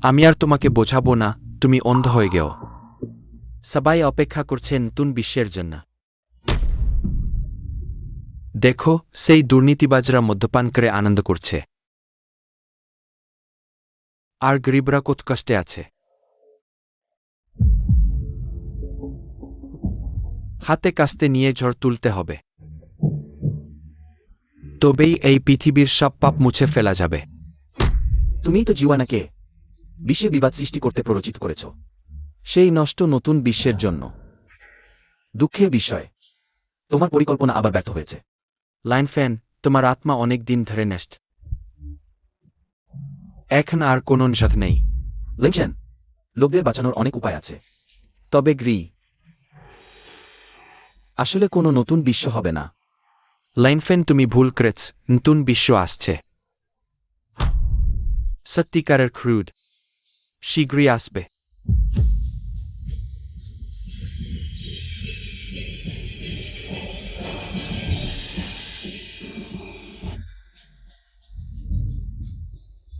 আমি আর তোমাকে বোঝাবো না, তুমি অন্ধ হয়ে গেও। সবাই অপেক্ষা করছে নতুন বিশ্বের জন্য। দেখো, সেই দুর্নীতিবাজরা মদ্যপান করে আনন্দ করছে, আর গরিবরা কত কষ্টে আছে। হাতে কাস্তে নিয়ে ঝড় তুলতে হবে, তবেই এই পৃথিবীর সব পাপ মুছে ফেলা যাবে। তুমিই তো জিওয়ানাকে বিশ্বে বিবাদ সৃষ্টি করতে প্ররোচিত করেছ, সেই নষ্ট নতুন বিশ্বের জন্য। দুঃখের বিষয়, তোমার পরিকল্পনা আবার ব্যর্থ হয়েছে। লাইনফ্যান, তোমার আত্মা অনেক দিন ধরে নষ্ট, এখন আর কোনো নিষেধ নেই। লিংচেন, লোকদের বাঁচানোর অনেক উপায় আছে, তবে আসলে কোনো নতুন বিশ্ব হবে না। লাইনফ্যান, তুমি ভুল করেছ, নতুন বিশ্ব আসছে। সত্যিকারের ক্রুড শীঘ্রই আসবে।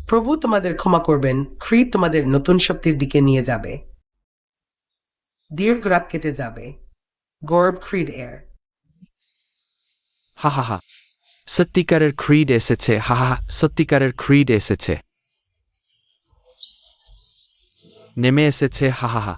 প্রভু তোমাদের ক্ষমা করবেন, ক্রিড তোমাদের নতুন শক্তির দিকে নিয়ে যাবে। দীর্ঘ রাত কেটে যাবে। গর্ব ক্রিড এয়ার। হা হা হা, সত্যিকারের ক্রিড এসেছে, হা হা, সত্যিকারের ক্রিড এসেছে, নেমে এসেছে, হা হা হা।